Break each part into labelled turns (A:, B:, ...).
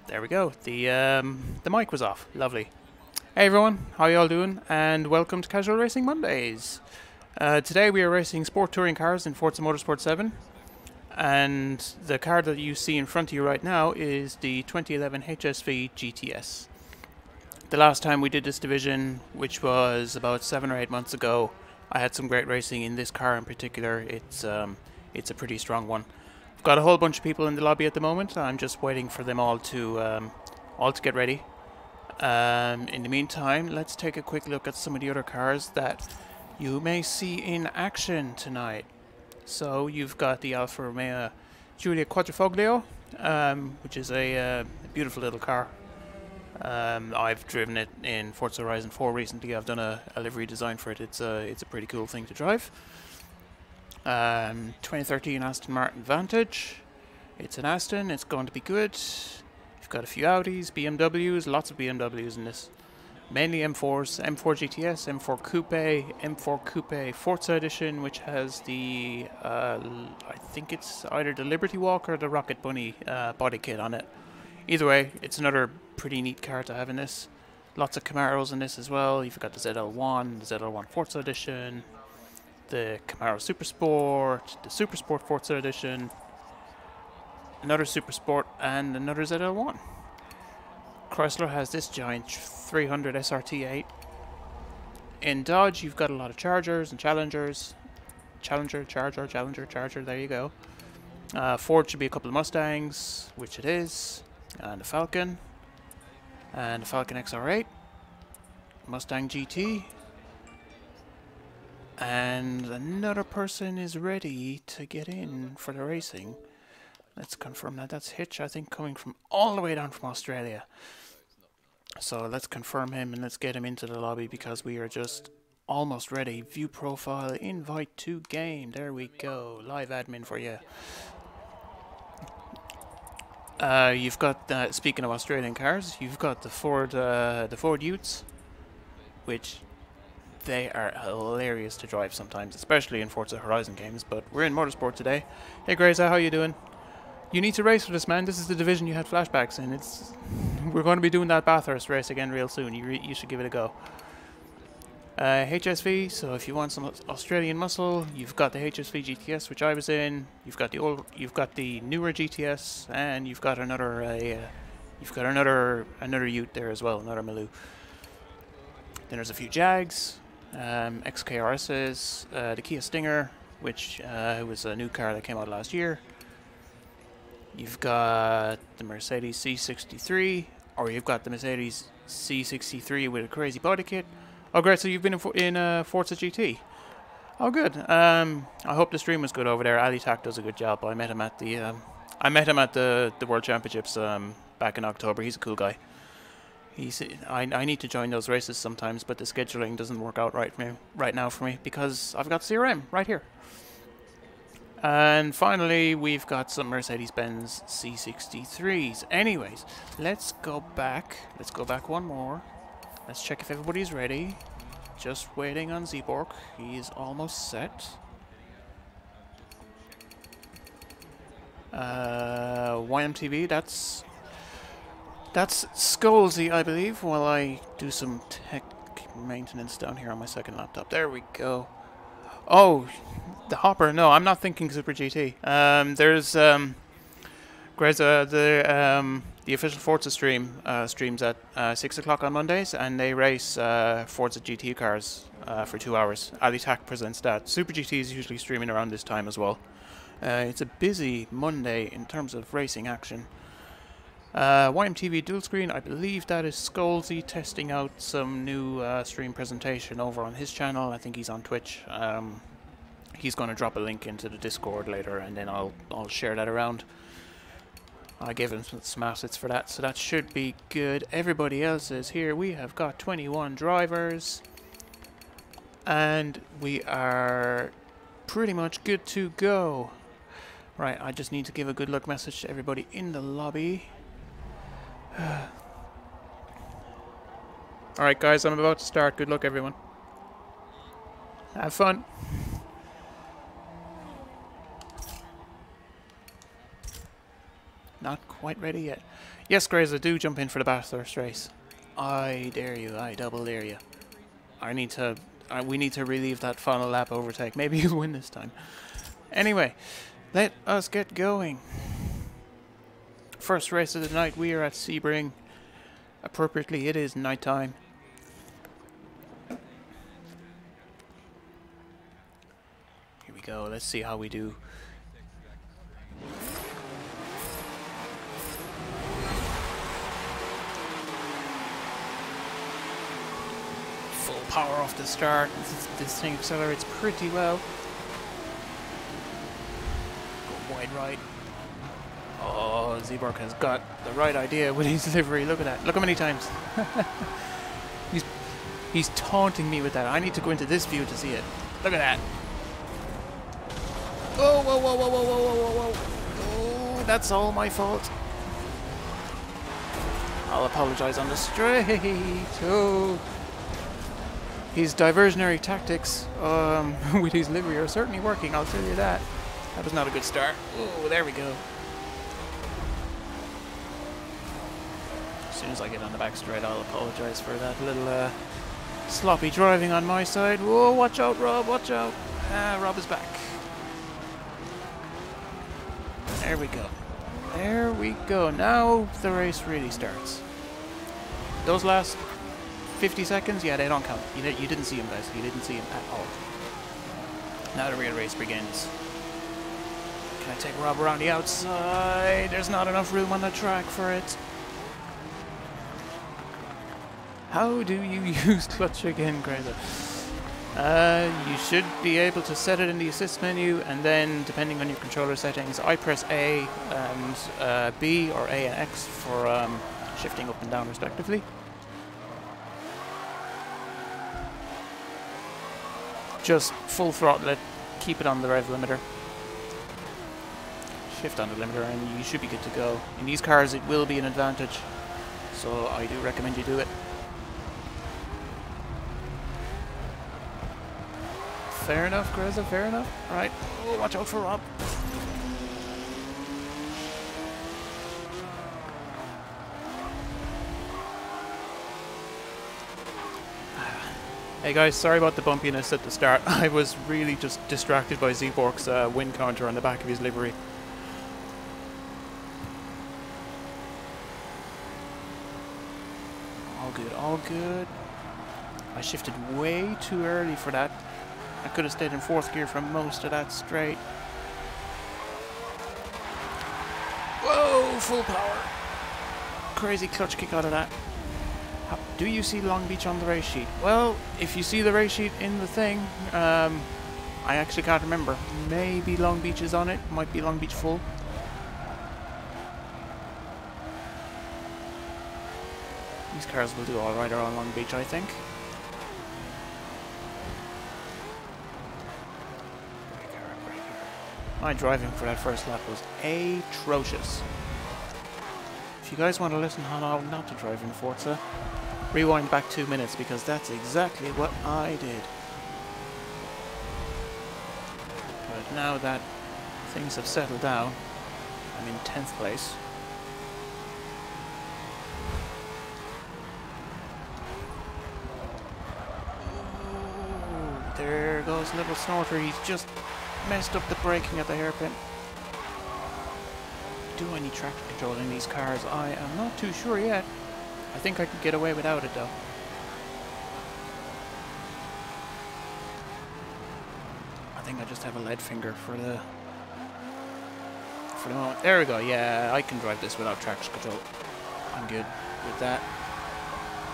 A: There we go. The mic was off. Lovely. Hey everyone, how y'all doing? And welcome to Casual Racing Mondays. Today we are racing sport touring cars in Forza Motorsport 7. And the car that you see in front of you right now is the 2011 HSV GTS. The last time we did this division, which was about 7 or 8 months ago, I had some great racing in this car in particular. It's a pretty strong one. I've got a whole bunch of people in the lobby at the moment. I'm just waiting for them all to get ready. In the meantime, let's take a quick look at some of the other cars that you may see in action tonight. So you've got the Alfa Romeo Giulia Quadrifoglio, which is a beautiful little car. I've driven it in Forza Horizon 4 recently. I've done a livery design for it. It's a pretty cool thing to drive. 2013 Aston Martin Vantage. It's an Aston. It's going to be good. You've got a few Audis, BMWs, lots of BMWs in this. Mainly M4s, M4 GTS, M4 Coupe, M4 Coupe Forza Edition, which has the, I think it's either the Liberty Walk or the Rocket Bunny body kit on it. Either way, it's another pretty neat car to have in this. Lots of Camaros in this as well. You've got the ZL1, the ZL1 Forza Edition, the Camaro Super Sport, the Super Sport Forza Edition, another Super Sport, and another ZL1. Chrysler has this giant 300 SRT8. In Dodge, you've got a lot of Chargers and Challengers. Challenger, there you go. Ford should be a couple of Mustangs, which it is. And a Falcon. And a Falcon XR8. Mustang GT. And another person is ready to get in for the racing. Let's confirm that. That's Hitch, I think, coming from all the way down from Australia. So let's confirm him and let's get him into the lobby because we are just almost ready. View profile, invite to game. There we go. Live admin for you. You've got, speaking of Australian cars, you've got the Ford Utes, which they are hilarious to drive sometimes, especially in Forza Horizon games. But we're in Motorsport today. Hey Graza, how you doing? You need to race for this, man. This is the division you had flashbacks in. We're going to be doing that Bathurst race again real soon. You should give it a go. HSV. So if you want some Australian muscle, you've got the HSV GTS, which I was in. You've got the newer GTS, and you've got another Ute there as well, another Maloo. Then there's a few Jags, XKRSs, the Kia Stinger, which was a new car that came out last year. You've got the Mercedes C63, or you've got the Mercedes C63 with a crazy body kit. Oh great, so you've been in Forza GT. Oh good. I hope the stream was good over there. Ali Tak does a good job. I met him at the World Championships back in October. He's a cool guy. I need to join those races sometimes, but the scheduling doesn't work out right now for me because I've got CRM right here. And finally, we've got some Mercedes-Benz C63s. Anyways, let's go back. Let's go back one more. Let's check if everybody's ready. Just waiting on Zeborg. He is almost set. YMTV, that's Skolzy, I believe, while I do some tech maintenance down here on my second laptop. There we go. Oh, the Hopper. No, I'm not thinking Super GT. There's Greza, the official Forza stream streams at 6 o'clock on Mondays, and they race Forza GT cars for 2 hours. Ali Tak presents that. Super GT is usually streaming around this time as well. It's a busy Monday in terms of racing action. YMTV dual screen, I believe that is Skolzy testing out some new stream presentation over on his channel. I think he's on Twitch. He's going to drop a link into the Discord later, and then I'll share that around. I gave him some assets for that, so that should be good. Everybody else is here. We have got 21 drivers, and we are pretty much good to go. Right, I just need to give a good luck message to everybody in the lobby. Alright guys, I'm about to start. Good luck everyone. Have fun. Not quite ready yet. Yes, Grazer, do jump in for the Bathurst race. I dare you. I double dare you. I need to... we need to relieve that final lap overtake. Maybe you'll win this time. Anyway, let us get going. First race of the night. We are at Sebring. Appropriately, it is night time. Here we go. Let's see how we do. Full power off the start. This thing accelerates pretty well. Go wide right. Oh, Zeeborg has got the right idea with his livery. Look at that. Look how many times. He's taunting me with that. I need to go into this view to see it. Look at that. Oh, whoa, whoa, whoa, whoa, whoa, whoa, whoa. Oh, that's all my fault. I'll apologize on the straight. Oh. His diversionary tactics with his livery are certainly working, I'll tell you that. That was not a good start. Oh, there we go. As soon as I get on the back straight, I'll apologize for that little sloppy driving on my side. Whoa, watch out, Rob, watch out. Rob is back. There we go. There we go. Now the race really starts. Those last 50 seconds, yeah, they don't count. You didn't see him, guys. You didn't see him at all. Now the real race begins. Can I take Rob around the outside? There's not enough room on the track for it. How do you use clutch again, Grazer? You should be able to set it in the assist menu, and then, depending on your controller settings, I press A and B, or A and X for shifting up and down respectively. Just full throttle it, keep it on the rev limiter. Shift on the limiter and you should be good to go. In these cars it will be an advantage, so I do recommend you do it. Fair enough, Greza, fair enough. Alright, oh, watch out for Rob. Hey guys, sorry about the bumpiness at the start. I was really just distracted by Zeeborg's wind counter on the back of his livery. All good, all good. I shifted way too early for that. I could have stayed in fourth gear for most of that straight. Whoa, full power. Crazy clutch kick out of that. Do you see Long Beach on the race sheet? Well, if you see the race sheet in the thing, I actually can't remember. Maybe Long Beach is on it. Might be Long Beach full. These cars will do alright around Long Beach, I think. My driving for that first lap was atrocious. If you guys want to listen how not to drive in Forza, rewind back 2 minutes, because that's exactly what I did. But now that things have settled down, I'm in 10th place. Ooh, there goes Little Snorter. He's just messed up the braking at the hairpin. Do I need traction control in these cars? I am not too sure yet. I think I could get away without it though. I think I just have a lead finger for the moment. There we go. Yeah, I can drive this without traction control. I'm good with that.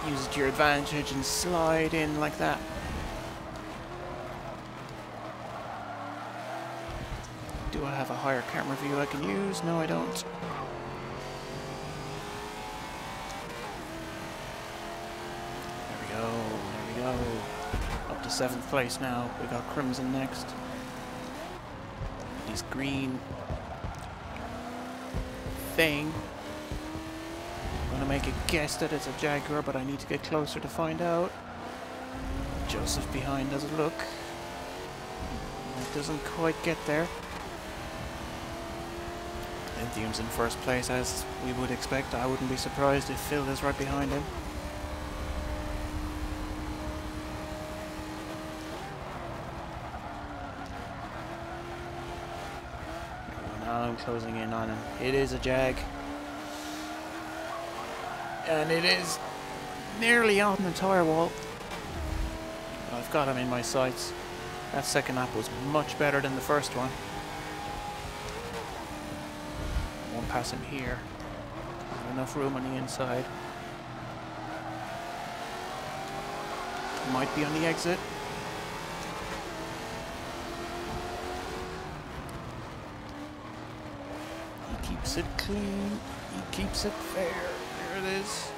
A: Use it to your advantage and slide in like that. Do I have a higher camera view I can use? No, I don't. There we go. Up to 7th place now. We got Crimson next. This green thing. I'm gonna make a guess that it's a Jaguar, but I need to get closer to find out. Joseph behind doesn't look. It doesn't quite get there. Lithium's in first place, as we would expect. I wouldn't be surprised if Phil is right behind him. Now I'm closing in on him. It is a Jag. And it is nearly on the tyre wall. I've got him in my sights. That second lap was much better than the first one. I won't pass him here. Not enough room on the inside. Might be on the exit. He keeps it clean. He keeps it fair. There it is.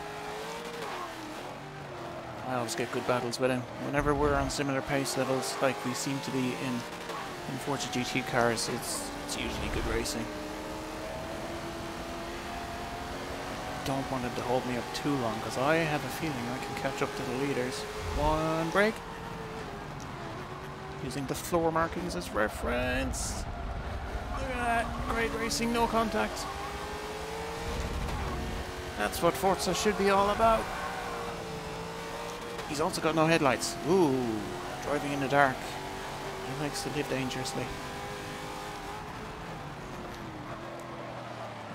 A: I always get good battles with him. Whenever we're on similar pace levels, like we seem to be in Forza GT cars, it's usually good racing. Don't want it to hold me up too long, because I have a feeling I can catch up to the leaders. One break. Using the floor markings as reference. Look at that. Great racing, no contact. That's what Forza should be all about. He's also got no headlights. Ooh, driving in the dark. He likes to live dangerously.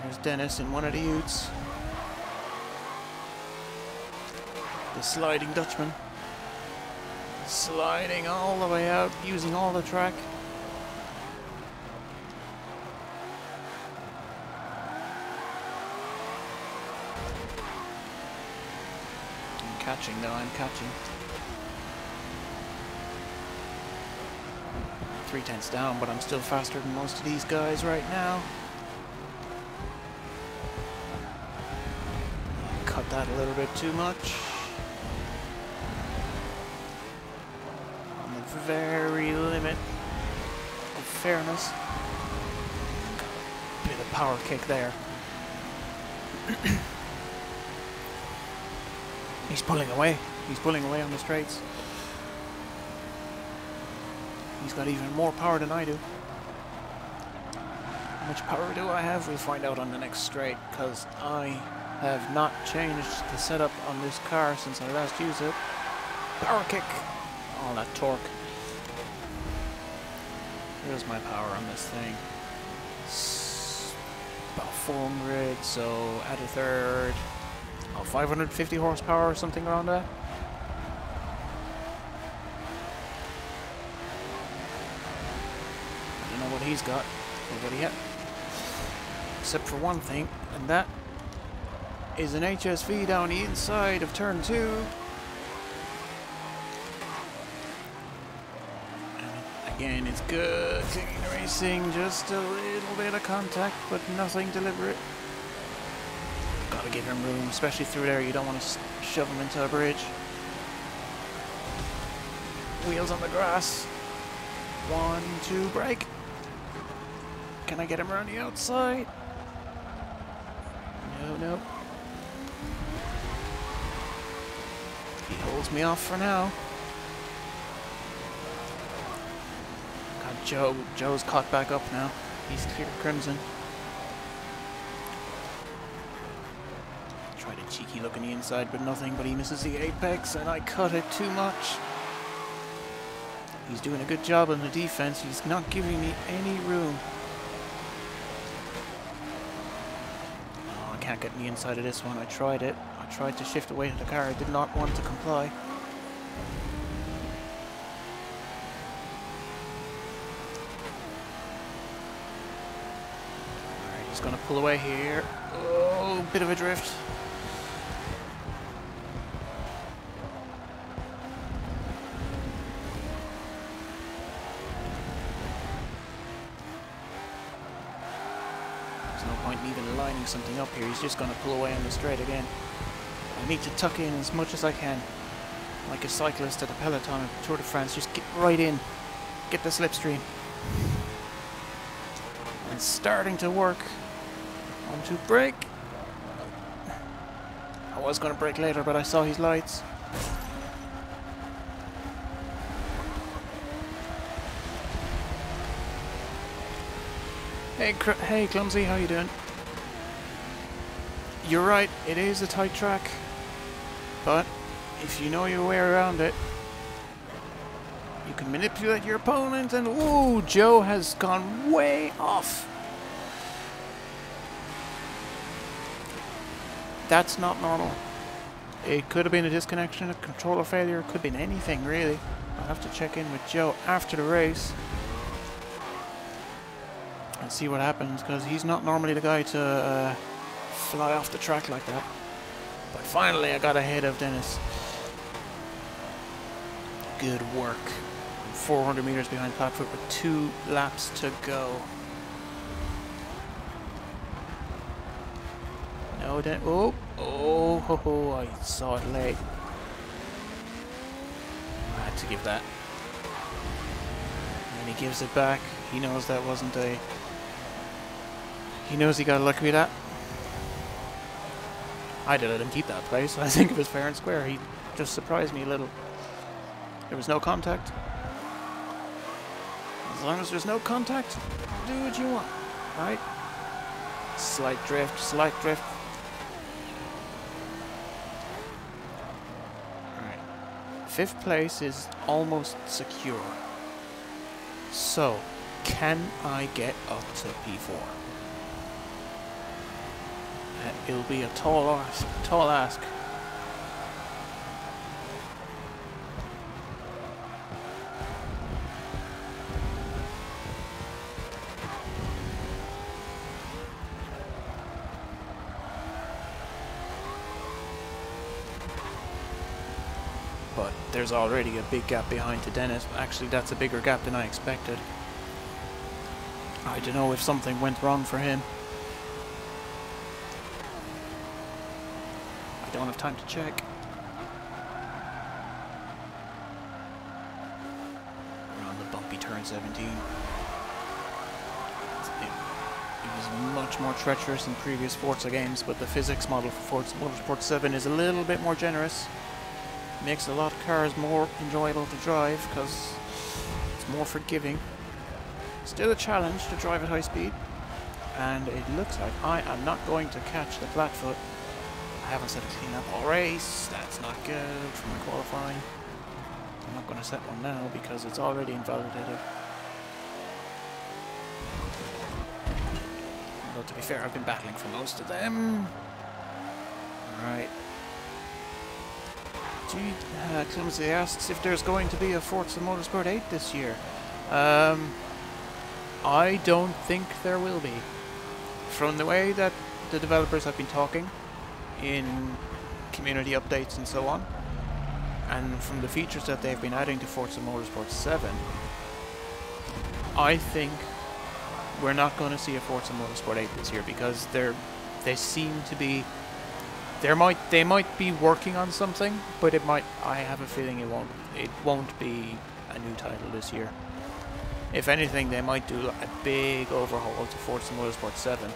A: There's Dennis in one of the utes. The sliding Dutchman. Sliding all the way out, using all the track. Catching though, I'm catching. 3/10 down, but I'm still faster than most of these guys right now. Cut that a little bit too much. On the very limit of fairness. Bit of power kick there. He's pulling away. He's pulling away on the straights. He's got even more power than I do. How much power do I have? We'll find out on the next straight, because I have not changed the setup on this car since I last used it. Power kick. All that torque. Here's my power on this thing. It's about 400, so add a third. 550 horsepower or something around that. I don't know what he's got, nobody yet. Except for one thing, and that is an HSV down the inside of turn 2. And again, it's good, clean racing, just a little bit of contact, but nothing deliberate. Gotta give him room, especially through there. You don't want to shove him into a bridge. Wheels on the grass. 1, 2, brake. Can I get him around the outside? No. He holds me off for now. Got Joe's caught back up now. He's clear crimson. Cheeky look on the inside, but nothing, but he misses the apex, and I cut it too much. He's doing a good job on the defense. He's not giving me any room. Oh, I can't get in the inside of this one. I tried it. I tried to shift away to the car. I did not want to comply. Alright, he's going to pull away here. Oh, bit of a drift. Even lining something up here, he's just going to pull away on the straight again. I need to tuck in as much as I can, like a cyclist at the peloton at Tour de France. Just get right in, get the slipstream. And it's starting to work. 1, 2, brake. I was going to brake later, but I saw his lights. Hey, Clumsy, how you doing? You're right, it is a tight track, but if you know your way around it, you can manipulate your opponent, and ooh, Joe has gone way off. That's not normal. It could have been a disconnection, a controller failure, it could have been anything really. I'll have to check in with Joe after the race and see what happens, because he's not normally the guy to fly off the track like that. But finally I got ahead of Dennis. Good work. 400 meters behind Platfoot with 2 laps to go. No, oh, I saw it late. I had to give that. And he gives it back. He knows that wasn't a... He knows he got lucky with that. I did let him keep that place. I think it was fair and square. He just surprised me a little. There was no contact. As long as there's no contact, do what you want, right? Slight drift, slight drift. Alright. 5th place is almost secure. So, can I get up to P4? It'll be a tall ask. But there's already a big gap behind to Dennis. Actually, that's a bigger gap than I expected. I don't know if something went wrong for him. I don't have time to check. We're on the bumpy turn 17. It was much more treacherous in previous Forza games, but the physics model for Forza Motorsport 7 is a little bit more generous. Makes a lot of cars more enjoyable to drive because it's more forgiving. Still a challenge to drive at high speed, and it looks like I am not going to catch the Platfoot. I haven't set a clean up all race. That's not good for my qualifying. I'm not going to set one now because it's already invalidated. Although to be fair, I've been battling for most of them. Alright. Clumsy asks if there's going to be a Forza Motorsport 8 this year. I don't think there will be. From the way that the developers have been talking in community updates and so on, and from the features that they've been adding to Forza Motorsport 7, I think we're not going to see a Forza Motorsport 8 this year because they seem to be... They might be working on something, but I have a feeling it won't be a new title this year. If anything, they might do a big overhaul to Forza Motorsport 7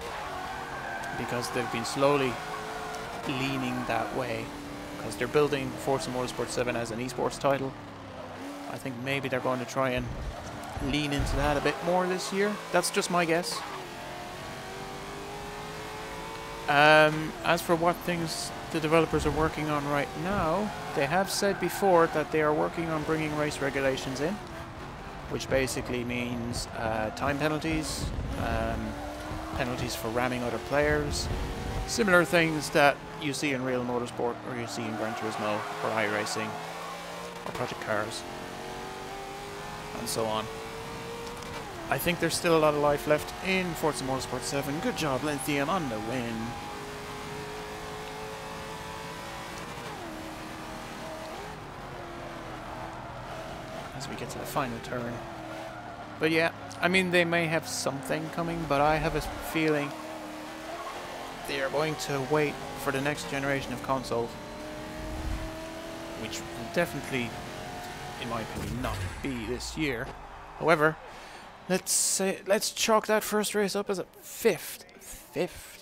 A: because they've been slowly leaning that way because they're building Forza Motorsport 7 as an esports title. I think maybe they're going to try and lean into that a bit more this year. That's just my guess. As for what things the developers are working on right now, they have said before that they are working on bringing race regulations in, which basically means time penalties, penalties for ramming other players, similar things that you see in real motorsport or you see in Gran Turismo or iRacing or Project Cars and so on. I think there's still a lot of life left in Forza Motorsport 7. Good job, Lithium, on the win. As we get to the final turn. But yeah, I mean, they may have something coming, but I have a feeling they are going to wait for the next generation of consoles, which will definitely, in my opinion, not be this year. However, let's chalk that first race up as a fifth.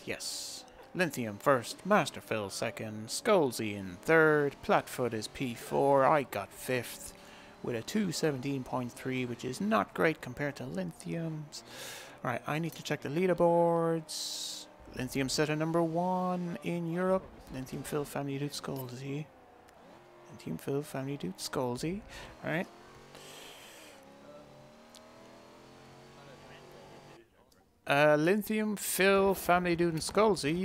A: Yes. Lithium first, Master Phil second, Skullsy in third, Platfoot is P4, I got fifth with a 217.3, which is not great compared to Lithium's. Alright, I need to check the leaderboards. Lithium setter number 1 in Europe. Lithium Phil Family Dude Scolzy. Lithium Phil Family Dude Scolzy. Alright. Lithium Phil Family Dude and Scolzy,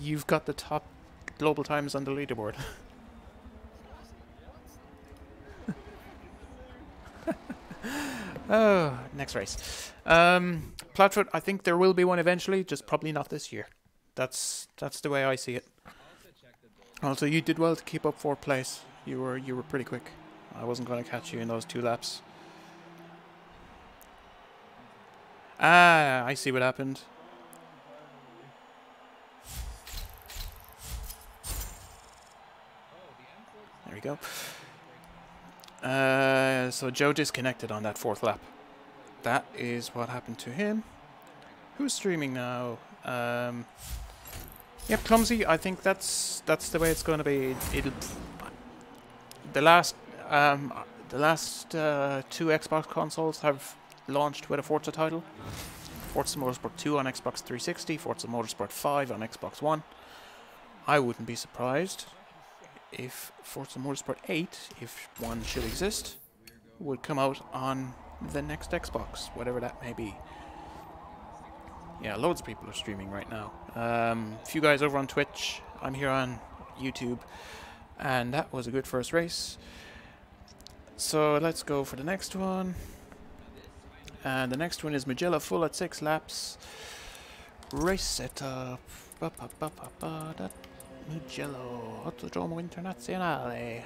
A: you've got the top global times on the leaderboard. Oh, next race. Platfoot, I think there will be one eventually, just probably not this year. That's the way I see it. Also, you did well to keep up 4th place. You were pretty quick. I wasn't going to catch you in those 2 laps. Ah, I see what happened. There we go. So Joe disconnected on that 4th lap. That is what happened to him. Who's streaming now? Yep, Clumsy. I think that's the way it's going to be. It'll the last 2 Xbox consoles have launched with a Forza title. Forza Motorsport 2 on Xbox 360, Forza Motorsport 5 on Xbox One. I wouldn't be surprised if Forza Motorsport 8, if one should exist, would come out on the next Xbox, whatever that may be. Yeah, loads of people are streaming right now. A few guys over on Twitch, I'm here on YouTube, and that was a good first race. So let's go for the next one. And the next one is Mugello full at 6 laps. Race setup. Mugello Autodromo Internazionale.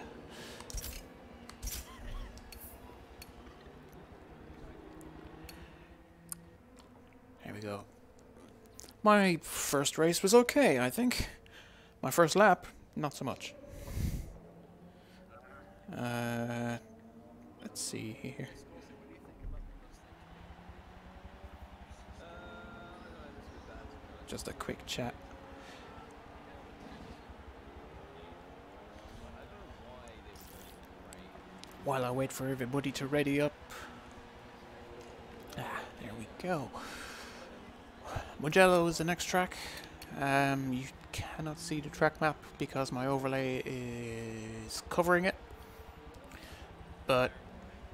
A: Here we go. My first race was okay, I think. My first lap, not so much. Let's see here. Just a quick chat. While I wait for everybody to ready up. Ah, there we go. Mugello is the next track. You cannot see the track map because my overlay is covering it. But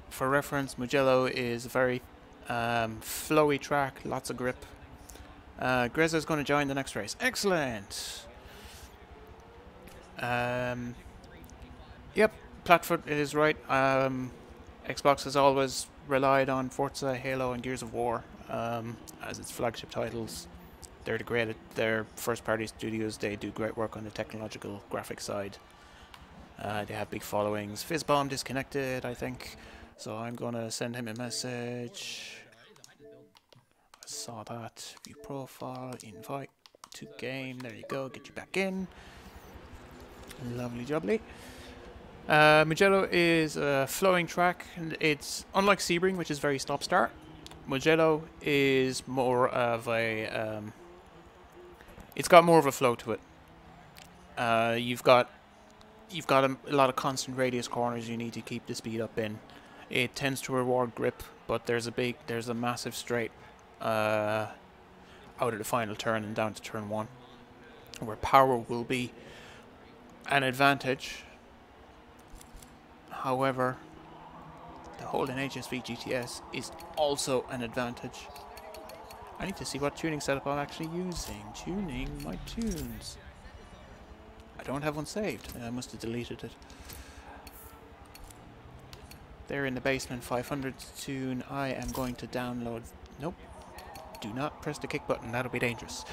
A: for reference, Mugello is a very flowy track, lots of grip. Greza is going to join the next race. Excellent! Yep, Platfoot is right. Xbox has always relied on Forza, Halo, and Gears of War as its flagship titles. They're first-party studios. They do great work on the technological graphics side. They have big followings. Fizzbomb disconnected, I think. So I'm going to send him a message. I saw that. View profile, invite to game. There you go. Get you back in. Lovely jubbly. Mugello is a flowing track, and it's unlike Sebring, which is very stop-start. Mugello is more of a it's got more of a flow to it. You've got a lot of constant radius corners you need to keep the speed up in. It tends to reward grip, but there's a massive straight out of the final turn and down to turn 1, where power will be an advantage. However, the Holden HSV GTS is also an advantage. I need to see what tuning setup I'm actually using. Tuning my tunes. I don't have one saved. I must have deleted it. There in the basement, 500 tune. I am going to download. Nope. Do not press the kick button. That'll be dangerous.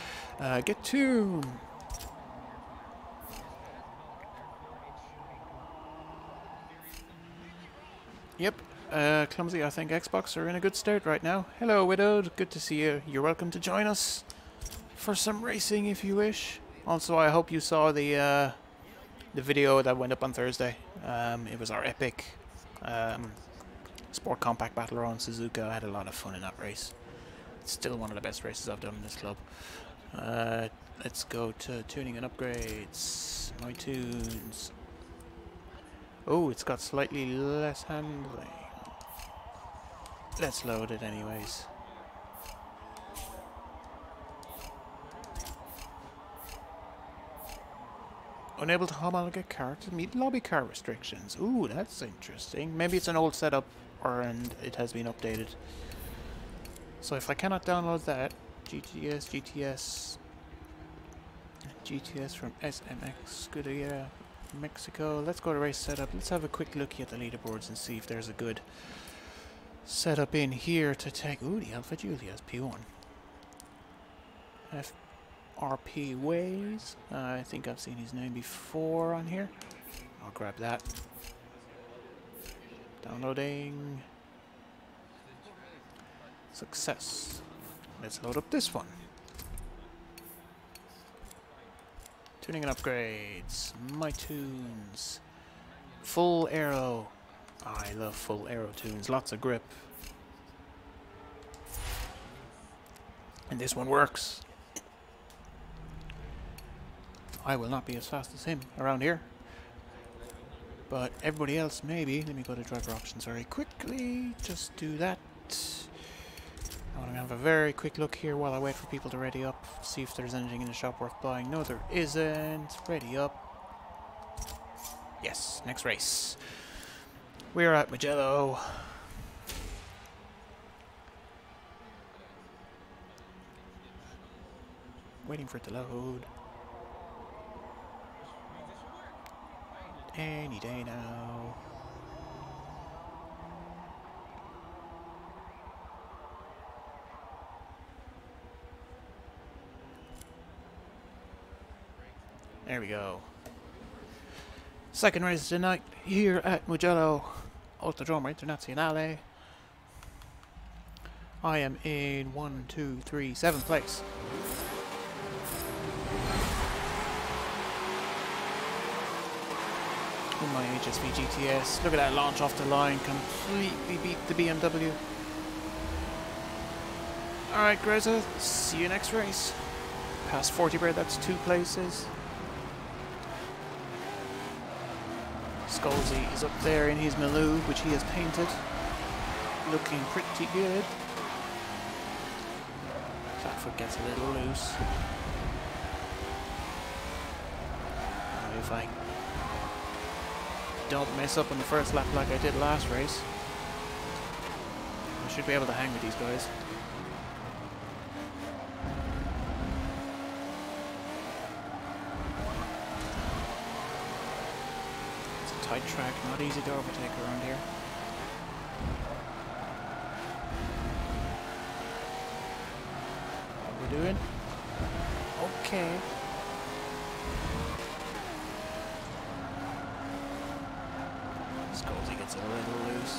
A: Get tune. Yep. Clumsy, I think Xbox are in a good state right now. Hello, Widowed. Good to see you. You're welcome to join us for some racing if you wish. Also, I hope you saw the video that went up on Thursday. It was our epic Sport Compact Battle around Suzuka. I had a lot of fun in that race. It's still one of the best races I've done in this club. Let's go to tuning and upgrades. My tunes. Oh, it's got slightly less handling. Let's load it anyways. Unable to homologate car to meet lobby car restrictions. Ooh, that's interesting. Maybe it's an old setup, and it has been updated. So if I cannot download that, GTS from SMX Scuderia, Mexico. Let's go to race setup. Let's have a quick look at the leaderboards and see if there's a good setup in here to take. Ooh, the Alpha Julia's P1. FRP Ways. I think I've seen his name before on here. I'll grab that. Downloading. Success. Let's load up this one. Tuning and upgrades. My tunes. Full aero. Oh, I love full aero tunes. Lots of grip. And this one works. I will not be as fast as him around here. But everybody else maybe. Let me go to driver options very quickly. Just do that. I want to have a very quick look here while I wait for people to ready up. See if there's anything in the shop worth buying. No, there isn't. Ready up. Yes, next race. We're at Mugello. Waiting for it to load. Any day now. There we go. Second race tonight here at Mugello Autodromo Internazionale. I am in 7th place. In my HSV GTS. Look at that launch off the line. Completely beat the BMW. Alright, Greta. See you next race. Past 40 bird, that's 2 places. Scolzy is up there in his Maloo, which he has painted. Looking pretty good. Flatfoot gets a little loose. If I don't mess up on the first lap like I did last race, I should be able to hang with these guys. Tight track, not easy to overtake around here. What we're doing? Okay. Scolzy gets a little loose.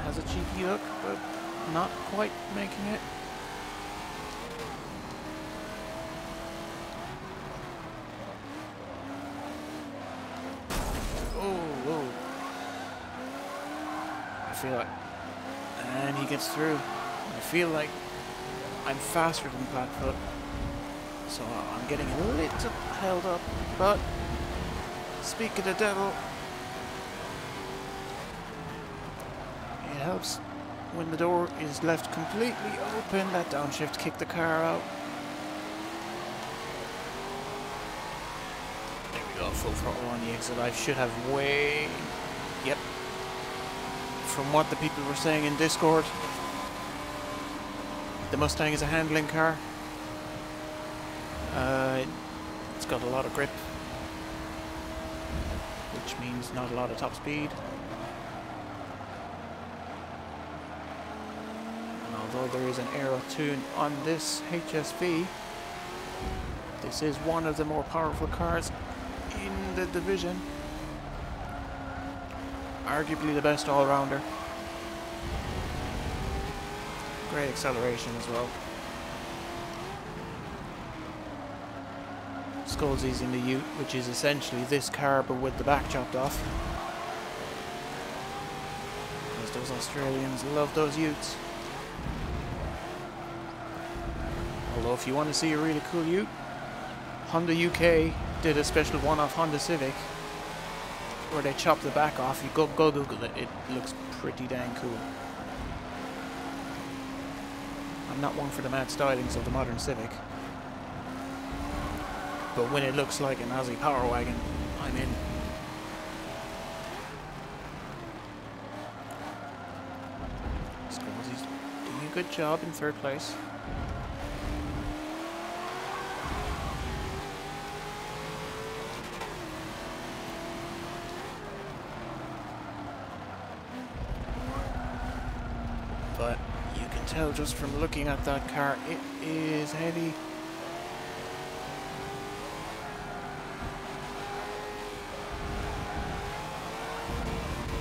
A: Has a cheeky hook, but not quite making it. Oh, whoa. I feel like... And he gets through. I feel like I'm faster than Flatfoot, so I'm getting a little held up, but speak of the devil, it helps when the door is left completely open. That downshift kicked the car out. There we go, full throttle on the exit. I should have way... Yep. From what the people were saying in Discord, the Mustang is a handling car. It's got a lot of grip, which means not a lot of top speed. Although there is an aero tune on this HSV, this is one of the more powerful cars in the division. Arguably the best all-rounder. Great acceleration as well. Scolzy's in the Ute, which is essentially this car but with the back chopped off. Because those Australians love those Utes. Although if you want to see a really cool Ute, Honda UK did a special one-off Honda Civic where they chopped the back off. You go Google it. It looks pretty dang cool. I'm not one for the mad stylings of the modern Civic, but when it looks like an Aussie Power Wagon, I'm in. Scorsese doing a good job in third place. But you can tell just from looking at that car, it is heavy.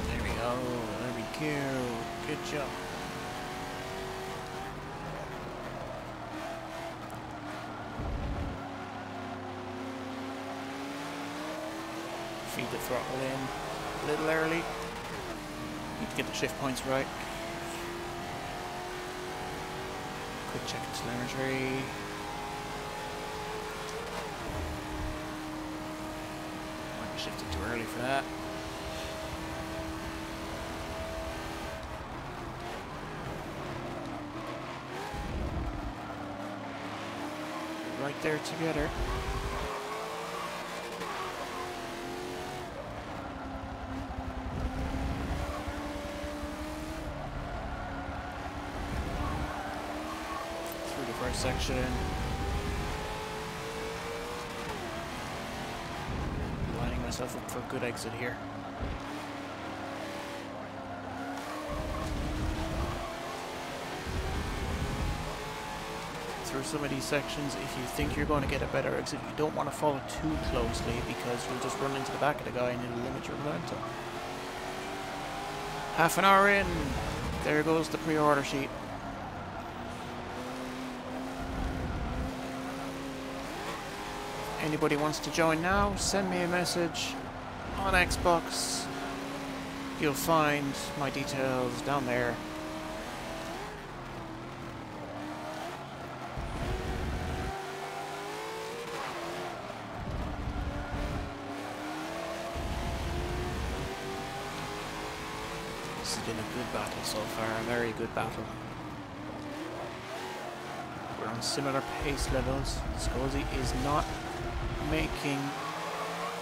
A: There we go, there we go. Good job. Feed the throttle in a little early. Need to get the shift points right. Quick check the telemetry. Might be shifted too early for that. Right there together. Through the first section. Lining myself up for a good exit here. Through some of these sections, if you think you're going to get a better exit, you don't want to follow too closely because you'll just run into the back of the guy and it'll limit your momentum. Half an hour in, there goes the pre-order sheet. Anybody wants to join now, send me a message on Xbox. You'll find my details down there. This has been a good battle so far, a very good battle. We're on similar pace levels. Scorsese is not making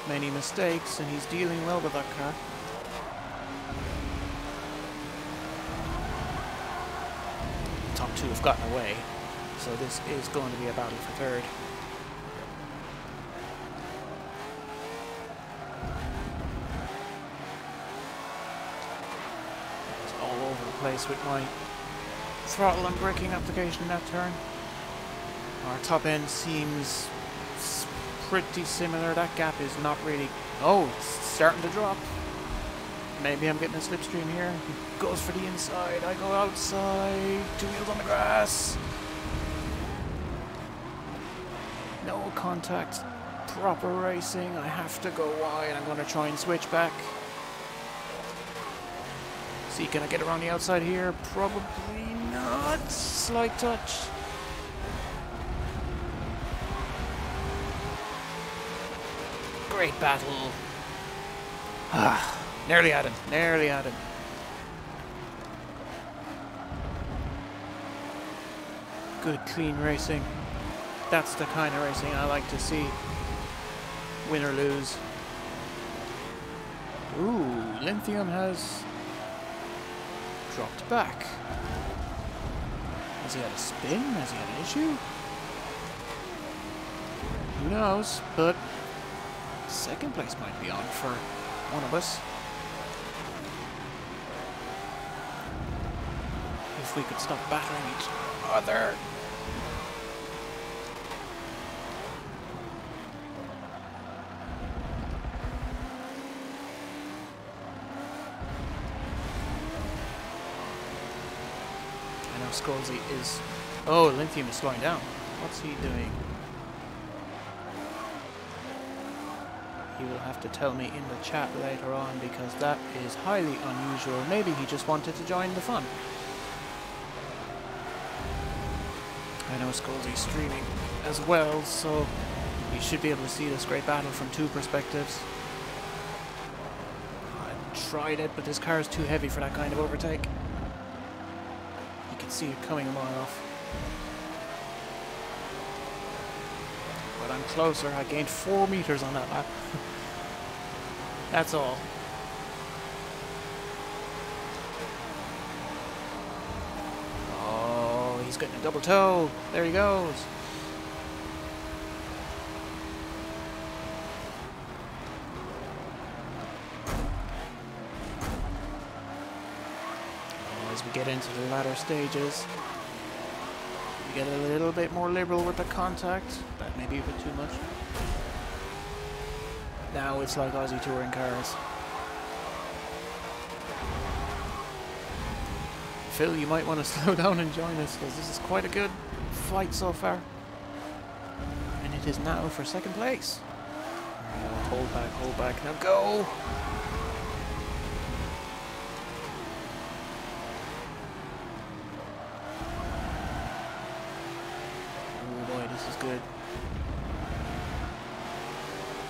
A: many mistakes and he's dealing well with that car. The top two have gotten away, so this is going to be a battle for third. It's all over the place with my throttle and braking application in that turn. Our top end seems pretty similar. That gap is not really... Oh, it's starting to drop. Maybe I'm getting a slipstream here. He goes for the inside. I go outside. Two wheels on the grass. No contact. Proper racing. I have to go wide. I'm going to try and switch back. See, can I get around the outside here? Probably not. Slight touch. Great battle. Ah, nearly had him. Nearly had him. Good, clean racing. That's the kind of racing I like to see. Win or lose. Ooh, Lithium has dropped back. Has he had a spin? Has he had an issue? Who knows, but second place might be on for one of us. If we could stop battering each other. I know Scorsese is... Oh, Lithium is slowing down. What's he doing? He will have to tell me in the chat later on because that is highly unusual. Maybe he just wanted to join the fun. I know Scorsese streaming as well, so You should be able to see this great battle from two perspectives. I tried it, but this car is too heavy for that kind of overtake. You can see it coming a mile off. But I'm closer. I gained 4 meters on that lap. That's all. Oh, he's getting a double toe. There he goes. As we get into the latter stages, we get a little bit more liberal with the contact. That may be a bit too much. Now it's like Aussie touring cars. Phil, you might want to slow down and join us, because this is quite a good fight so far. And it is now for second place. Hold back, now go! Good.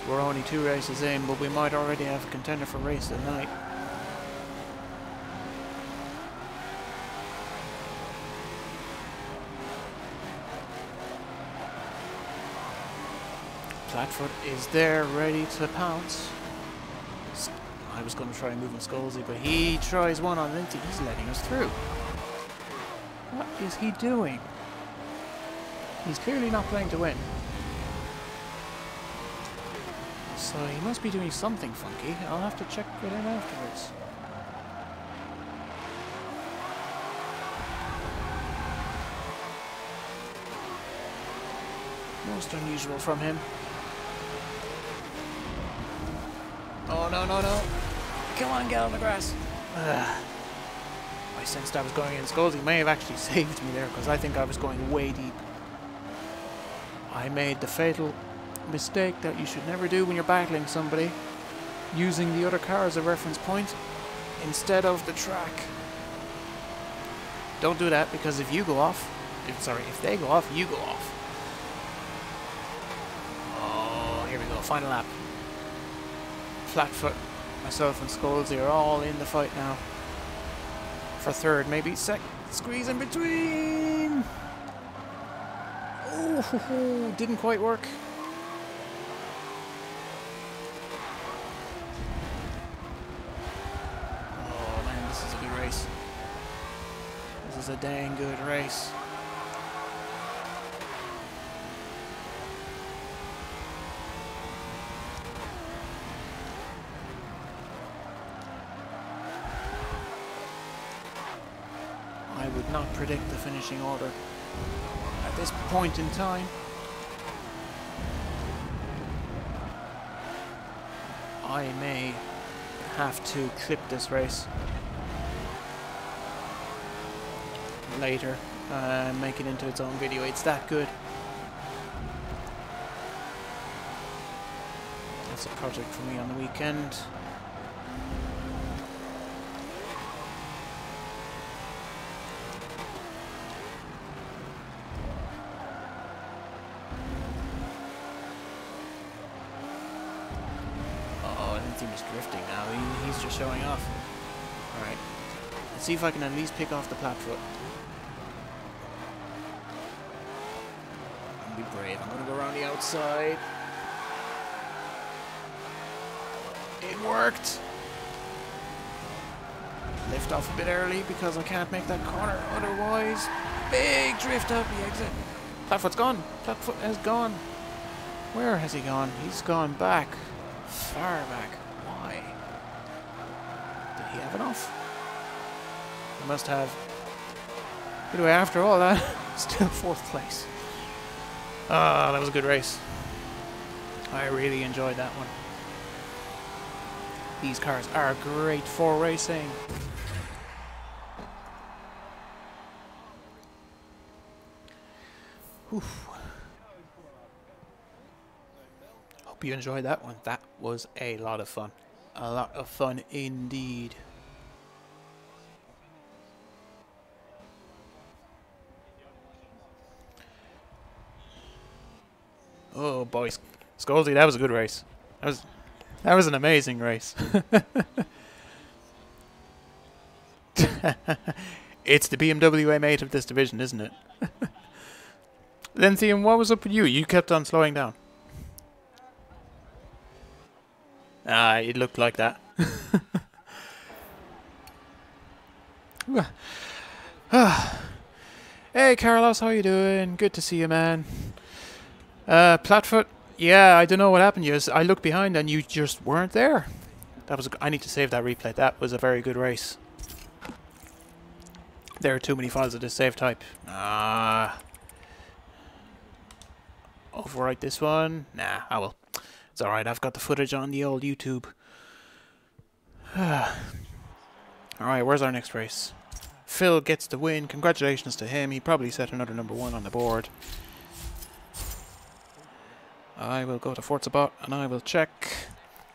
A: We're only 2 races in, but we might already have a contender for race of the night. Flatfoot is there, ready to pounce. I was going to try and move him Scalzi, but he tries one on Lindsay. He's letting us through. What is he doing? He's clearly not playing to win. So he must be doing something funky. I'll have to check with him afterwards. Most unusual from him. Oh, no, no, no. Come on, get on the grass. Ugh. I sensed I was going in. Scalzi may have actually saved me there, because I think I was going way deep. I made the fatal mistake that you should never do when you're battling somebody, using the other car as a reference point instead of the track. Don't do that, because if you go off, if they go off, you go off. Oh, here we go, final lap. Flatfoot, myself and Scalzi are all in the fight now. For third, maybe second. Squeeze in between! Oh, didn't quite work. Oh man, this is a good race. This is a dang good race. I would not predict the finishing order at this point in time. I may have to clip this race later, make it into its own video. It's that good. That's a project for me on the weekend. He's drifting now. He's just showing off. Alright. Let's see if I can at least pick off the Flatfoot. I'm gonna be brave. I'm gonna go around the outside. It worked! Lift off a bit early because I can't make that corner otherwise. Big drift up the exit. Flatfoot's gone. Flatfoot has gone. Where has he gone? He's gone back. Far back. Why? Did he have enough? He must have. Anyway, after all that, still 4th place. Ah, that was a good race. I really enjoyed that one. These cars are great for racing. Oof. Hope you enjoyed that one. That was a lot of fun. A lot of fun indeed. Oh boy, Scoldy, that was a good race. That was an amazing race. It's the BMW M8 of this division, isn't it? Then, what was up with you? You kept on slowing down. Ah, it looked like that. Hey, Carlos, how you doing? Good to see you, man. Platfoot. Yeah, I don't know what happened. I looked behind and you just weren't there. That was. I need to save that replay. That was a very good race. There are too many files of this save type. Overwrite this one. Nah, I will. It's alright, I've got the footage on the old YouTube. Alright, where's our next race? Phil gets the win. Congratulations to him. He probably set another #1 on the board. I will go to Forza Bot and I will check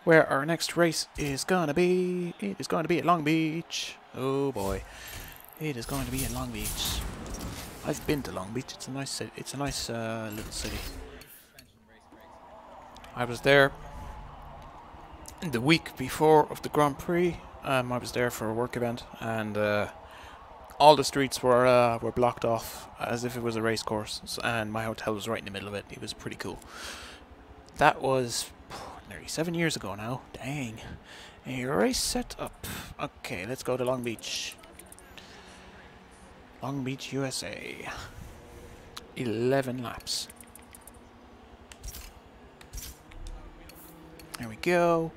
A: where our next race is gonna be. It is going to be at Long Beach. Oh boy. It is going to be in Long Beach. I've been to Long Beach. It's a nice city. It's a nice little city. I was there the week before of the Grand Prix. I was there for a work event, and all the streets were blocked off as if it was a race course, and my hotel was right in the middle of it. It was pretty cool. That was nearly 7 years ago now. Dang. A race set up. Okay, let's go to Long Beach. Long Beach, USA. 11 laps. There we go.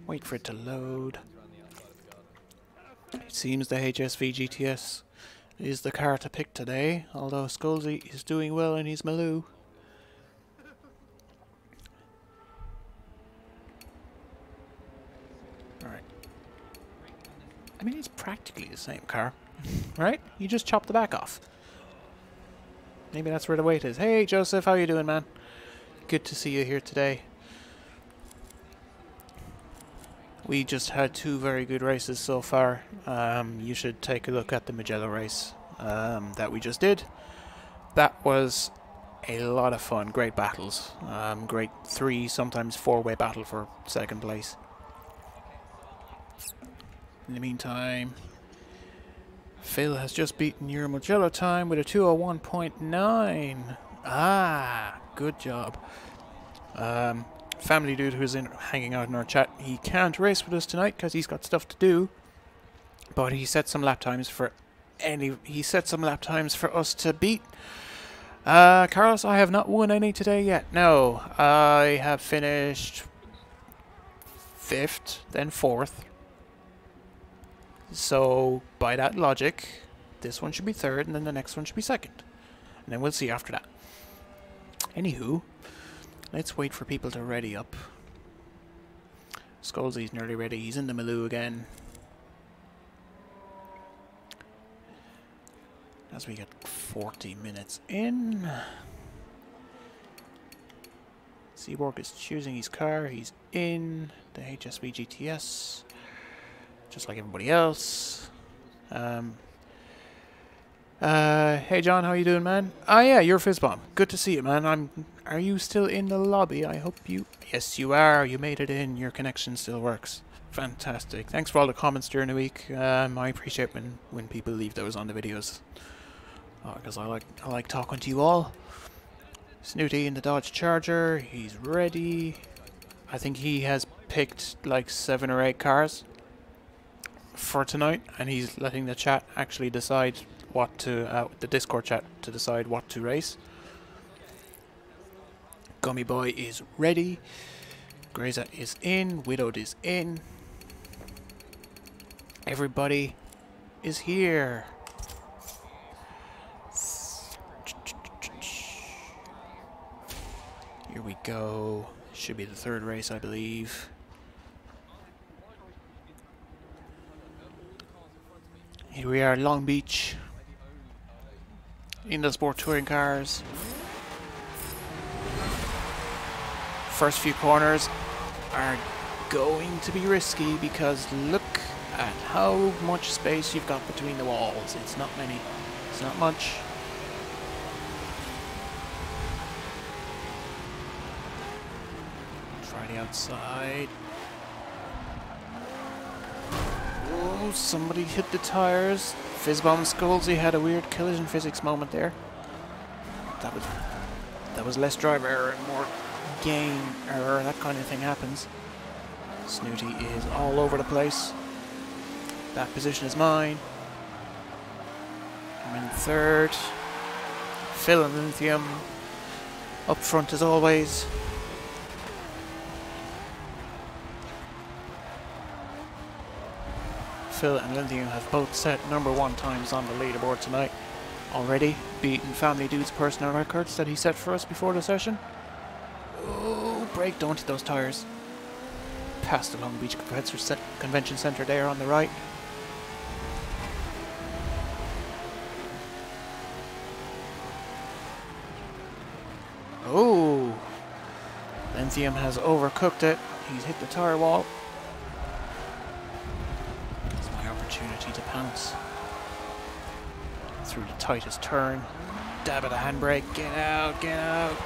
A: Wait for it to load. It seems the HSV GTS is the car to pick today, although Scolzy is doing well in his Maloo. Alright. I mean, it's practically the same car, right? You just chop the back off. Maybe that's where the weight is. Hey, Joseph, how you doing, man? Good to see you here today. We just had 2 very good races so far. You should take a look at the Mugello race that we just did. That was a lot of fun. Great battles. Great 3, sometimes 4-way battle for 2nd place. In the meantime, Phil has just beaten your Mugello time with a 2:01.9. Ah, good job. Family dude who's hanging out in our chat, he can't race with us tonight because he's got stuff to do. But he set some lap times for us to beat. Carlos, I have not won any today yet. No, I have finished 5th, then 4th. So, by that logic, this one should be 3rd, and then the next one should be 2nd. And then we'll see after that. Anywho, let's wait for people to ready up. Scolzy's nearly ready. He's in the Maloo again. As we get 40 minutes in. Seaborg is choosing his car. He's in the HSV GTS. Just like everybody else. Hey John, how you doing, man? Ah yeah, you're Fizzbomb. Good to see you, man. Are you still in the lobby? I hope you... Yes, you are. You made it in. Your connection still works. Fantastic. Thanks for all the comments during the week. I appreciate when people leave those on the videos. Because I like talking to you all. Snooty in the Dodge Charger. He's ready. I think he has picked like 7 or 8 cars for tonight, and he's letting the chat actually decide what to, the Discord chat, to decide what to race. Gummy Boy is ready. Greza is in. Widowed is in. Everybody is here. Here we go. Should be the 3rd race, I believe. Here we are, Long Beach. In the Sport Touring cars. First few corners are going to be risky because look at how much space you've got between the walls. It's not many. It's not much. Try the outside. Oh, somebody hit the tires. Fizzbomb Scolesy had a weird collision physics moment there. That was less driver error and more game error. That kind of thing happens. Snooty is all over the place. That position is mine. I'm in third. Phil and Lithium up front as always. Phil and Lithium have both set #1 times on the leaderboard tonight. Already beaten Family Dude's personal records that he set for us before the session. Oh, brake, don't hit those tires. Past the Long Beach Convention Center there on the right. Oh, Lithium has overcooked it. He's hit the tire wall. It's my opportunity to pounce. Through the tightest turn. Dab at a handbrake. Get out, get out.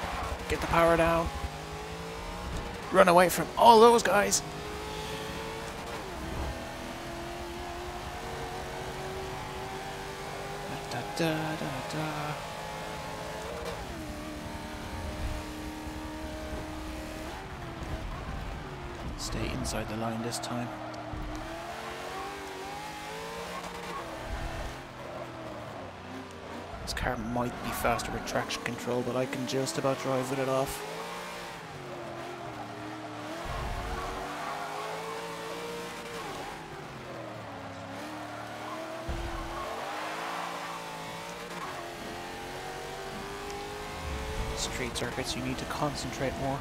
A: Get the power down. Run away from all those guys. Da, da, da, da. Stay inside the line this time. This car might be faster with traction control, but I can just about drive with it off. Street circuits, you need to concentrate more.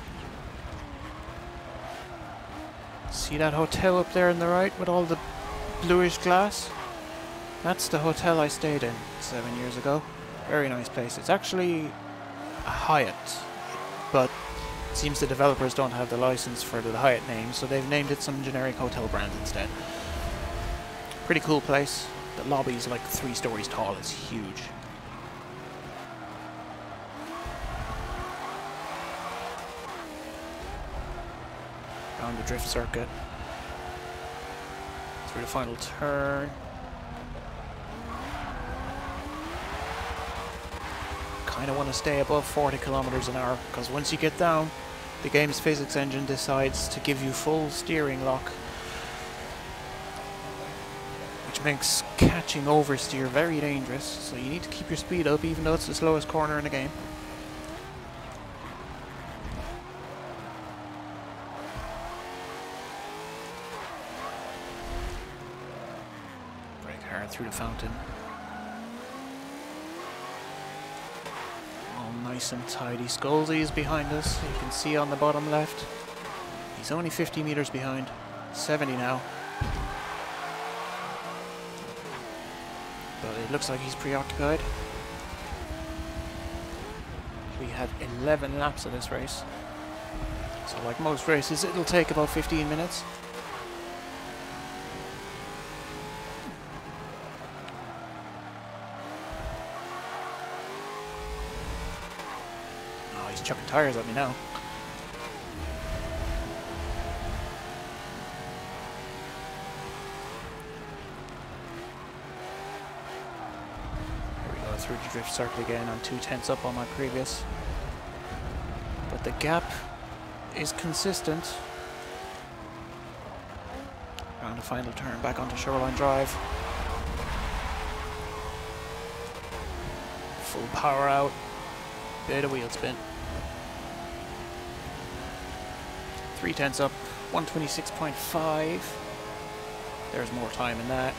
A: See that hotel up there on the right with all the bluish glass? That's the hotel I stayed in 7 years ago. Very nice place. It's actually a Hyatt, but it seems the developers don't have the license for the Hyatt name, so they've named it some generic hotel brand instead. Pretty cool place. The lobby is like 3 stories tall. It's huge. Down the drift circuit. Through the final turn. Kind of want to stay above 40 kilometers an hour, because once you get down, the game's physics engine decides to give you full steering lock, which makes catching oversteer very dangerous, so you need to keep your speed up even though it's the slowest corner in the game. Brake hard through the fountain. Nice and tidy. Scolesy is behind us. You can see on the bottom left. He's only 50 meters behind. 70 now. But it looks like he's preoccupied. We have 11 laps of this race. So like most races, it'll take about 15 minutes. He's chucking tires at me now. Here we go through the drift circle again. I'm 2/10 up on my previous. But the gap is consistent. Around the final turn, back onto Shoreline Drive. Full power out. Bit of wheel spin. 3/10 up, 126.5. There's more time in that.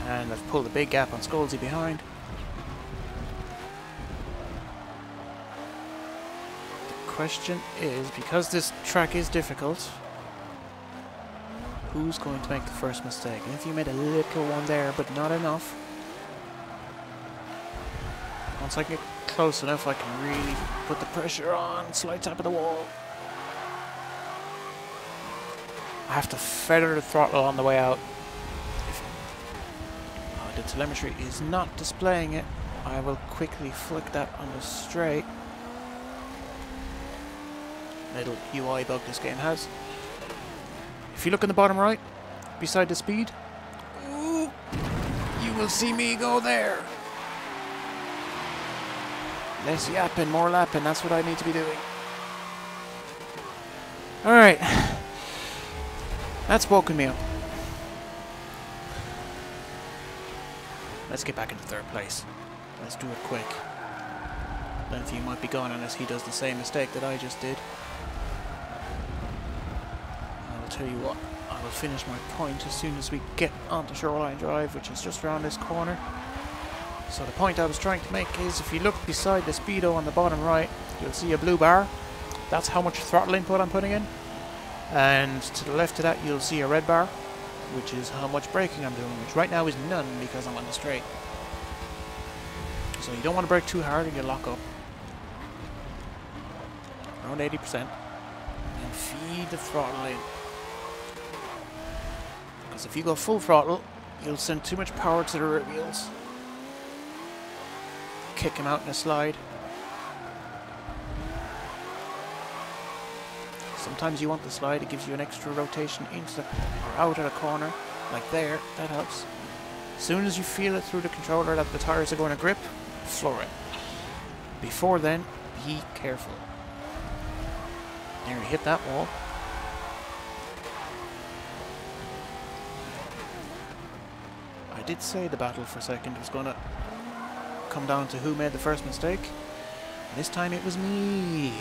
A: And I've pulled a big gap on Scolesy behind. The question is, because this track is difficult, who's going to make the first mistake? And if you made a little one there, but not enough, once I get close enough, I can really put the pressure on. Slight tap of the wall. I have to feather the throttle on the way out. Oh, the telemetry is not displaying it. I will quickly flick that on the straight. Little UI bug this game has. If you look in the bottom right, beside the speed, ooh, you will see me go there. Less yapping, more lapping, that's what I need to be doing. Alright. That's woken me up. Let's get back into third place. Let's do it quick. Lengthy might be gone unless he does the same mistake that I just did. I will tell you what, I will finish my point as soon as we get onto Shoreline Drive, which is just around this corner. So the point I was trying to make is, if you look beside the speedo on the bottom right, you'll see a blue bar. That's how much throttle input I'm putting in. And to the left of that you'll see a red bar, which is how much braking I'm doing, which right now is none because I'm on the straight. So you don't want to brake too hard or you lock up. Around 80%. And feed the throttle in. Because if you go full throttle, you'll send too much power to the rear wheels. Kick him out in a slide. Sometimes you want the slide, it gives you an extra rotation into the, or out of the corner, like there, that helps. As soon as you feel it through the controller that the tires are going to grip, floor it. Before then, be careful. There, you hit that wall. I did say the battle for second was going to come down to who made the first mistake. This time it was me.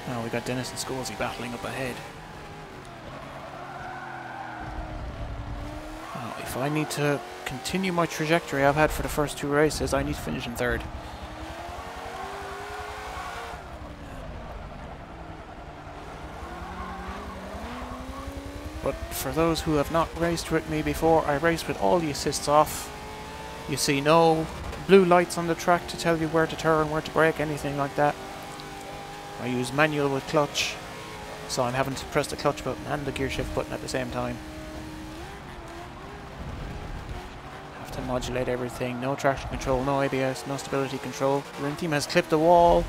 A: Now we got Dennis and Scorsy battling up ahead. Now, if I need to continue my trajectory I've had for the first two races, I need to finish in third. But for those who have not raced with me before, I raced with all the assists off. You see no blue lights on the track to tell you where to turn, where to brake, anything like that. I use manual with clutch, so I'm having to press the clutch button and the gear shift button at the same time. Have to modulate everything, no traction control, no ABS, no stability control. The team has clipped the wall.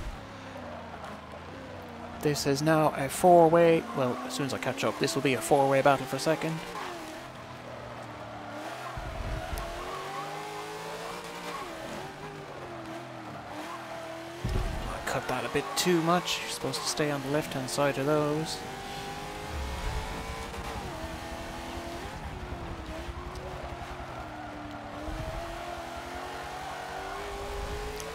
A: This is now a four-way, well, as soon as I catch up, this will be a four-way battle for second. Cut that a bit too much. You're supposed to stay on the left-hand side of those.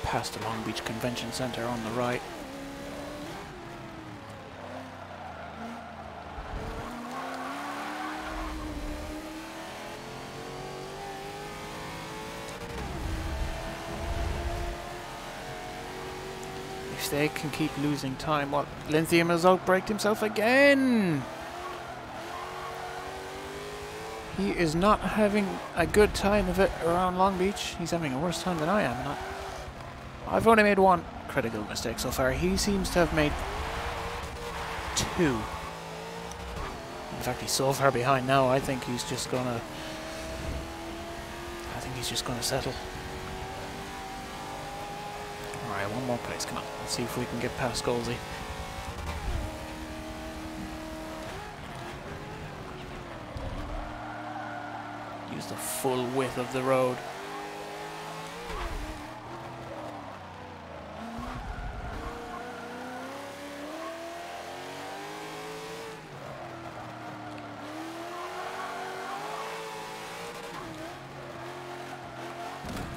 A: Past the Long Beach Convention Center on the right. If they can keep losing time, what? Lithium has outbraked himself again! He is not having a good time of it around Long Beach. He's having a worse time than I am. I've only made one critical mistake so far. He seems to have made two. In fact, he's so far behind now, I think he's just gonna settle. Alright, one more place, come on. Let's see if we can get past Golsey. Use the full width of the road.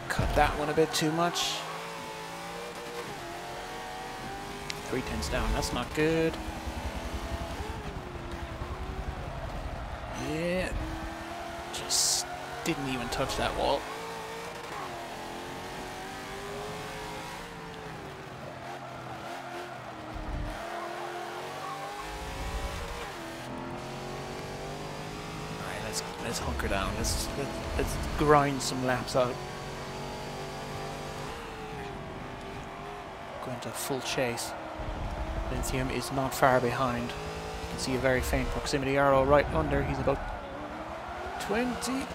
A: Cut that one a bit too much. 3/10 down, that's not good. Yeah, just didn't even touch that wall. Alright, let's hunker down. Let's grind some laps out. Go into full chase. Lithium is not far behind. You can see a very faint proximity arrow right under. He's about 20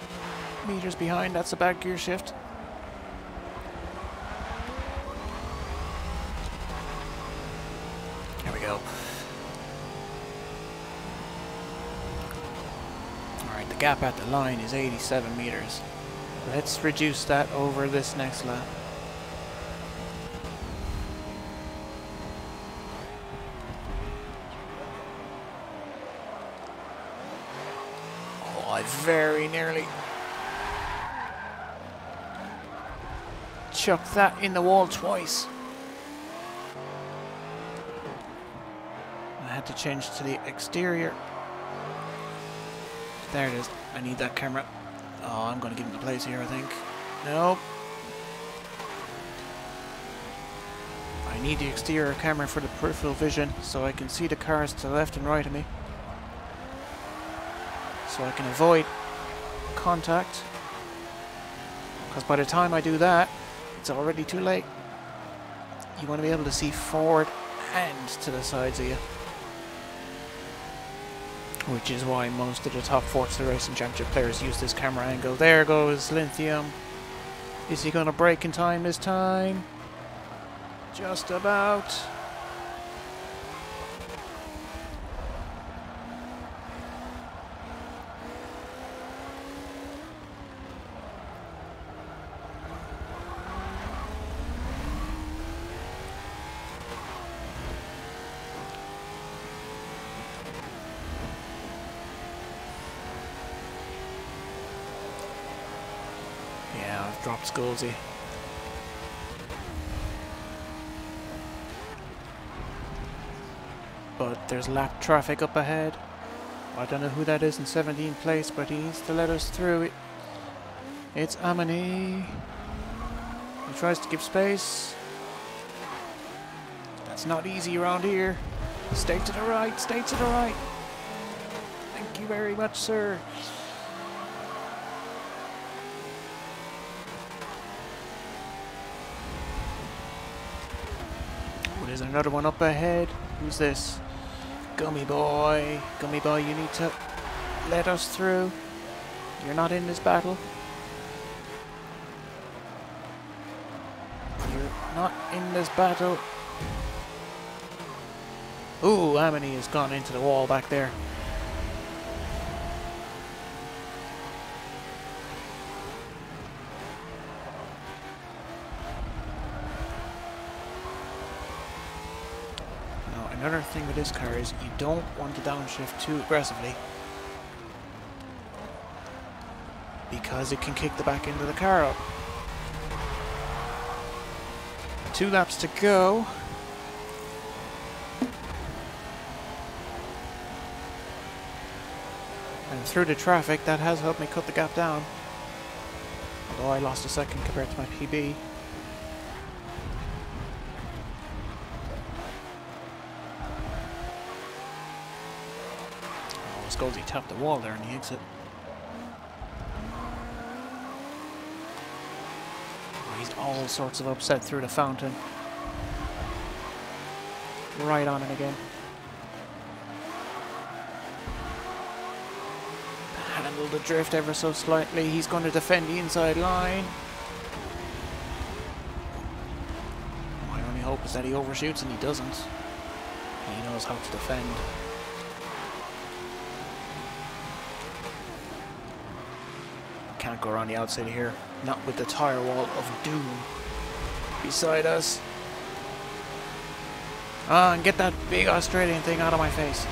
A: meters behind. That's a bad gear shift. There we go. Alright, the gap at the line is 87 meters. Let's reduce that over this next lap. Oh, I very nearly chucked that in the wall twice. I had to change to the exterior. There it is. I need that camera. Oh, I'm going to give him the place here, I think. Nope. I need the exterior camera for the peripheral vision so I can see the cars to the left and right of me. So I can avoid contact. Because by the time I do that, it's already too late. You want to be able to see forward and to the sides of you. Which is why most of the top Forza Racing Championship players use this camera angle. There goes Lithium. Is he going to brake in time this time? Just about. Yeah, I've dropped Sculsy. But there's lap traffic up ahead. I don't know who that is in 17th place, but he needs to let us through it. It's Amani. He tries to give space. That's not easy around here. Stay to the right, stay to the right. Thank you very much, sir. Oh, there's another one up ahead. Who's this? Gummy boy. Gummy boy, you need to let us through. You're not in this battle. You're not in this battle. Ooh, Amani has gone into the wall back there. Now, another thing with this car is you don't want to downshift too aggressively, because it can kick the back end of the car up. 2 laps to go. And through the traffic, that has helped me cut the gap down. Although I lost a second compared to my PB. Oh, Sculsy tapped the wall there in the exit. Oh, he's all sorts of upset through the fountain. Right on it again. The drift ever so slightly. He's going to defend the inside line. My only hope is that he overshoots, and he doesn't. He knows how to defend. Can't go around the outside here. Not with the tire wall of doom beside us. Ah, and get that big Australian thing out of my face.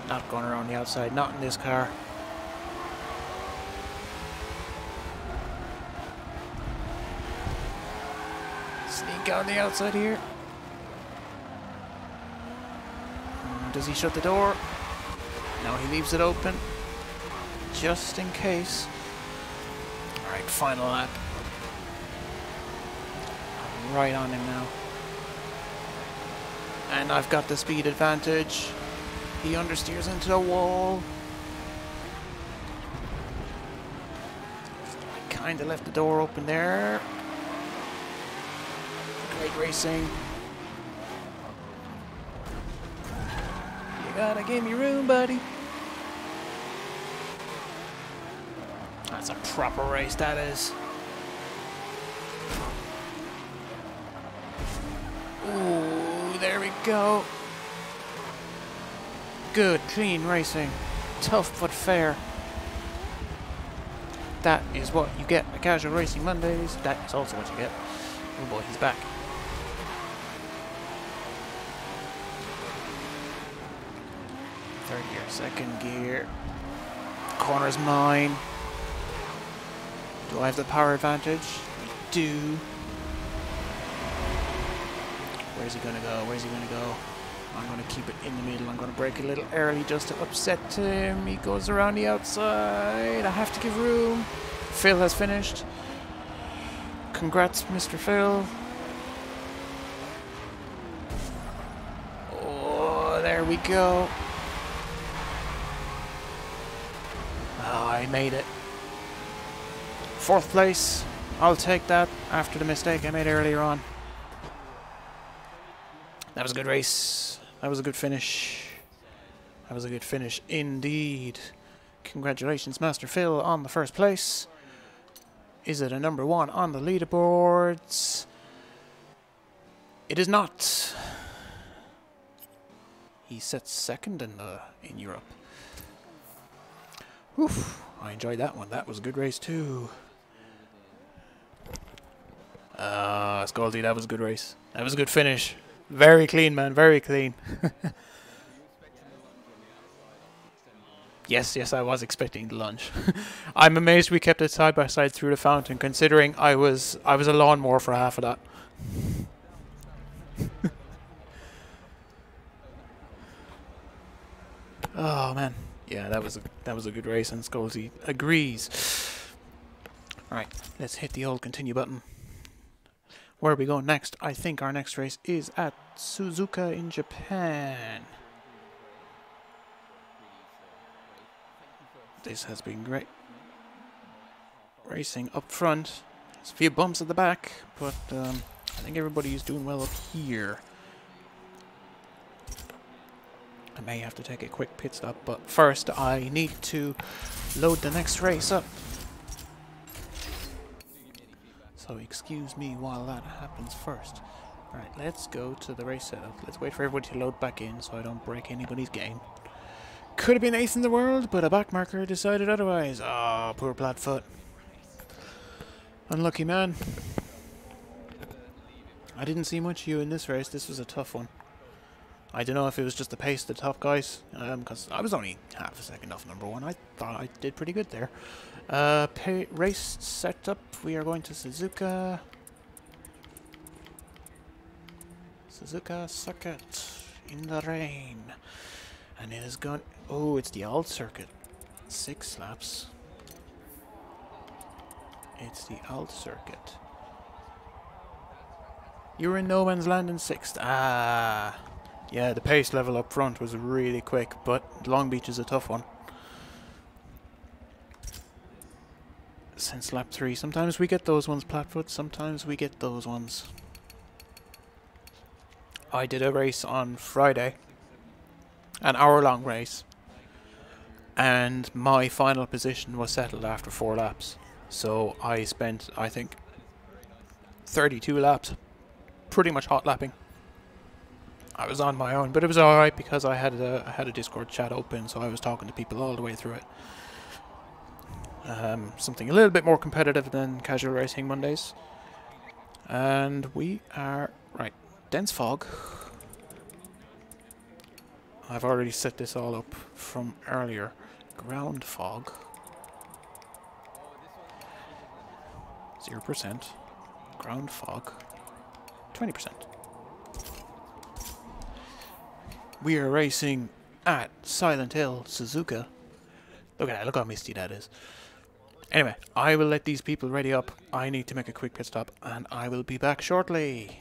A: Not going around the outside, not in this car. Sneak out the outside here. Does he shut the door? No, he leaves it open. Just in case. Alright, final lap. I'm right on him now. And I've got the speed advantage. He understeers into the wall. I kind of left the door open there. Great racing. You Gotta give me room, buddy. That's a proper race, that is. Ooh, there we go. Good, clean racing. Tough but fair. That is what you get at Casual Racing Mondays. That is also what you get. Oh boy, he's back. Third gear, second gear. Corner's mine. Do I have the power advantage? I do. Where's he gonna go? Where's he gonna go? I'm gonna keep it in the middle. I'm gonna brake a little early just to upset him. He goes around the outside. I have to give room. Phil has finished. Congrats, Mr. Phil. Oh, there we go. Oh, I made it. 4th place. I'll take that after the mistake I made earlier on. That was a good race. That was a good finish. That was a good finish indeed. Congratulations, Master Phil, on the 1st place. Is it a number 1 on the leaderboards? It is not. He sits 2nd in Europe. Oof, I enjoyed that one. That was a good race too. Scaldy, that was a good race. That was a good finish. Very clean, man. Very clean. Yes, I was expecting the lunge. I'm amazed we kept it side by side through the fountain, considering I was a lawnmower for half of that. Oh man, yeah, that was a good race, and Scaldy agrees. All right, let's hit the old continue button. Where are we going next? I think our next race is at Suzuka in Japan. This has been great. Racing up front. There's a few bumps at the back, but I think everybody is doing well up here. I may have to take a quick pit stop, but first I need to load the next race up. So excuse me while that happens first. Alright, let's go to the race setup. Let's wait for everybody to load back in so I don't break anybody's game. Could have been ace in the world, but a backmarker decided otherwise. Ah, oh, poor Platfoot. Unlucky man. I didn't see much of you in this race. This was a tough one. I don't know if it was just the pace of the top guys, because I was only half a second off number 1. I thought I did pretty good there. Race setup. We are going to Suzuka. Suzuka circuit in the rain. And it is gone. Oh, it's the old circuit. 6 laps. It's the old circuit. You're in no man's land in 6th. Ah. Yeah, the pace level up front was really quick, but Long Beach is a tough one. Since lap 3, sometimes we get those ones, Platfoot, sometimes we get those ones. I did a race on Friday, an hour-long race, and my final position was settled after 4 laps. So I spent, I think, 32 laps, pretty much hot lapping. I was on my own, but it was alright because I had a Discord chat open, so I was talking to people all the way through it. Something a little bit more competitive than Casual Racing Mondays. And we are... right, dense fog. I've already set this all up from earlier. Ground fog. 0%. Ground fog. 20%. We are racing at Silent Hill, Suzuka. Look at that, look how misty that is. Anyway, I will let these people ready up. I need to make a quick pit stop, and I will be back shortly.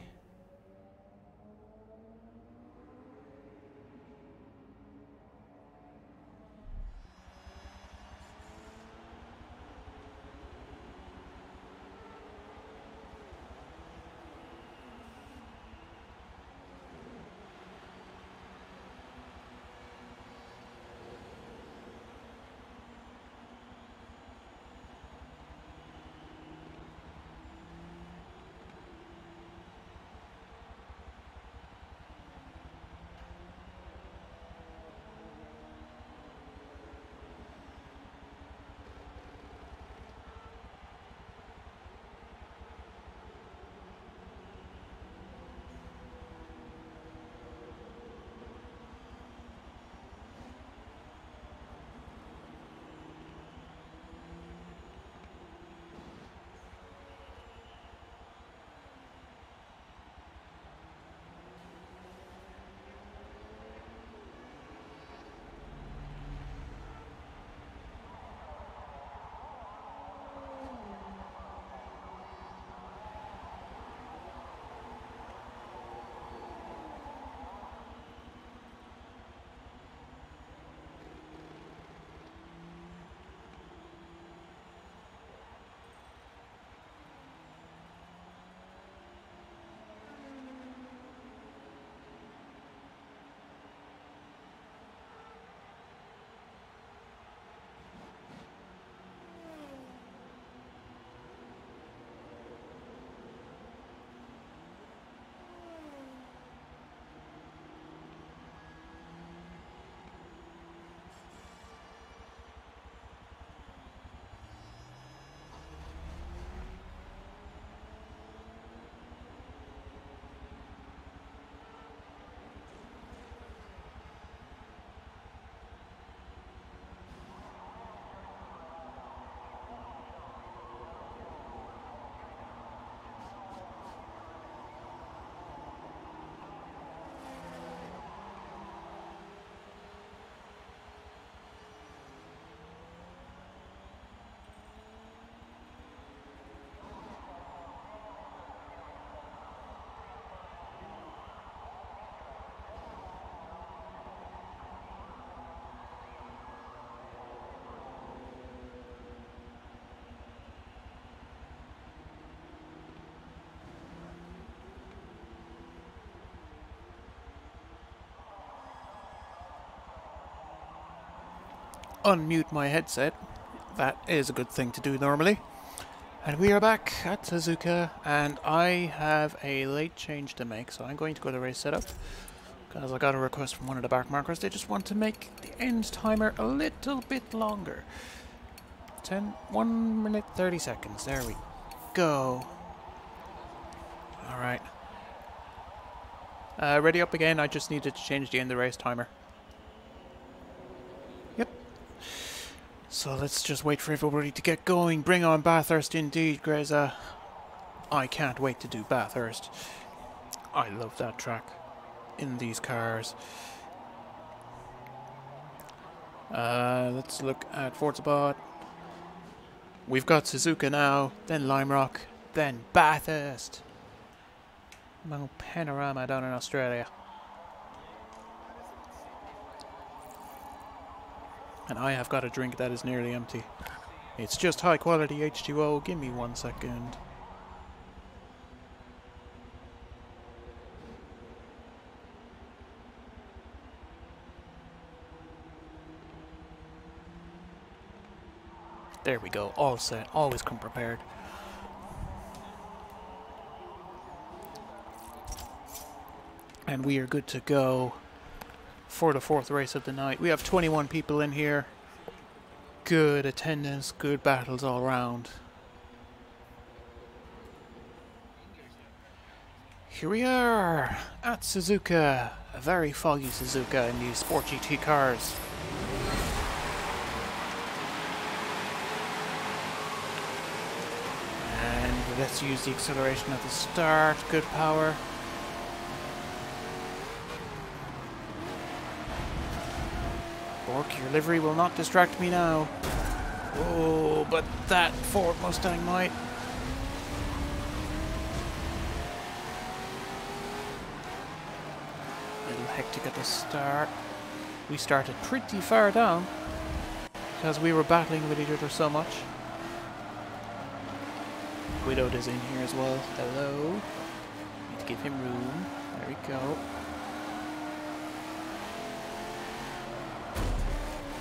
A: unmute my headset. That is a good thing to do normally. And we are back at Suzuka, and I have a late change to make, so I'm going to go to race setup. Because I got a request from one of the back markers. They just want to make the end timer a little bit longer. 1 minute 30 seconds. There we go. Alright. Ready up again. I just needed to change the end of the race timer. Yep. So let's just wait for everybody to get going. Bring on Bathurst indeed, Greza. I can't wait to do Bathurst. I love that track in these cars. Let's look at Forza Motorsport. We've got Suzuka now, then Lime Rock, then Bathurst. Mount Panorama down in Australia. And I have got a drink that is nearly empty. It's just high quality H2O. Give me 1 second. There we go, all set, always come prepared. And we are good to go for the 4th race of the night. We have 21 people in here. Good attendance, good battles all around. Here we are at Suzuka, a very foggy Suzuka in these Sport GT cars. Let's use the acceleration at the start. Good power. Bork, your livery will not distract me now. Oh, but that Ford Mustang might. A little hectic at the start. We started pretty far down because we were battling with each other so much. Widowed is in here as well. Hello. Need to give him room. There we go.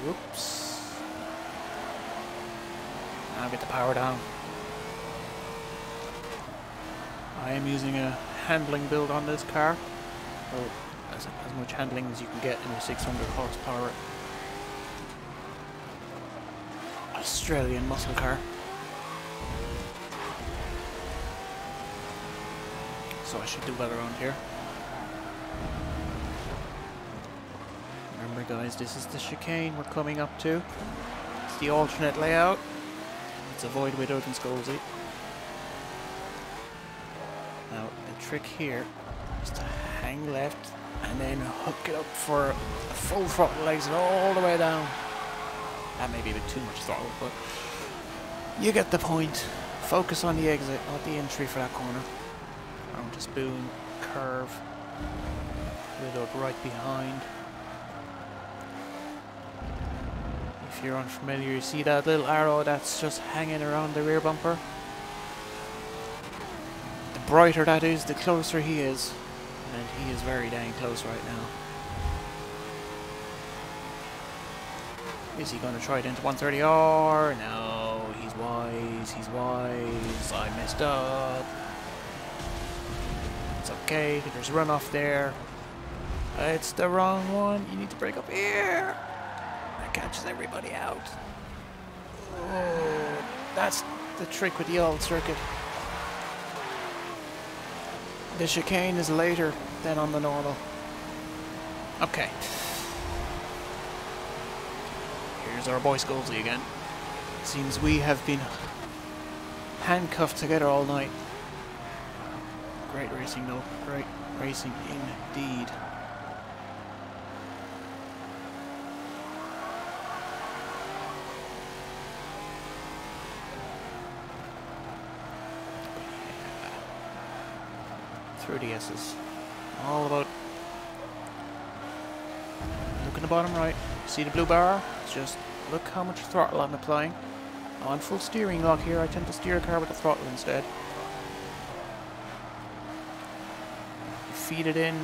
A: Whoops. Now get the power down. I am using a handling build on this car. Well, as much handling as you can get in a 600 horsepower Australian muscle car. So I should do well around here. Remember guys, this is the chicane we're coming up to. It's the alternate layout. Let's avoid Widowed and Scolsey. Now the trick here is to hang left and then hook it up for a full throttle exit all the way down. That may be a bit too much throttle, but you get the point. Focus on the exit, not the entry for that corner. Round to spoon, curve, Widowed right behind. If you're unfamiliar, you see that little arrow that's just hanging around the rear bumper? The brighter that is, the closer he is. And he is very dang close right now. Is he going to try it into 130R? No, he's wise, he's wise. I messed up. It's okay, there's runoff there. It's the wrong one. You need to brake up here. That catches everybody out. Oh, that's the trick with the old circuit. The chicane is later than on the normal. Okay. Here's our boy Scolsey again. Seems we have been handcuffed together all night. Great racing though. Great racing indeed. Through the S's. All about. Look in the bottom right. See the blue bar? Just look how much throttle I'm applying. On full steering lock here, I tend to steer a car with the throttle instead. Feed it in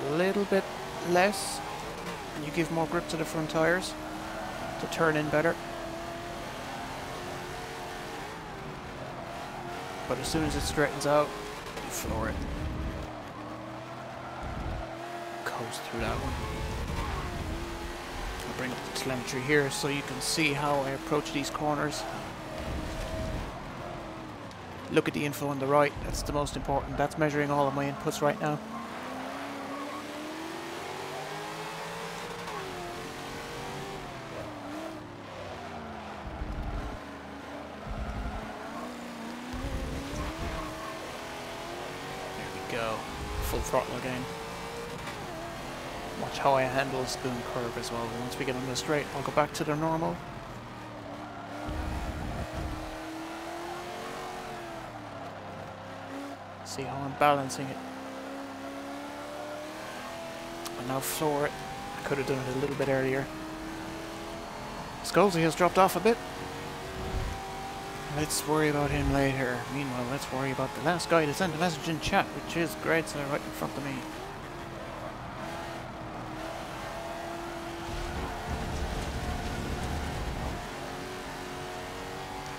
A: a little bit less and you give more grip to the front tires. to turn in better. But as soon as it straightens out, you floor it. Coast through that one. I'll bring up the telemetry here so you can see how I approach these corners. Look at the info on the right, that's the most important. That's measuring all of my inputs right now. Go. Full throttle again. Watch how I handle the spoon curve as well. Once we get on the straight, I'll go back to the normal. See how I'm balancing it. And now floor it. I could have done it a little bit earlier. Scalzi has dropped off a bit. Let's worry about him later. Meanwhile, let's worry about the last guy that sent a message in chat, which is great, so right in front of me.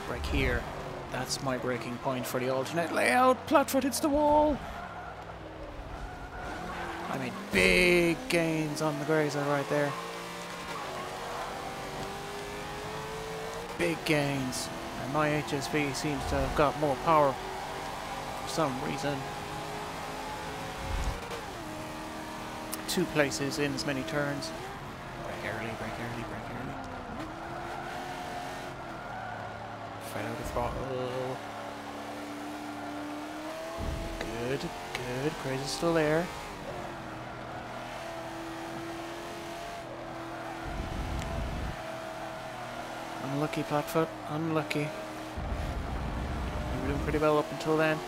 A: Brake here. That's my braking point for the alternate layout. Platfoot hits the wall. I made big gains on the grazer right there. Big gains. And my HSV seems to have got more power for some reason. 2 places in as many turns. Brake early, brake early, brake early. Fade out of throttle. Good, good. Grazer's still there. Unlucky, Platfoot. Unlucky. We were doing pretty well up until then.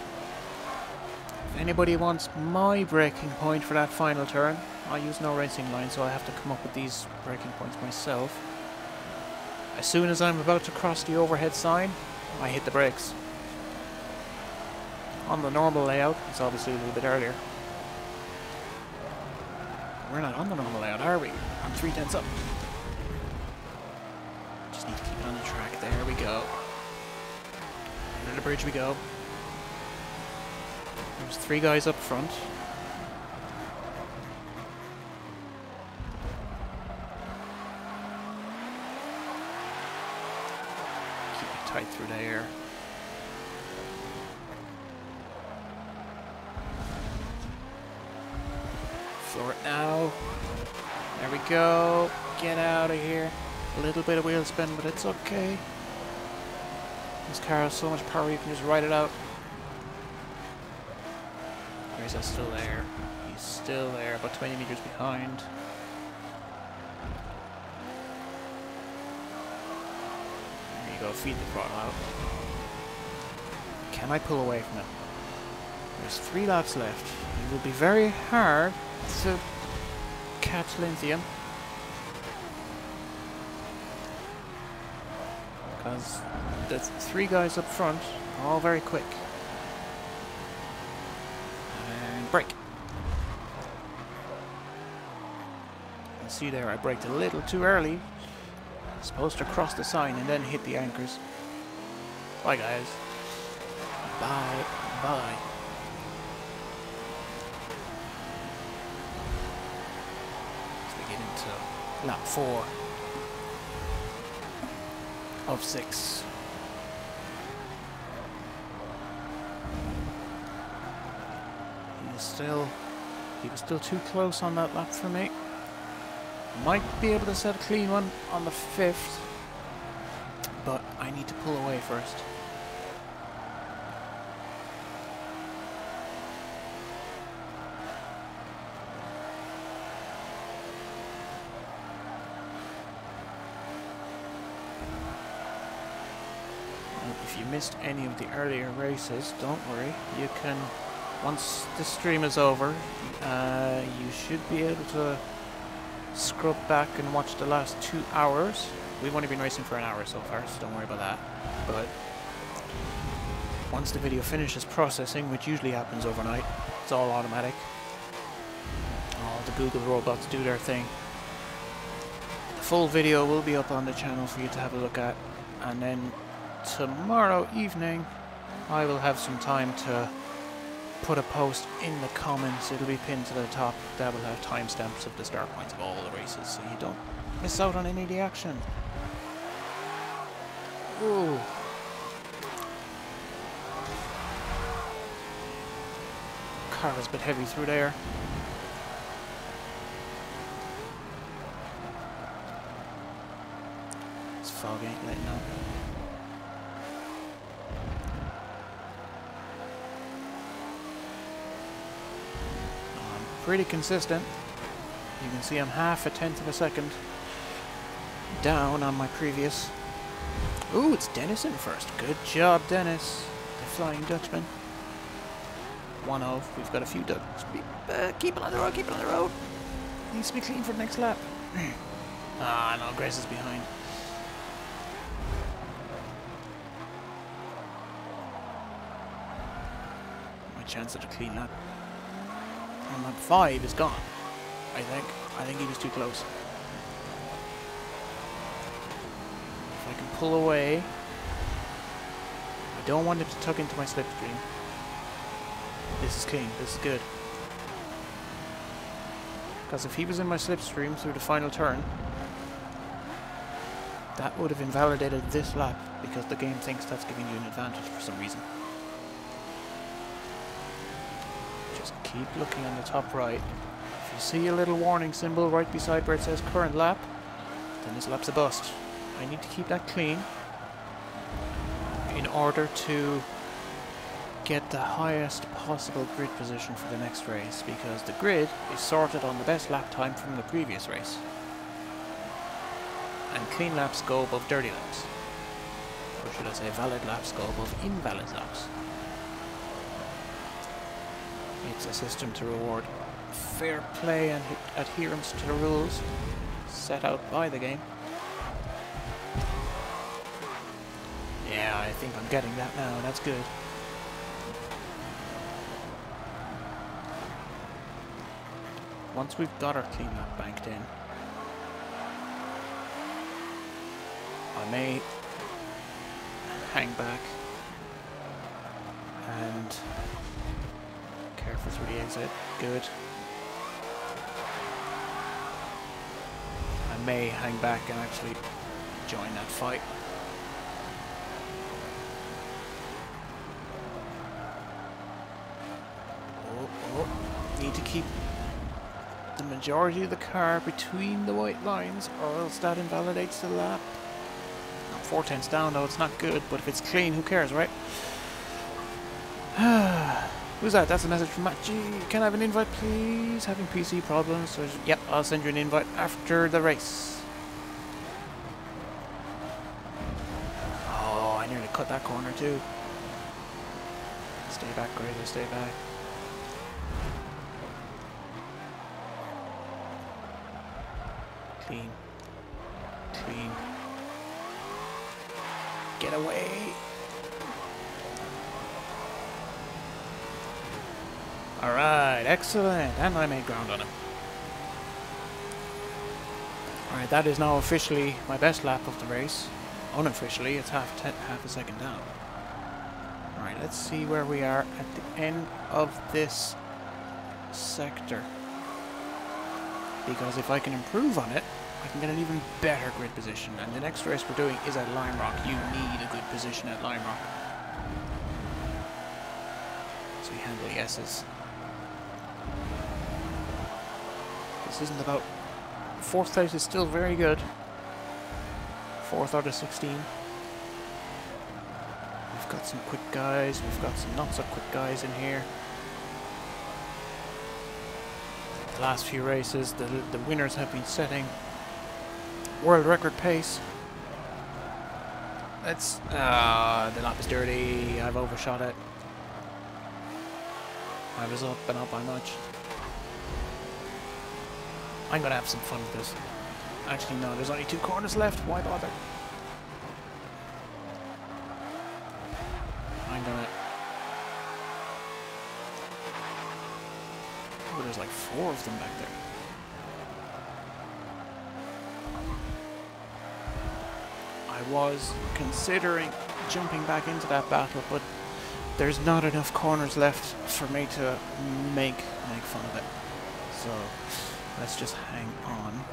A: If anybody wants my braking point for that final turn, I use no racing line, so I have to come up with these braking points myself. As soon as I'm about to cross the overhead sign, I hit the brakes. On the normal layout, it's obviously a little bit earlier. We're not on the normal layout, are we? I'm 3/10 up. Just need to keep it on the track. There we go. Under the bridge we go. There's 3 guys up front. Keep it tight through there. Floor it now. There we go. Get out of here. A little bit of wheel spin, but it's okay. This car has so much power, you can just ride it out. He's still there. He's still there, about 20 meters behind. There you go, feed the throttle out. Can I pull away from it? There's 3 laps left. It will be very hard to catch Lithium. Because the 3 guys up front are all very quick. And brake. You can see there I braked a little too early. Supposed to cross the sign and then hit the anchors. Bye guys. Bye. Bye. As we get into lap 4 of 6. He was still too close on that lap for me. Might be able to set a clean one on the 5th, but I need to pull away first. If you missed any of the earlier races, don't worry. You can, once the stream is over, you should be able to scrub back and watch the last 2 hours. We've only been racing for an hour so far, so don't worry about that. But once the video finishes processing, which usually happens overnight, it's all automatic. All the Google robots do their thing. The full video will be up on the channel for you to have a look at, and then tomorrow evening I will have some time to put a post in the comments. It'll be pinned to the top. That will have timestamps of the start points of all the races, so you don't miss out on any of the action. Ooh. Car is a bit heavy through there. It's foggy, letting out. I'm pretty consistent. You can see I'm half a tenth of a second down on my previous. Ooh, it's Dennis in first. Good job, Dennis. The Flying Dutchman. 1-0. We've got a few Dutch. Keep it on the road, keep it on the road. Needs to be clean for the next lap. Ah, no, Grace is behind. My chance at a clean lap on lap 5 is gone, I think. I think he was too close. If I can pull away. I don't want it to tuck into my slipstream. This is clean, this is good. Because if he was in my slipstream through the final turn, that would have invalidated this lap, because the game thinks that's giving you an advantage for some reason. Just keep looking on the top right. If you see a little warning symbol right beside where it says current lap, then this lap's a bust. I need to keep that clean in order to get the highest possible grid position for the next race, because the grid is sorted on the best lap time from the previous race. And clean laps go above dirty laps. Or should I say valid laps go above invalid laps. It's a system to reward fair play and adherence to the rules set out by the game. Yeah, I think I'm getting that now, that's good. Once we've got our clean lap banked in, I may hang back and careful through the exit. Good. I may hang back and actually join that fight. Oh, need to keep the majority of the car between the white lines, or else that invalidates the lap. I'm 4/10 down though, it's not good, but if it's clean, who cares, right? Who's that? That's a message from Matt G. Can I have an invite, please? Having PC problems. So yep, I'll send you an invite after the race. Oh, I nearly cut that corner too. Stay back, Grazer, stay back. Clean. Clean. Get away. Alright, excellent. And I made ground on him. Alright, that is now officially my best lap of the race. Unofficially, it's half a second down. Alright, let's see where we are at the end of this sector. Because if I can improve on it, I can get an even better grid position. And the next race we're doing is at Lime Rock. You need a good position at Lime Rock. So we handle the S's. This isn't about... 4th place is still very good. 4th out of 16. We've got some quick guys. We've got some not so quick guys in here. The last few races, the winners have been setting world record pace. Let's... the lap is dirty. I've overshot it. I was up, but not by much. I'm gonna have some fun with this. Actually, no, there's only 2 corners left. Why bother? I'm gonna... Oh, there's like 4 of them back there. was considering jumping back into that battle, but there's not enough corners left for me to make fun of it. So let's just hang on.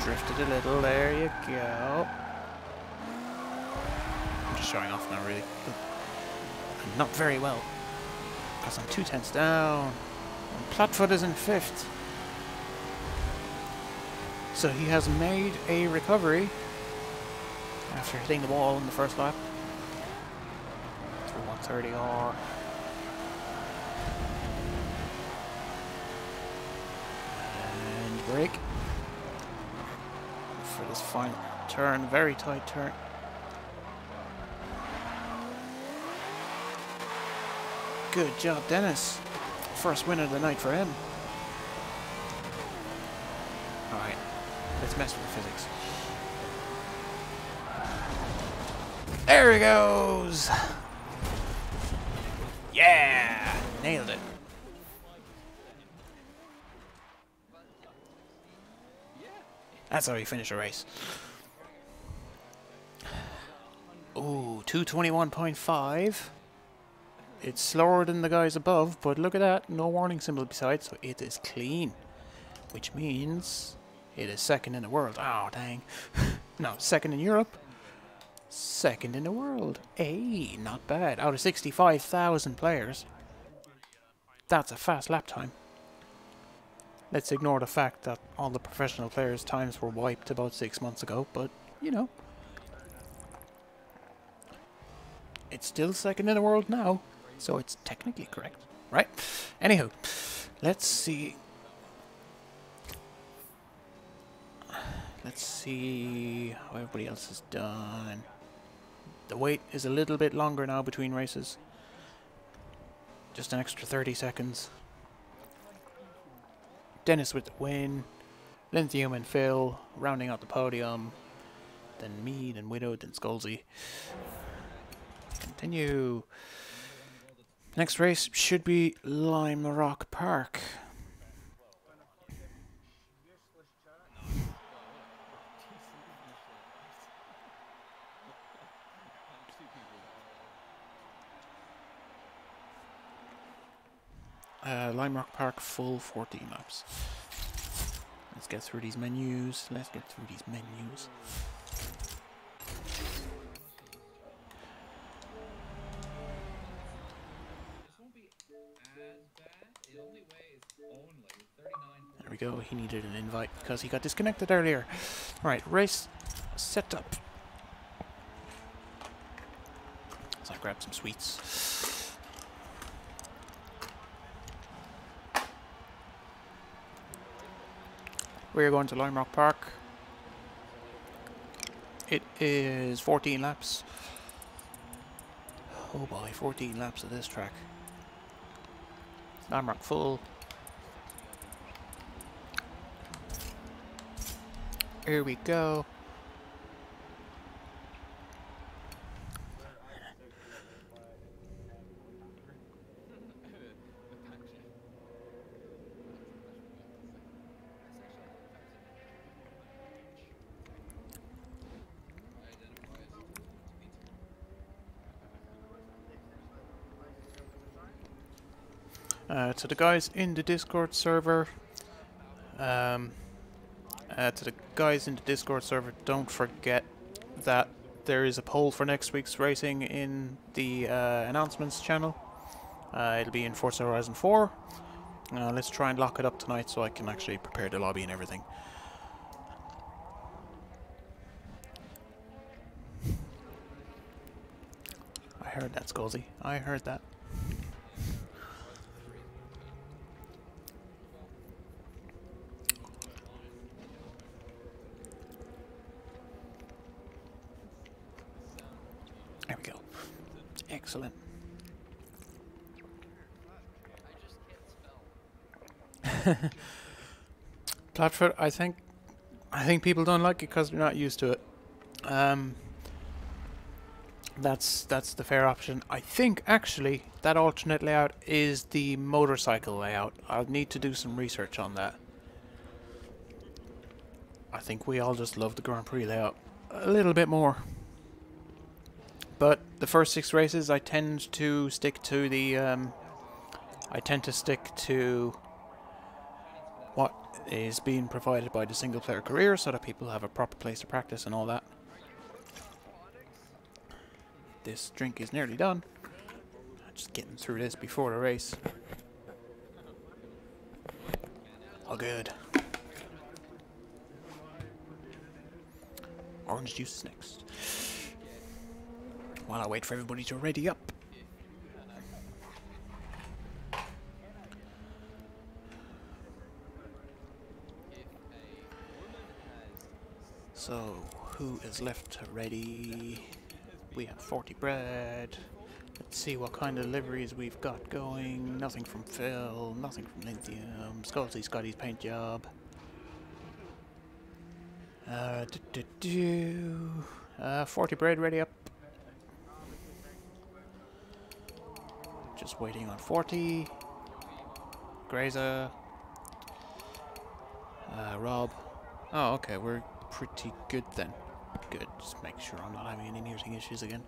A: Drifted a little, there you go. I'm just showing off now, really. But not very well, because I'm 2/10 down. And Platfoot is in 5th. So he has made a recovery after hitting the wall in the first lap. Through 130 R. And brake. For this final turn, very tight turn. Good job, Dennis. First win of the night for him. Alright, let's mess with the physics. There he goes! Yeah! Nailed it. That's how you finish a race. Ooh, 221.5. It's slower than the guys above, but look at that. No warning symbol beside, so it is clean. Which means it is second in the world. Oh, dang. No, second in Europe. Second in the world. Hey, not bad. Out of 65,000 players. That's a fast lap time. Let's ignore the fact that all the professional players' times were wiped about 6 months ago, but, you know. It's still second in the world now, so it's technically correct, right? Anywho, let's see. Let's see how everybody else has done. The wait is a little bit longer now between races. Just an extra 30 seconds. Dennis with the win, Lithium and Phil rounding out the podium, then me, then Widow, then Skullsy. Continue. Next race should be Lime Rock Park. Lime Rock Park, full 14 laps. Let's get through these menus. There we go. He needed an invite because he got disconnected earlier. Alright, race set up. So I grabbed some sweets. We're going to Lime Rock Park. It is 14 laps. Oh boy, 14 laps of this track. Lime Rock full. Here we go. To the guys in the Discord server, don't forget that there is a poll for next week's racing in the announcements channel. It'll be in Forza Horizon 4. Let's try and lock it up tonight so I can actually prepare the lobby and everything. I heard that, Skullsy. I heard that. There we go. Excellent. Platfoot, I think people don't like it because they're not used to it. That's the fair option. I think actually that alternate layout is the motorcycle layout. I'll need to do some research on that. I think we all just love the Grand Prix layout a little bit more. But the first 6 races, I tend to stick to the what is being provided by the single player career, so that people have a proper place to practice and all that. This drink is nearly done. Just getting through this before the race. All good. Orange juice is next. While I wait for everybody to ready up. So, who is left ready? We have 40 bread. Let's see what kind of liveries we've got going. Nothing from Phil, nothing from Lithium. Scotty's paint job. 40 bread ready up. Just waiting on 40. Grazer. Rob. Oh, okay, we're pretty good then. Good, just make sure I'm not having any muting issues again.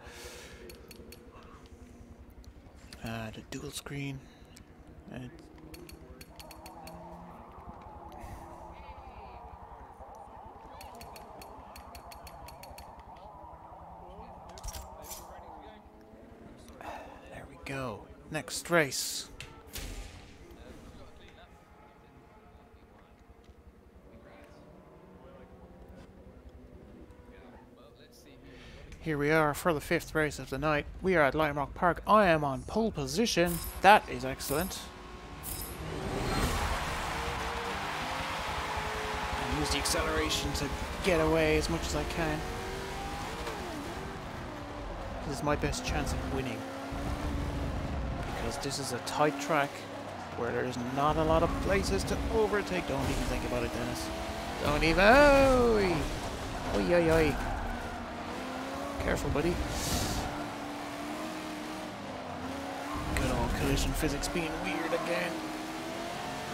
A: The dual screen. There we go. Next race. Here we are for the 5th race of the night. We are at Lime Rock Park. I am on pole position. That is excellent. And use the acceleration to get away as much as I can. This is my best chance of winning. Because this is a tight track where there's not a lot of places to overtake. Don't even think about it, Dennis. Don't even... Oi! Oi, oi, oi. Careful, buddy. Good old collision physics being weird again.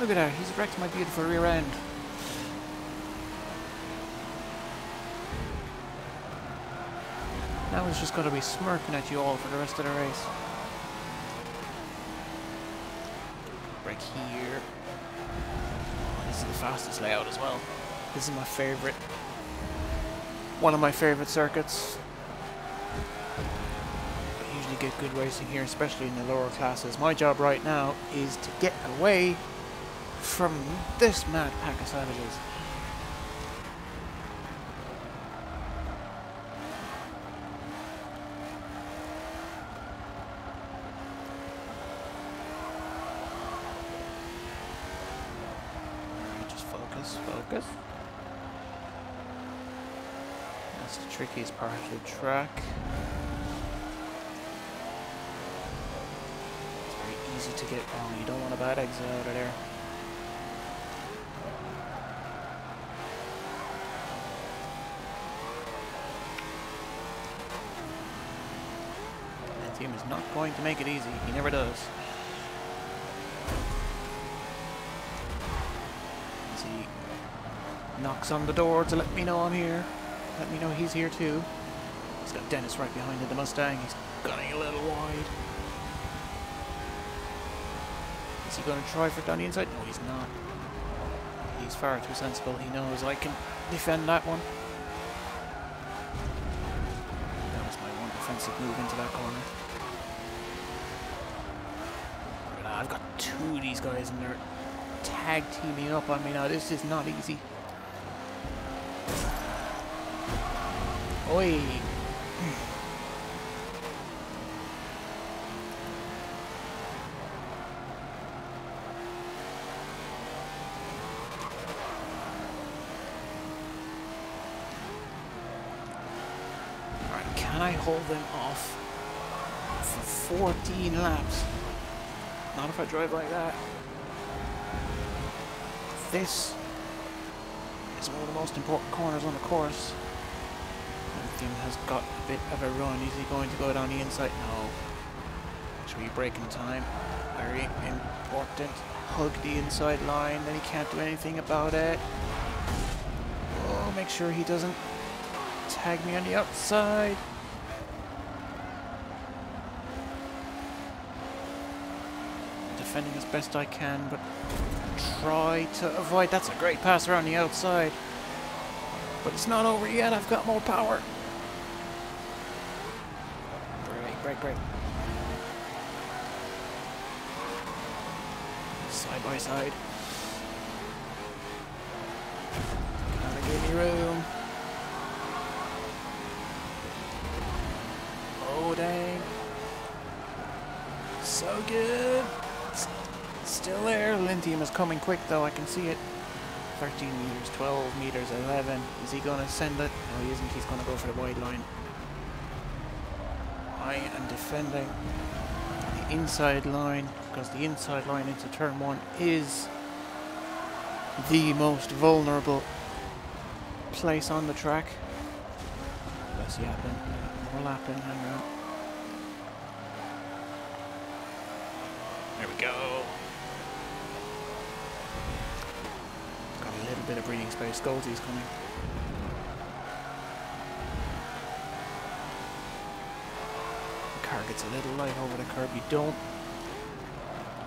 A: Look at that, he's wrecked my beautiful rear end. Now he's just got to be smirking at you all for the rest of the race. Break here. Oh, this is the fastest layout as well. This is my favourite. One of my favourite circuits. Get good racing here, especially in the lower classes. My job right now is to get away from this mad pack of savages. Alright, just focus, focus. That's the trickiest part of the track. Easy to get wrong. You don't want a bad exit out of there. That team is not going to make it easy. He never does. As he knocks on the door to let me know I'm here. Let me know he's here too. He's got Dennis right behind in the Mustang. He's gunning a little wide. Is he going to try for down the inside? No, he's not. He's far too sensible. He knows I can defend that one. That was my one defensive move into that corner. I've got 2 of these guys and they're tag teaming up on me now. This is not easy. Oi! Can I hold them off for 14 laps? Not if I drive like that. This is one of the most important corners on the course. Everything has got a bit of a run. Is he going to go down the inside? No. Make sure you brake in time. Very important. Hug the inside line, then he can't do anything about it. Oh. sure he doesn't tag me on the outside. Defending as best I can, but try to avoid. That's a great pass around the outside. But it's not over yet. I've got more power. Brake. Side by side. Gotta give me room. Oh, dang. So good. Still there. Lithium is coming quick, though. I can see it. 13 meters, 12 meters, 11. Is he going to send it? No, he isn't. He's going to go for the wide line. I am defending the inside line, because the inside line into turn 1 is the most vulnerable place on the track. Less yapping, more lapping, hang on. There we go. Got a little bit of breathing space. Goldie's coming. Car gets a little light over the curb. You don't,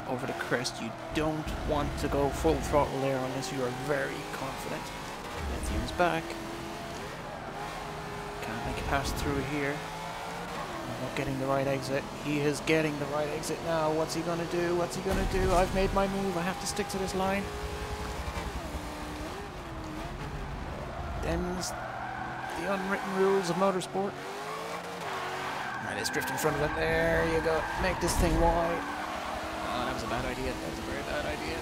A: over the crest, you don't want to go full throttle there unless you are very confident. Lithium's back. Can't make a pass through here. I'm not getting the right exit. He is getting the right exit now. What's he gonna do? What's he gonna do? I've made my move. I have to stick to this line. Them's the unwritten rules of motorsport. Right, let's drift in front of it. There you go. Make this thing wide. Oh, that was a bad idea. That was a very bad idea.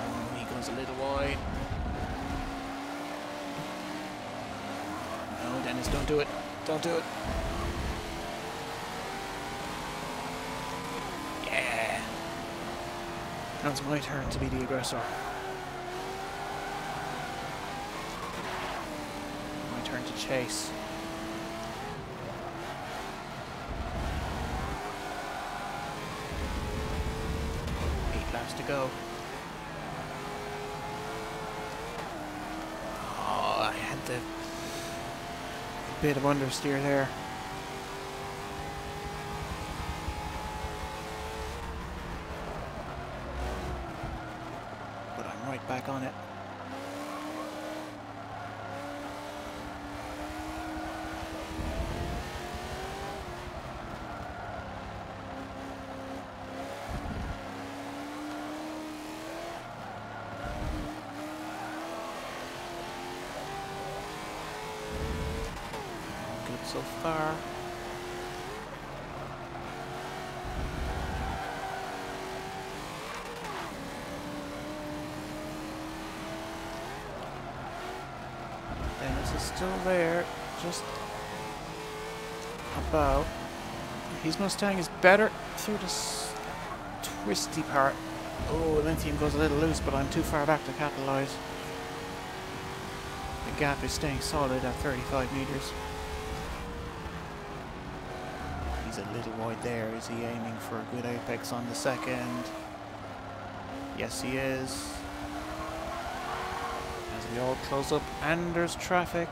A: Oh, he goes a little wide. No, Dennis, don't do it. Don't do it. Yeah. Now it's my turn to be the aggressor. My turn to chase. 8 laps to go. Oh, I had the bit of understeer there. But I'm right back on it. So far. Dennis is still there, just about. His Mustang is better through this twisty part. Oh, Lithium goes a little loose, but I'm too far back to capitalize. The gap is staying solid at 35 meters. He's a little wide there. Is he aiming for a good apex on the second? Yes, he is. As we all close up and there's traffic.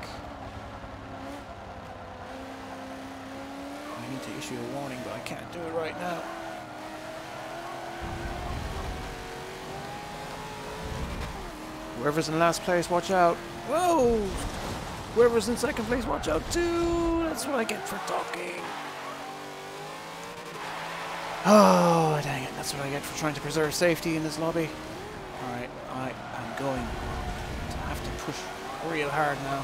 A: I need to issue a warning, but I can't do it right now. Whoever's in last place, watch out. Whoa! Whoever's in second place, watch out too. That's what I get for talking. Oh, dang it. That's what I get for trying to preserve safety in this lobby. Alright, I am going to have to push real hard now.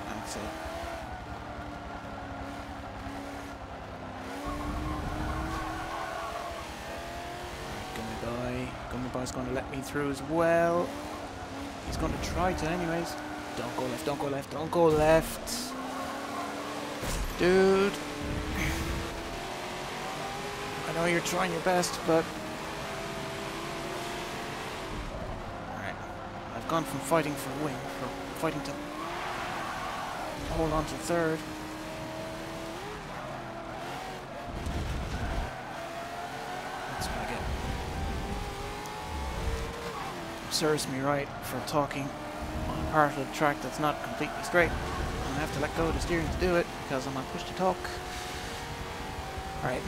A: That's it. Guy's going to let me through as well. He's going to try to anyways. Don't go left, don't go left, don't go left. Dude. I know you're trying your best, but gone from fighting for win, for fighting to hold on to third. That's what I get. Serves me right for talking on a part of the track that's not completely straight. I have to let go of the steering to do it because I'm on push to talk. Right.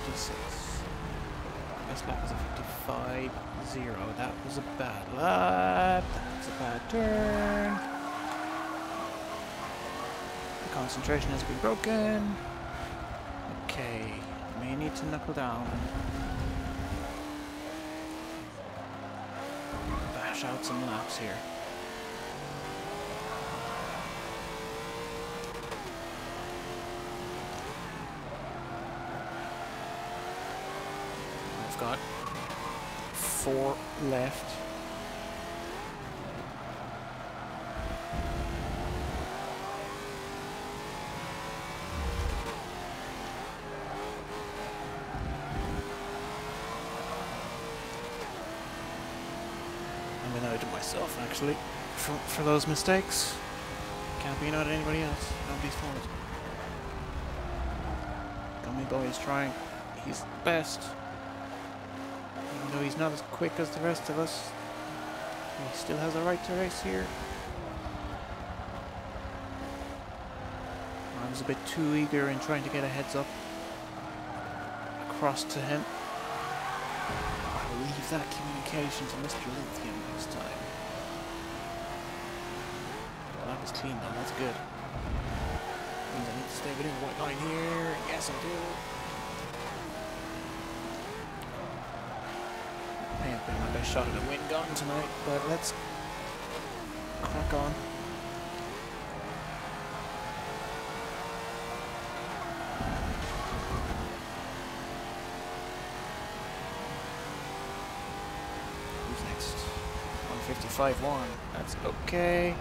A: 56. Best lap was a 55.0. That was a bad lap. That was a bad turn. The concentration has been broken. Okay. May need to knuckle down and bash out some laps here. Got 4 left. I'm annoyed at myself actually for those mistakes. Can't be annoyed at anybody else. Nobody's fault. Gummy Boy is trying his best. Even though he's not as quick as the rest of us, he still has a right to race here. I was a bit too eager in trying to get a heads up across to him. I'll leave that communication to Mr. Lithium this time. Well, that was clean though, that's good. Means I need to stay within the white line here. Yes, I do. May have been my best shot at a win gone tonight, but let's crack on. Who's next? 155.1. That's okay.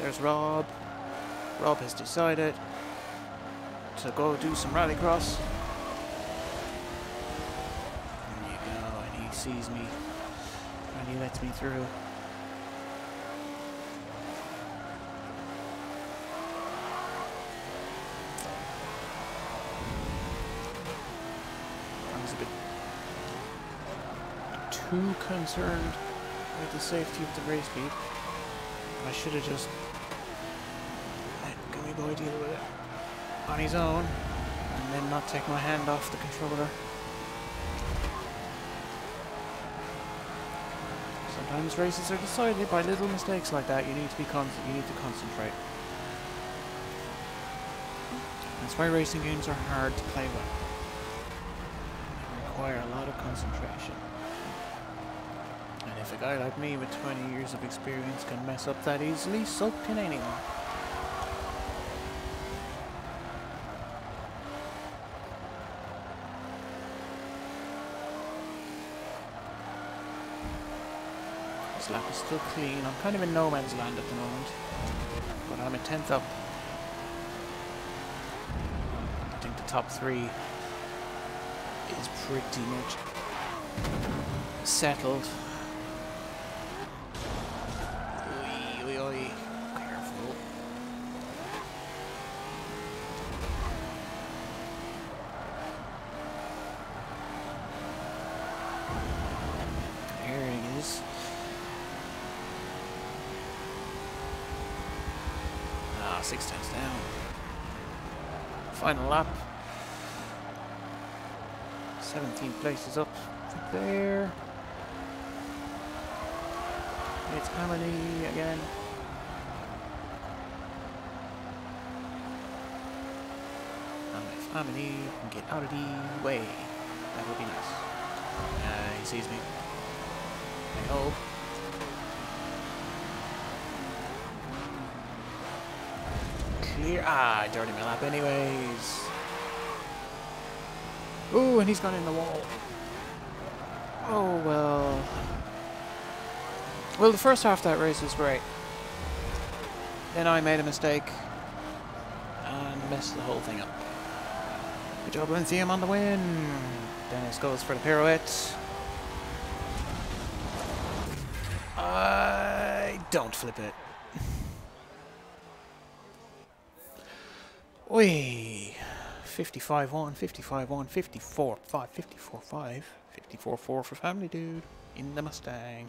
A: There's Rob. Rob has decided to go do some rallycross. Sees me and he lets me through. I was a bit too concerned with the safety of the race speed. I should have just let Gummy Boy deal with it on his own and then not take my hand off the controller. Sometimes races are decided by little mistakes like that. You need to concentrate. That's why racing games are hard to play with. They require a lot of concentration. And if a guy like me with 20 years of experience can mess up that easily, so can anyone. This lap is still clean. I'm kind of in no man's land at the moment, but I'm a 10th up. I think the top 3 is pretty much settled. Oi, oi, oi. Careful. There he is. Ah, 6 tenths down. Final lap. 17th place is up there. It's Emily again. And if Emily can get out of the way, that would be nice. He sees me. I hope. Clear. Ah, I dirty my lap anyways. Ooh, and he's gone in the wall. Oh, well. Well, the first half of that race was great. Then I made a mistake and messed the whole thing up. Good job, Lithium, on the win. Dennis goes for the pirouette. Don't flip it. Wee. 55-1, 55-1, 54-5, 54-5, 54-4 for family dude in the Mustang.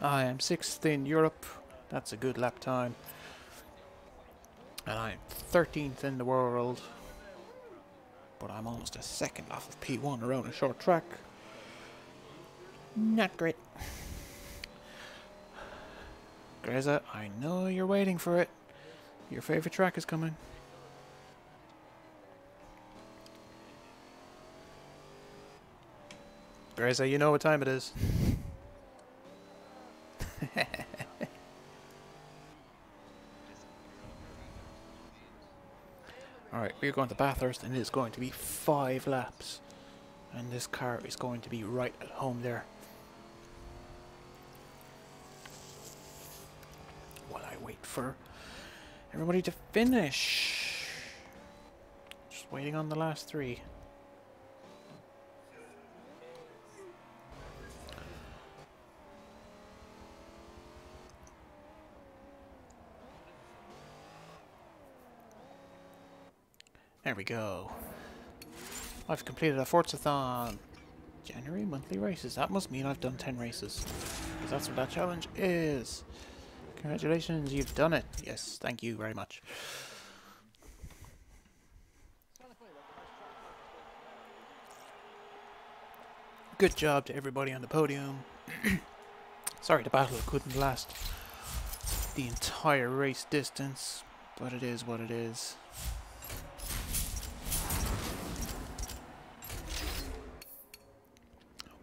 A: I am 6th in Europe. That's a good lap time. And I'm 13th in the world. But I'm almost a second off of P1 around a short track. Not great. Greza, I know you're waiting for it. Your favorite track is coming. Greza, you know what time it is. Alright, we're going to Bathurst and it is going to be 5 laps. And this car is going to be right at home there. While I wait for everybody to finish. Just waiting on the last 3. There we go. I've completed a Forza-thon. January monthly races. That must mean I've done 10 races. Because that's what that challenge is. Congratulations, you've done it. Yes, thank you very much. Good job to everybody on the podium. Sorry the battle couldn't last the entire race distance, but it is what it is.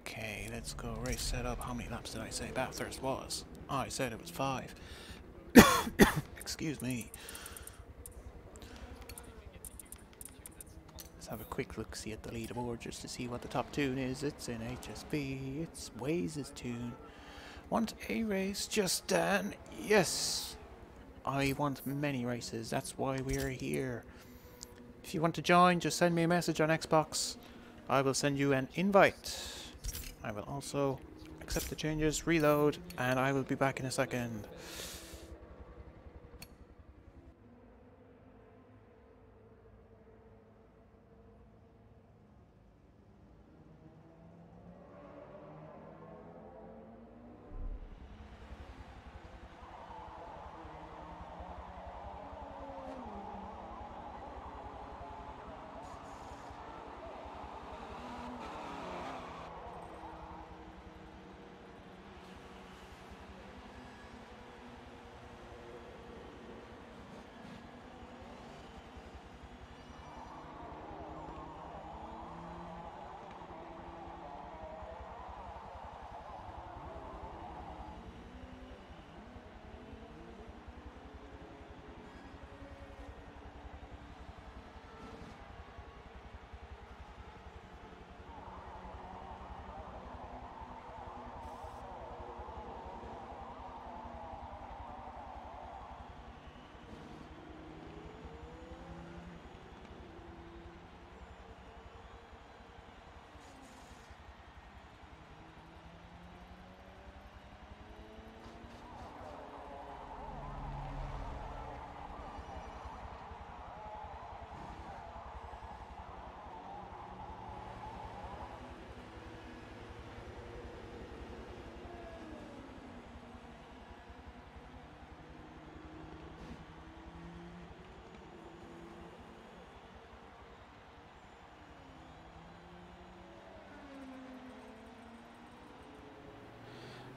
A: Okay, let's go race set up. How many laps did I say Bathurst was? Oh, I said it was 5. Excuse me. Let's have a quick look-see at the leaderboard just to see what the top tune is. It's in HSB. It's Waze's tune. Want a race, Justin? Yes. I want many races. That's why we're here. If you want to join, just send me a message on Xbox. I will send you an invite. I will also accept the changes, reload, and I will be back in a second.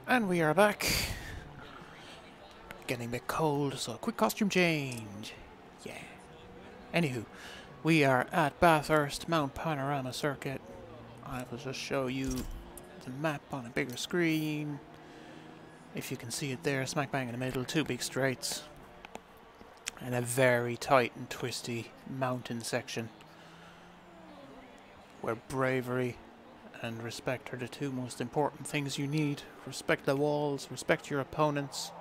A: And we are back. Getting a bit cold, so a quick costume change. Yeah. Anywho, we are at Bathurst Mount Panorama Circuit. I will just show you the map on a bigger screen. If you can see it there, smack bang in the middle, 2 big straights. And a very tight and twisty mountain section. Where bravery and respect are the 2 most important things you need. Respect the walls, respect your opponents.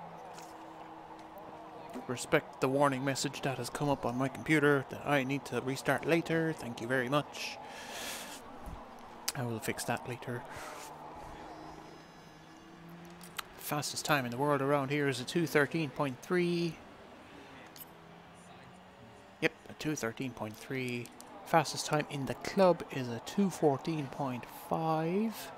A: Respect the warning message that has come up on my computer that I need to restart later. Thank you very much. I will fix that later. Fastest time in the world around here is a 2:13.3. Yep, a 2:13.3. Fastest time in the club is a 2:14.5.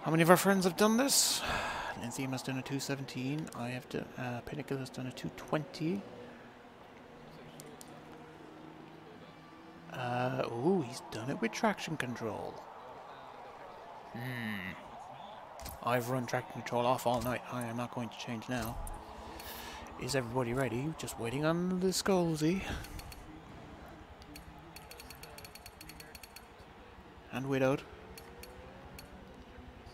A: How many of our friends have done this? Lindsay has done a 2:17. I have done. Pinnacle has done a 2:20. Ooh, he's done it with traction control. I've run traction control off all night. I am not going to change now. Is everybody ready? Just waiting on the Scolzy. And Widowed.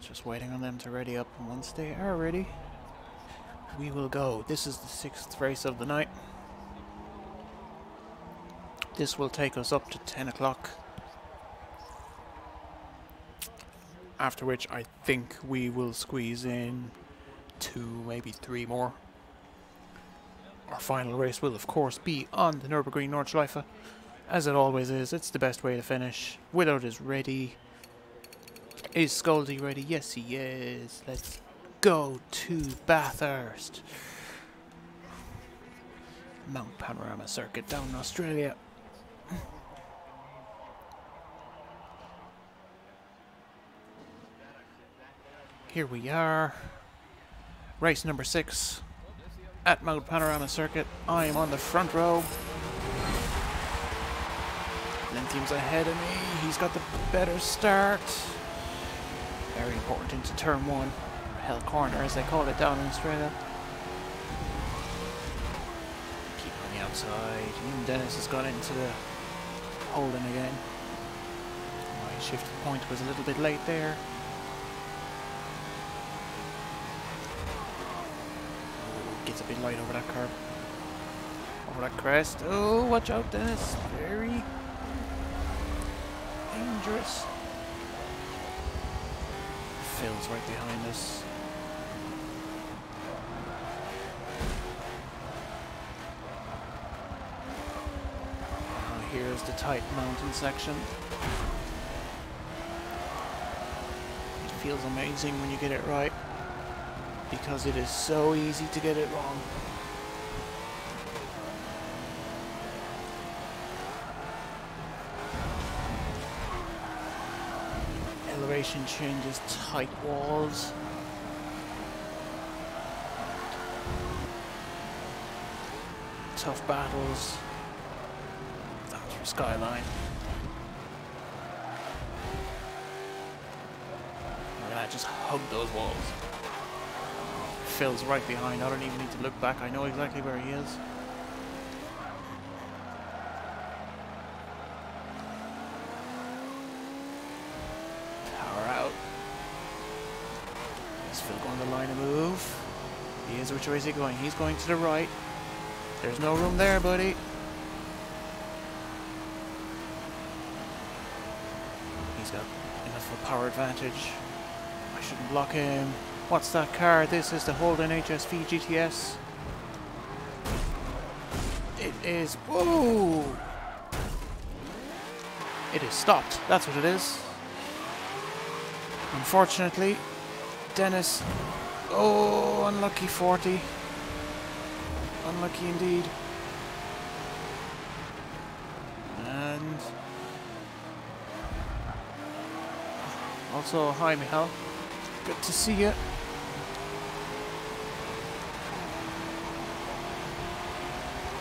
A: Just waiting on them to ready up, and once they are ready, we will go. This is the 6th race of the night. This will take us up to 10 o'clock. After which I think we will squeeze in 2, maybe 3 more. Our final race will of course be on the Nürburgring Nordschleife. As it always is, it's the best way to finish. Widowed is ready. Is Scoldy ready? Yes, he is. Let's go to Bathurst. Mount Panorama Circuit down in Australia. Here we are. Race number 6 at Mount Panorama Circuit. I am on the front row. Lithium's ahead of me. He's got the better start. Very important into turn 1. Hell corner, as they call it down in Australia. Keep on the outside. Even Dennis has got into the holding again. My shift point was a little bit late there. Gets a bit light over that curb. Over that crest. Oh, watch out, Dennis. Very dangerous. Phil's right behind us. Here's the tight mountain section. It feels amazing when you get it right, because it is so easy to get it wrong. Elevation changes, tight walls. Tough battles. That's for Skyline. Look at that, just hug those walls. Phil's right behind. I don't even need to look back. I know exactly where he is. Power out. Is Phil going the line of move? He is. Which way is he going? He's going to the right. There's no room there, buddy. He's got enough of a power advantage. I shouldn't block him. What's that car? This is the Holden HSV GTS. It is... Whoa! It is stopped. That's what it is. Unfortunately, Dennis... Oh, unlucky 40. Unlucky indeed. And... Also, hi Michal. Good to see you.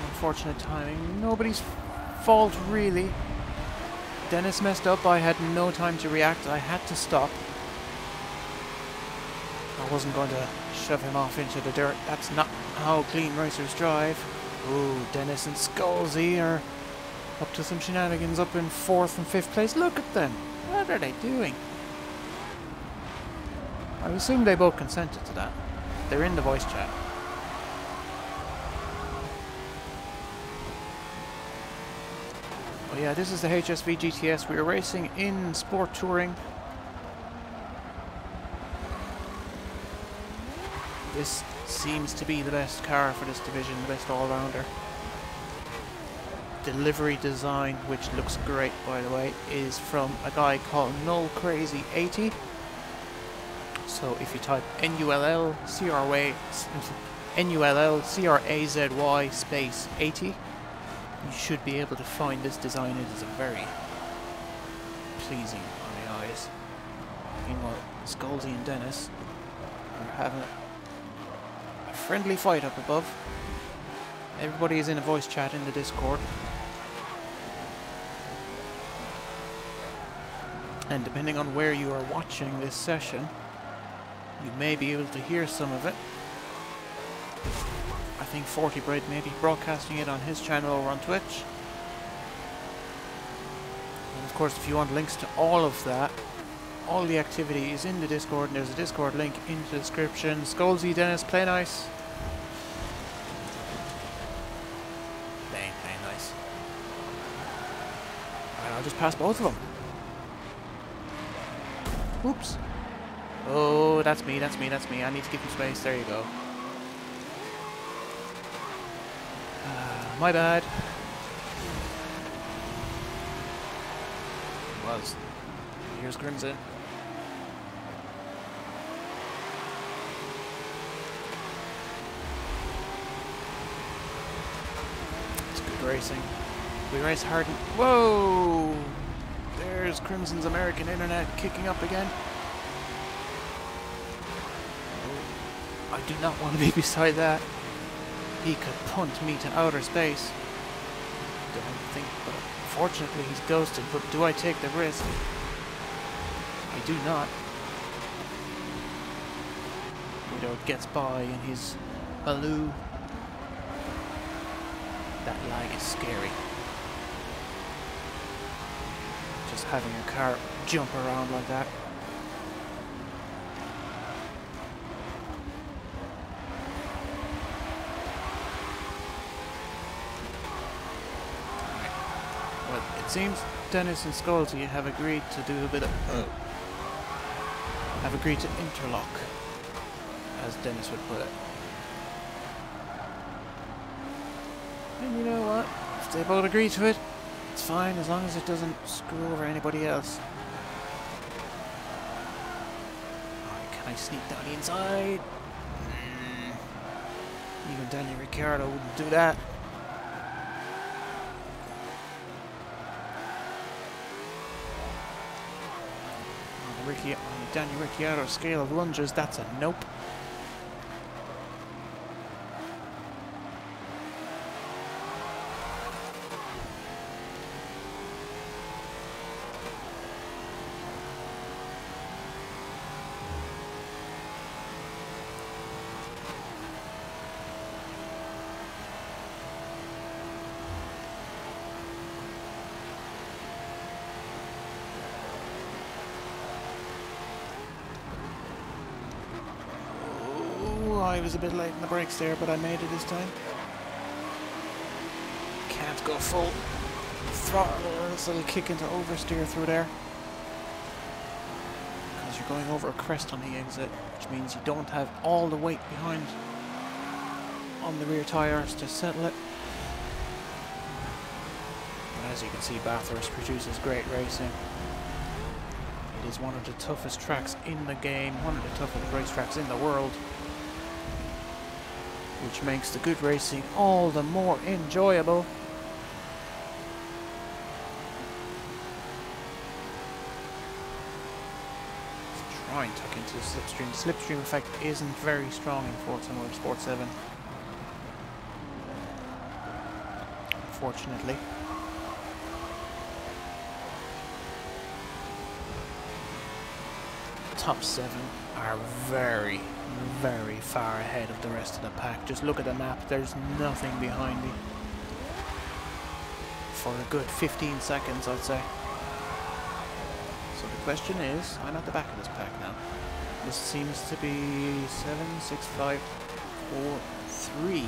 A: Unfortunate timing. Nobody's fault, really. Dennis messed up. I had no time to react. I had to stop. I wasn't going to shove him off into the dirt. That's not how clean racers drive. Ooh, Dennis and Scolzy are up to some shenanigans up in 4th and 5th place. Look at them. What are they doing? I assume they both consented to that. They're in the voice chat. Oh yeah, this is the HSV GTS. We are racing in Sport Touring. This seems to be the best car for this division, the best all-rounder. Delivery design, which looks great by the way, is from a guy called No Crazy 80. So if you type NULLCRAZY space 80, you should be able to find this design. It is a very pleasing on the eyes. Meanwhile, Scolzy and Dennis are having a friendly fight up above. Everybody is in a voice chat in the Discord. And depending on where you are watching this session, you may be able to hear some of it. I think 40 Bread may be broadcasting it on his channel over on Twitch. And of course, if you want links to all of that, all the activity is in the Discord, and there's a Discord link in the description. Scolzy, Dennis, play nice. Play nice. Right, I'll just pass both of them. Oops. Oh, that's me. I need to give him space. There you go. My bad. Was. Here's Crimson. It's good racing. We race hard. Whoa! There's Crimson's American internet kicking up again. I do not want to be beside that. He could punt me to outer space. Don't think, but fortunately he's ghosted. But do I take the risk? I do not. Guido gets by in his Baloo. That lag is scary. Just having a car jump around like that. It seems Dennis and Scolzy have agreed to do a bit of... have agreed to interlock, as Dennis would put it. And you know what? If they both agree to it, it's fine, as long as it doesn't screw over anybody else. Alright, can I sneak down the inside? Even Daniel Ricciardo wouldn't do that. On the Daniel Ricciardo scale of lunges, that's a nope. I was a bit late in the brakes there, but I made it this time. Can't go full throttle, this little kick into oversteer through there. Because you're going over a crest on the exit, which means you don't have all the weight behind on the rear tyres to settle it. But as you can see, Bathurst produces great racing. It is one of the toughest tracks in the game, one of the toughest racetracks in the world, which makes the good racing all the more enjoyable. Let's try and tuck into the slipstream. The slipstream effect isn't very strong in Forza Motorsport 7. Unfortunately. Top 7 are very, very far ahead of the rest of the pack. Just look at the map, there's nothing behind me. For a good 15 seconds, I'd say. So the question is, I'm at the back of this pack now. This seems to be 7, 6, 5, 4, 3.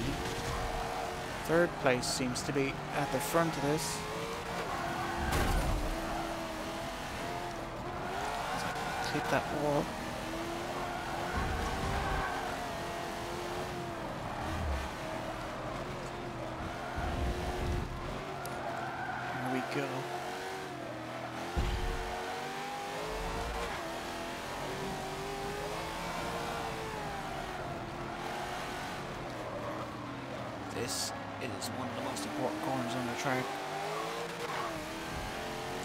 A: Third place seems to be at the front of this. Hit that wall. There we go. this is one of the most important corners on the track.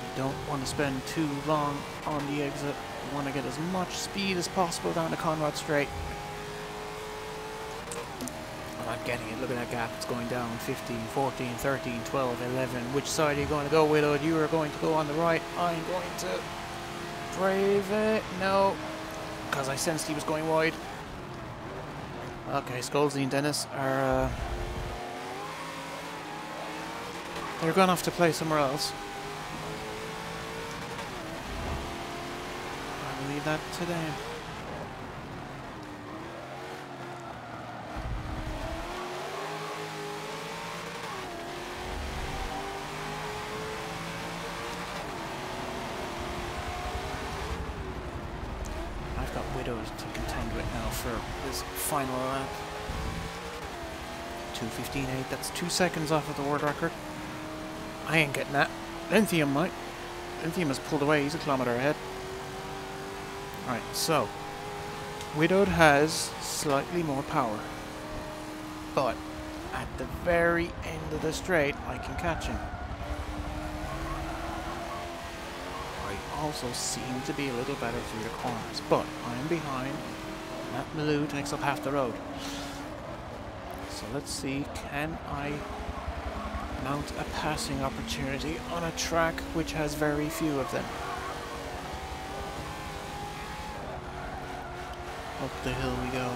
A: You don't want to spend too long on the exit. You want to get as much speed as possible down the Conrad Straight. And I'm getting it. Look at that gap. It's going down 15, 14, 13, 12, 11. Which side are you going to go with? You are going to go on the right. I'm going to brave it. No. Because I sensed he was going wide. Okay, Scholesy and Dennis are... they're going to have to play somewhere else. I'll leave that to them. I've got Widows to contend with now for this final lap. 2:15.8, that's 2 seconds off of the world record. I ain't getting that. Lithium might. Lithium has pulled away, he's a kilometre ahead. Right, so Widowed has slightly more power, but at the very end of the straight I can catch him. I also seem to be a little better through the corners, but I'm behind. That Maloo takes up half the road. So let's see, can I mount a passing opportunity on a track which has very few of them? Up the hill we go.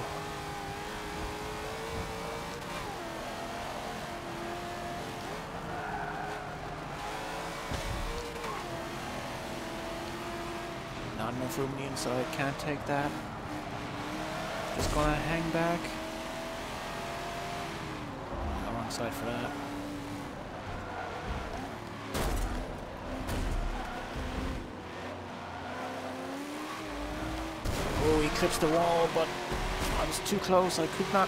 A: Not enough room on the inside, can't take that. Just gonna hang back. On the wrong side for that. Oh, he clips the wall, but I was too close. I could not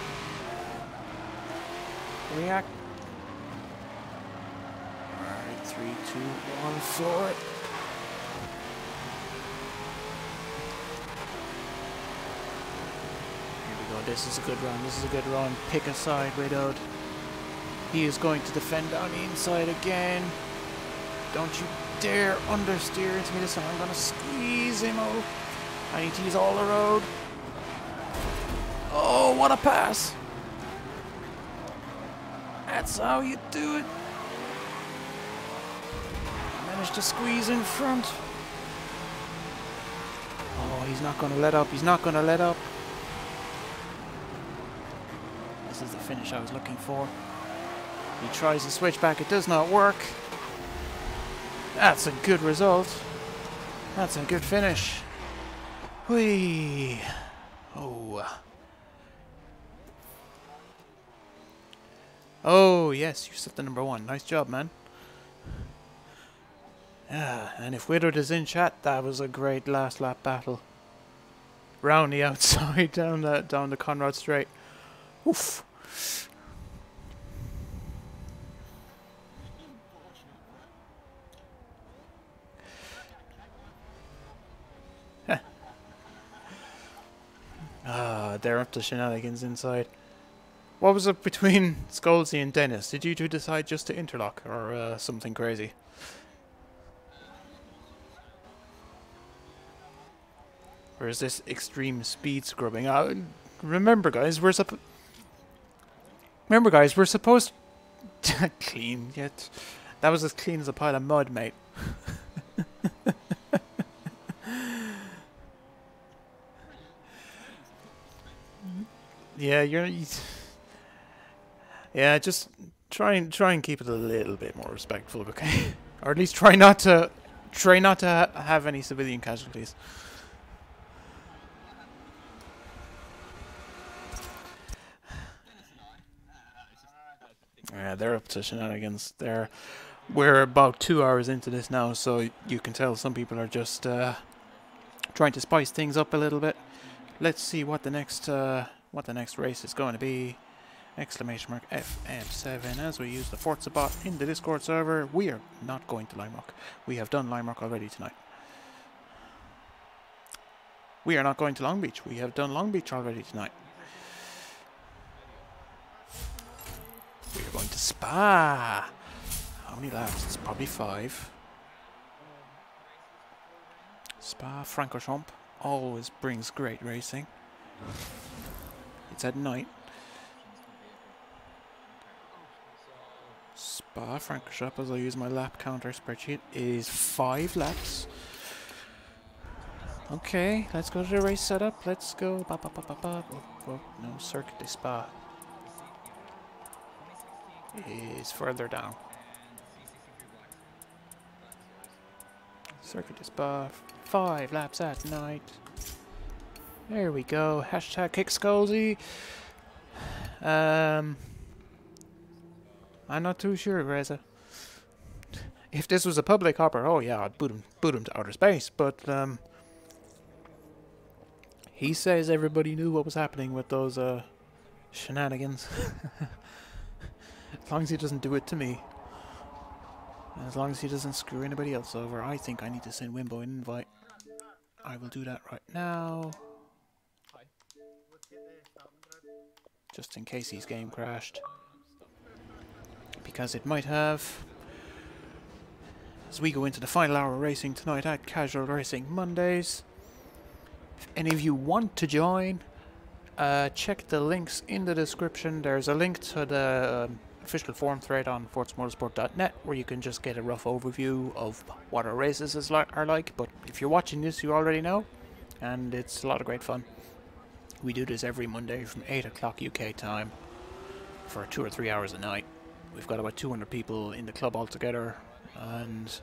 A: react. Alright, 3, 2, 1, floor it. Here we go. This is a good run. This is a good run. Pick a side, Widowed. He is going to defend on the inside again. Don't you dare understeer into me this time. I'm going to squeeze him out. I need to use all the road. Oh, what a pass! That's how you do it. Managed to squeeze in front. Oh, he's not going to let up. He's not going to let up. This is the finish I was looking for. He tries to switch back. It does not work. That's a good result. That's a good finish. Whee! Oh. Oh, yes, you're set the number 1. Nice job, man. Yeah, and if Widowed is in chat, that was a great last lap battle. Round the outside, down the Conrad Straight. Oof. They're up to shenanigans inside. What was it between Scholesy and Dennis? Did you two decide just to interlock, or something crazy? Or is this extreme speed scrubbing? Remember, guys, we're supposed to clean. Yet that was as clean as a pile of mud, mate. Yeah, yeah, just try and keep it a little bit more respectful, okay? Or at least try not to have any civilian casualties. Yeah, they're up to shenanigans. We're about 2 hours into this now, so you can tell some people are just trying to spice things up a little bit. Let's see what the next race is going to be. !FM7 as we use the Forza bot in the Discord server. We are not going to Lime Rock. We have done Lime Rock already tonight. We are not going to Long Beach. We have done Long Beach already tonight. to Spa. How many laps? It's probably 5. Spa-Francorchamps always brings great racing. It's at night. Spa-Francorchamps, as I use my lap counter spreadsheet, is 5 laps. Okay, let's go to the race setup. Let's go. Oh, no, Circuit de Spa is further down. Circuit de Spa, 5 laps at night. There we go. Hashtag kick Scolzy. I'm not too sure, Reza. If this was a public hopper, oh yeah, I'd boot him to outer space. But he says everybody knew what was happening with those shenanigans. As long as he doesn't do it to me. And as long as he doesn't screw anybody else over, I think I need to send Wimbo an invite. I will do that right now. Just in case his game crashed. Because it might have. As we go into the final hour of racing tonight at Casual Racing Mondays. If any of you want to join, check the links in the description. There's a link to the official forum thread on forzamotorsport.net where you can just get a rough overview of what our races are like. But if you're watching this, you already know, and it's a lot of great fun. We do this every Monday from 8 o'clock UK time for 2 or 3 hours a night. We've got about 200 people in the club altogether, and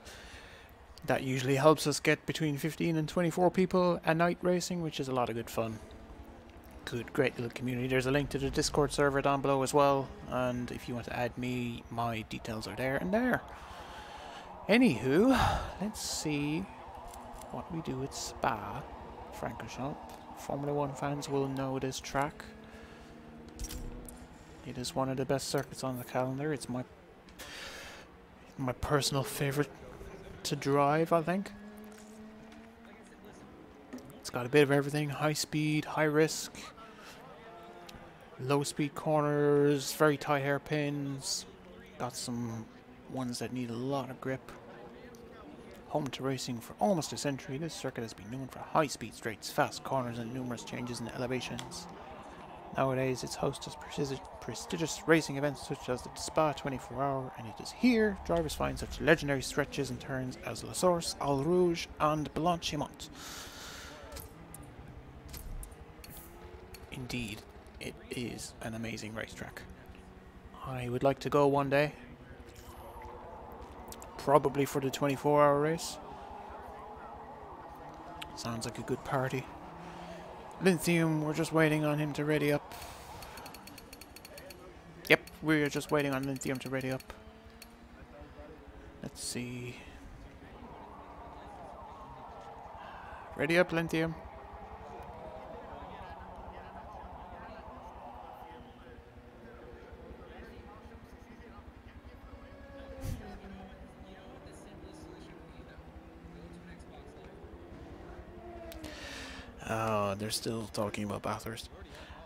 A: that usually helps us get between 15 and 24 people a night racing, which is a lot of good fun. Great little community. There's a link to the Discord server down below as well, and if you want to add me, my details are there and there. Anywho, let's see what we do at Spa-Francorchamps. Formula 1 fans will know this track. It is one of the best circuits on the calendar. It's my personal favorite to drive, I think. It's got a bit of everything: high speed, high risk, low speed corners, very tight hairpins. Got some ones that need a lot of grip. Home to racing for almost a century, this circuit has been known for high speed straights, fast corners and numerous changes in elevations. Nowadays it's hosted prestigious racing events such as the Spa 24-hour, and it is here drivers find such legendary stretches and turns as La Source, Al Rouge and Blanchimont. Indeed, it is an amazing racetrack. I would like to go one day. Probably for the 24-hour race. Sounds like a good party. Lithium, we're just waiting on him to ready up. Yep, we're just waiting on Lithium to ready up. Let's see. Ready up, Lithium. Oh, they're still talking about Bathurst.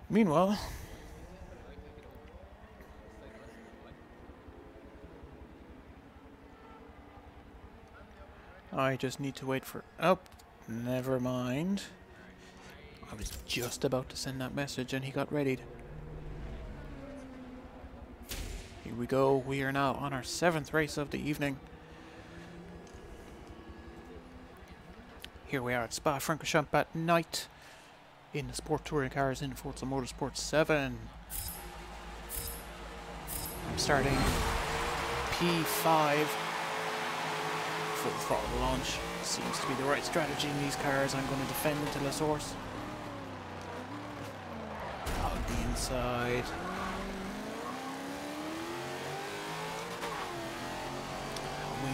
A: Meanwhile, I just need to wait for... Oh, never mind. I was just about to send that message and he got readied. Here we go. We are now on our 7th race of the evening. Here we are at Spa-Francorchamps at night in the Sport Touring cars in Forza Motorsport 7. I'm starting P5. Full throttle launch seems to be the right strategy in these cars. I'm going to defend into La Source. Hug the inside.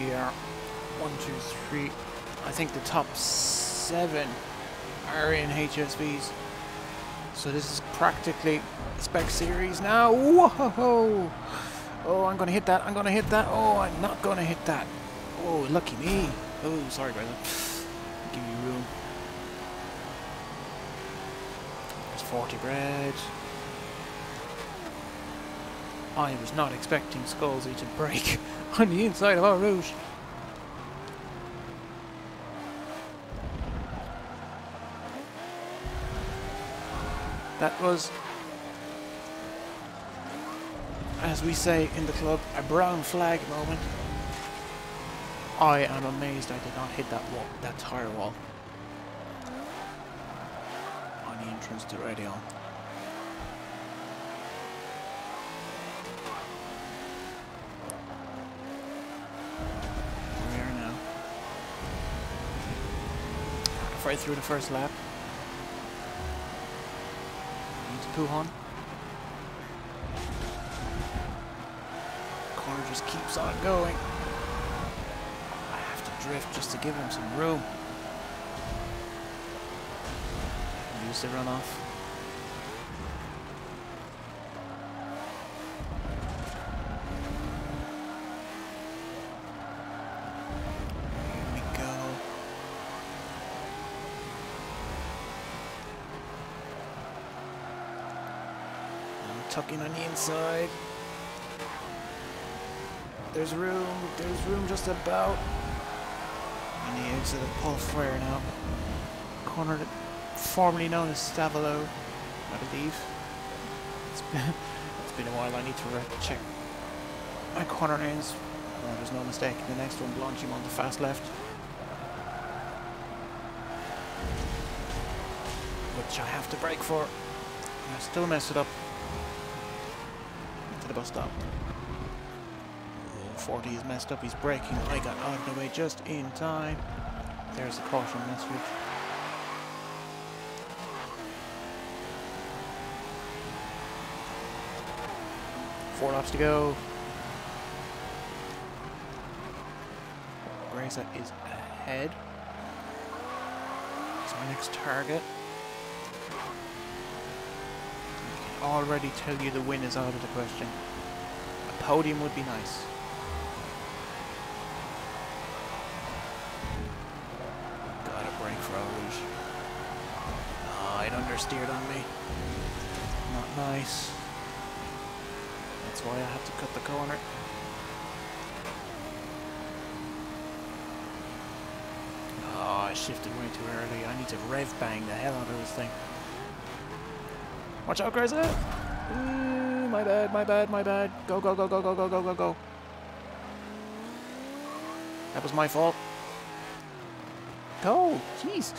A: We are 1, 2, 3. I think the top 7 are in HSVs. So this is practically spec series now. Whoa! Oh, I'm going to hit that. I'm going to hit that. Oh, I'm not going to hit that. Oh, lucky me. Oh, sorry about that. Give you room. There's 40 bread. I was not expecting Scalzi to break on the inside of our route. That was, as we say in the club, a brown flag moment. I am amazed I did not hit that wall, that tire wall on the entrance to Radion. Here we are now. Right through the first lap. Need to poo on. Corner just keeps on going. Drift just to give him some room. Use the runoff. Here we go. I'm tucking on the inside. There's room just about. On the exit of Paul Frere now. Corner formerly known as Stavolo, I believe. It's been a while. I need to check my corner names. Oh, there's no mistake. The next one, launching on the fast left. Which I have to brake for. I still messed it up. Into the bus stop. 40 is messed up, he's braking. I got out of the way just in time. There's the caution message. Four laps to go. Graza is ahead. It's my next target. I can already tell you the win is out of the question. A podium would be nice. It understeered on me. Not nice. That's why I had to cut the corner. Oh, I shifted way too early. I need to rev bang the hell out of this thing. Watch out, Graza! My bad, my bad, my bad. Go, go, go, go, go, go, go, go, go. That was my fault. Go! Jeez!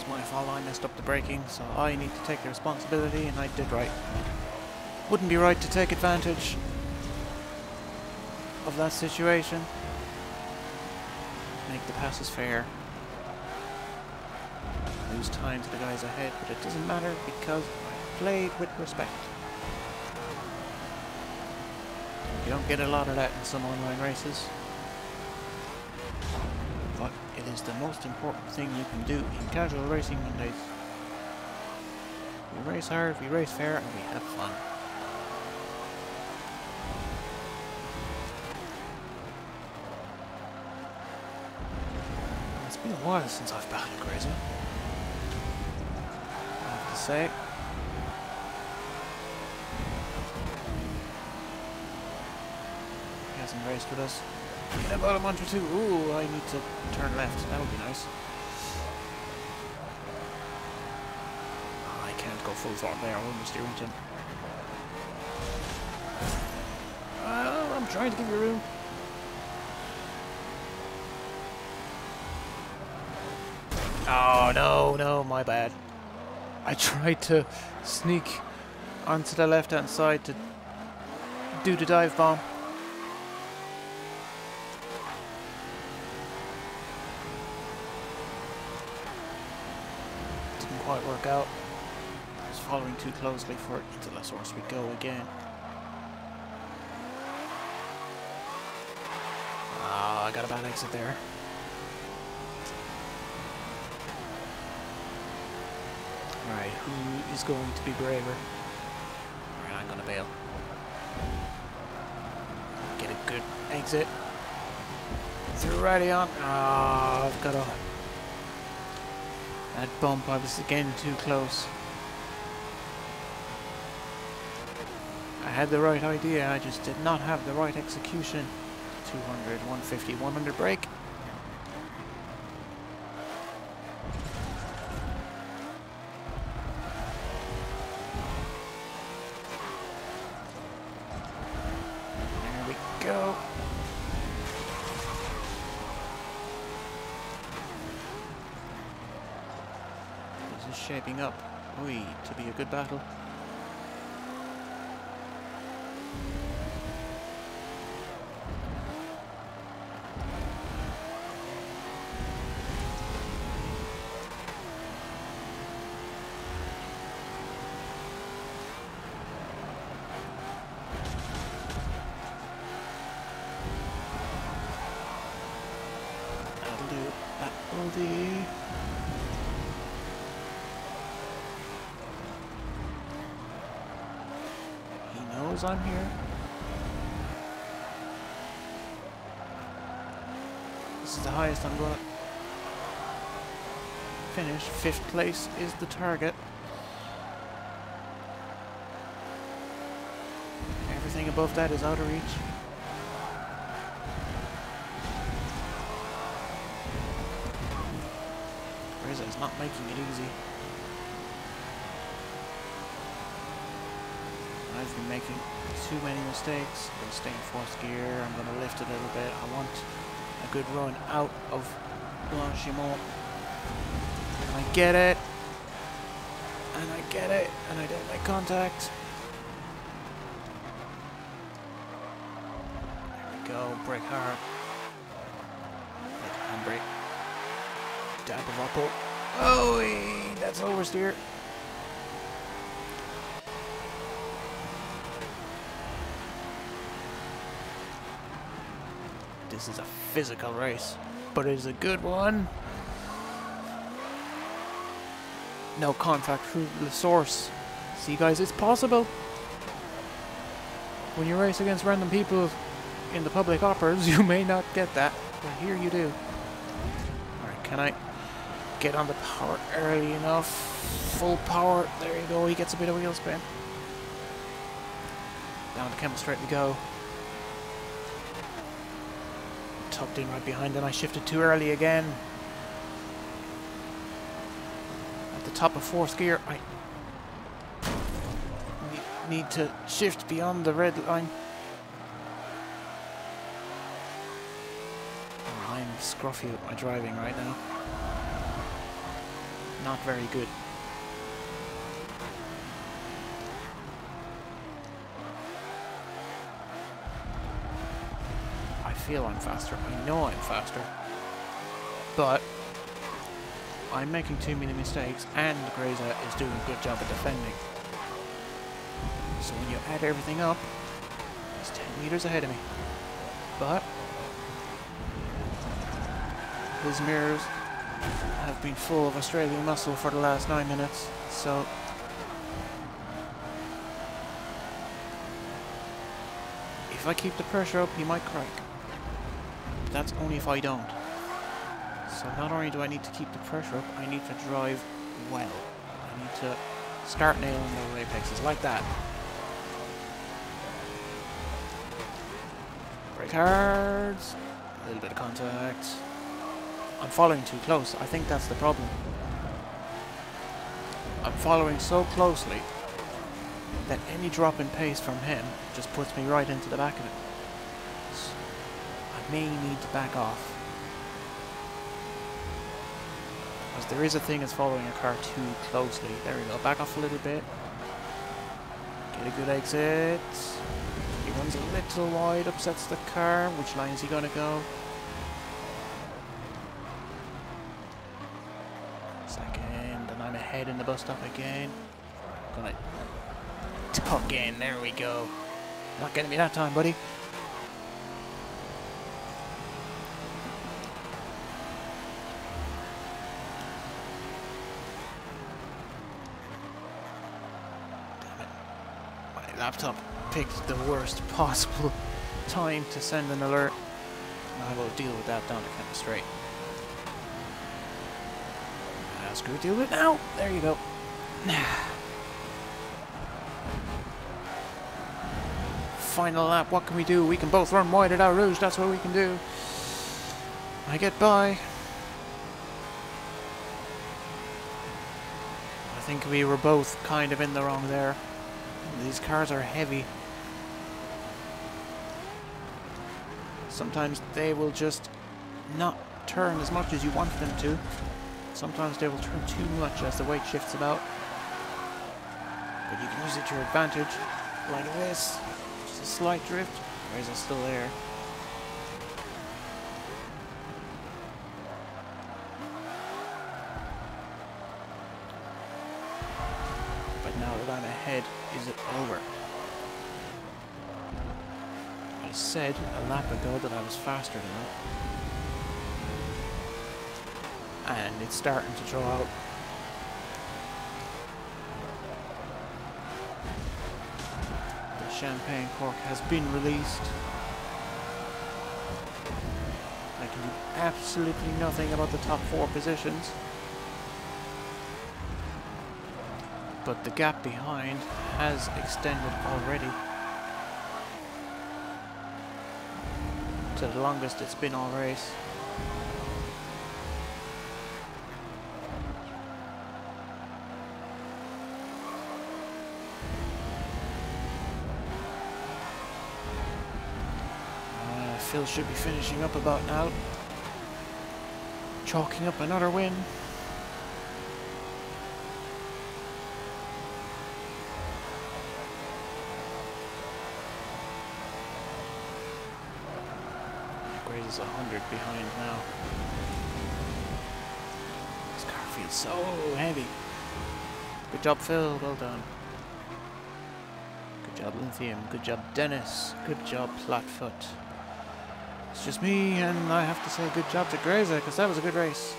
A: My fault, I messed up the braking, so I need to take the responsibility, and I did right. Wouldn't be right to take advantage of that situation. Make the passes fair. Lose time to the guys ahead, but it doesn't matter because I played with respect. You don't get a lot of that in some online races. But it is the most important thing you can do in casual racing Mondays. We race hard, we race fair, and we have fun. It's been a while since I've battled Graza, I have to say. He hasn't raced with us in about a month or two. Ooh, I need to turn left. That would be nice. I can't go full throttle there. I'm almost steering him. I'm trying to give you room. Oh, no, no, my bad. I tried to sneak onto the left-hand side to do the dive bomb. Didn't quite work out. I was following too closely for it. Into the source we go again. I got a bad exit there. Alright, who is going to be braver? Alright, I'm gonna bail. Exit. Through ready on. Ah, I've got a... That bump, I was again too close. I had the right idea, I just did not have the right execution. 200, 150, 100 brake. There we go. This is shaping up, to be a good battle. He knows I'm here. This is the highest I'm going to finish. 5th place is the target. Everything above that is out of reach. It's not making it easy. I've been making too many mistakes. I'm going to stay in 4th gear. I'm going to lift a little bit. I want a good run out of Blanchimont. And I get it. And I get it. And I don't make contact. There we go. Brake hard. Handbrake. Dab of apple. Oh, that's oversteer. This is a physical race, but it is a good one. No contact through the source. See, guys, it's possible. When you race against random people in the public operas, you may not get that, but here you do. Alright, can I get on the power early enough? Full power. There you go. He gets a bit of wheel spin. Down the camel straight we go. Tucked in right behind, and I shifted too early again. At the top of 4th gear, I need to shift beyond the red line. Oh, I'm scruffy with my driving right now. Not very good. I feel I'm faster. I know I'm faster. But I'm making too many mistakes, and Greza is doing a good job of defending. So when you add everything up, he's 10 meters ahead of me. But his mirrors have been full of Australian muscle for the last 9 minutes, so if I keep the pressure up, he might crack. But that's only if I don't. So not only do I need to keep the pressure up, I need to drive well. I need to start nailing those apexes like that. Brake hard. A little bit of contact. I'm following too close. I think that's the problem. I'm following so closely that any drop in pace from him just puts me right into the back of it. So I may need to back off. Because there is a thing as following a car too closely. There we go. Back off a little bit. Get a good exit. He runs a little wide, upsets the car. Which line is he going to go? Second, and I'm ahead in the bus stop again. Gonna tuck in. There we go. Not getting me that time, buddy. Damn it. My laptop picked the worst possible time to send an alert. I will deal with that down the count straight. Screw deal with it now. There you go. Final lap. What can we do? We can both run wide at our rouge. That's what we can do. I get by. I think we were both kind of in the wrong there. These cars are heavy. Sometimes they will just not turn as much as you want them to. Sometimes they will turn too much as the weight shifts about. But you can use it to your advantage, like this. Just a slight drift. Or is it still there? But now that I'm ahead, is it over? I said a lap ago that I was faster than that. And it's starting to draw out. The champagne cork has been released. I can do absolutely nothing about the top 4 positions. But the gap behind has extended already to the longest it's been all race. Phil should be finishing up about now. Chalking up another win. Grace is 100 behind now. This car feels so heavy. Good job, Phil. Well done. Good job, Lithium. Good job, Dennis. Good job, Flatfoot. It's just me, and I have to say good job to Grazer, because that was a good race.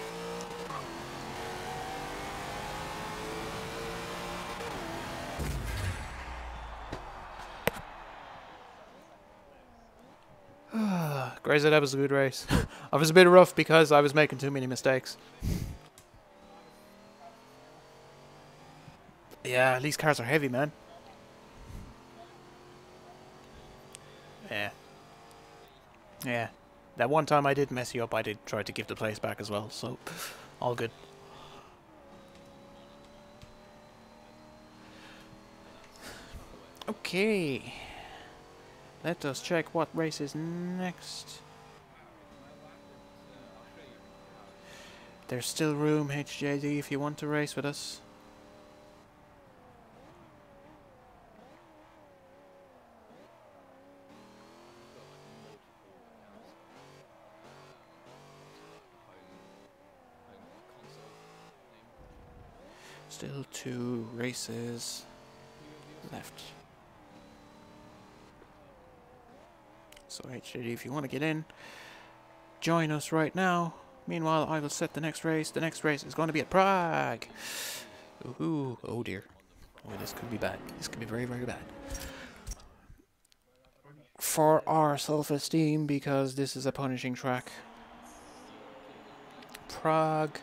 A: Grazer, that was a good race. I was a bit rough because I was making too many mistakes. Yeah, these cars are heavy, man. Yeah. Yeah, that one time I did mess you up, I did try to give the place back as well, so all good. Okay, let us check what race is next. There's still room, HJD, if you want to race with us. Still 2 races left. So HJD, if you want to get in, join us right now. Meanwhile, I will set the next race. The next race is going to be at Prague. Ooh, oh dear. Oh, this could be bad. This could be very, very bad. For our self-esteem, because this is a punishing track. Prague.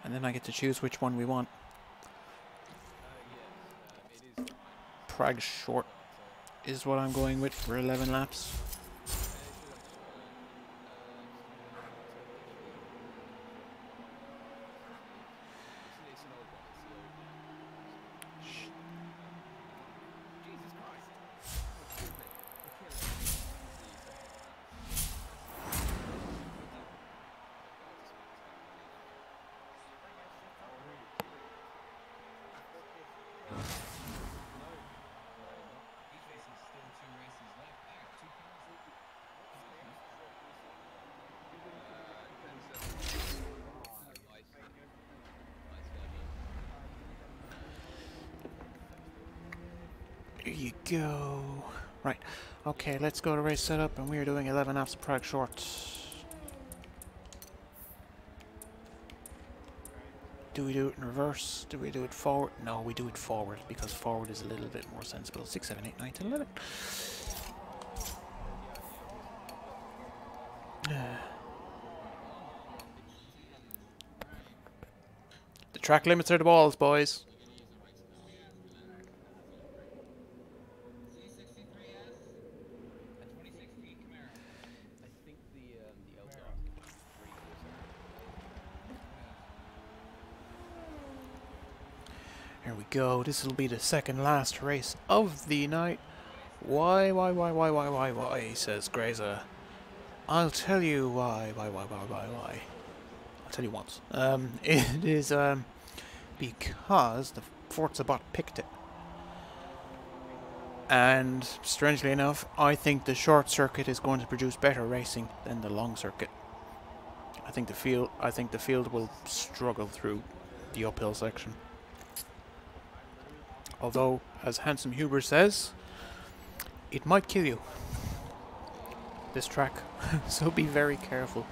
A: And then I get to choose which one we want. Prague short is what I'm going with for 11 laps. There you go. Right. Okay, let's go to race setup, and we are doing 11 laps of Prague short. Do we do it in reverse? Do we do it forward? No, we do it forward, because forward is a little bit more sensible. 6, 7, 8, 9, 10, 11. track limits are the balls, boys. Here we go. This will be the second last race of the night. Why, says Grazer. I'll tell you why. I'll tell you once. It is, because the Forza bot picked it. And, strangely enough, I think the short circuit is going to produce better racing than the long circuit. I think the field will struggle through the uphill section. Although, as Handsome Huber says, it might kill you, this track. So be very careful.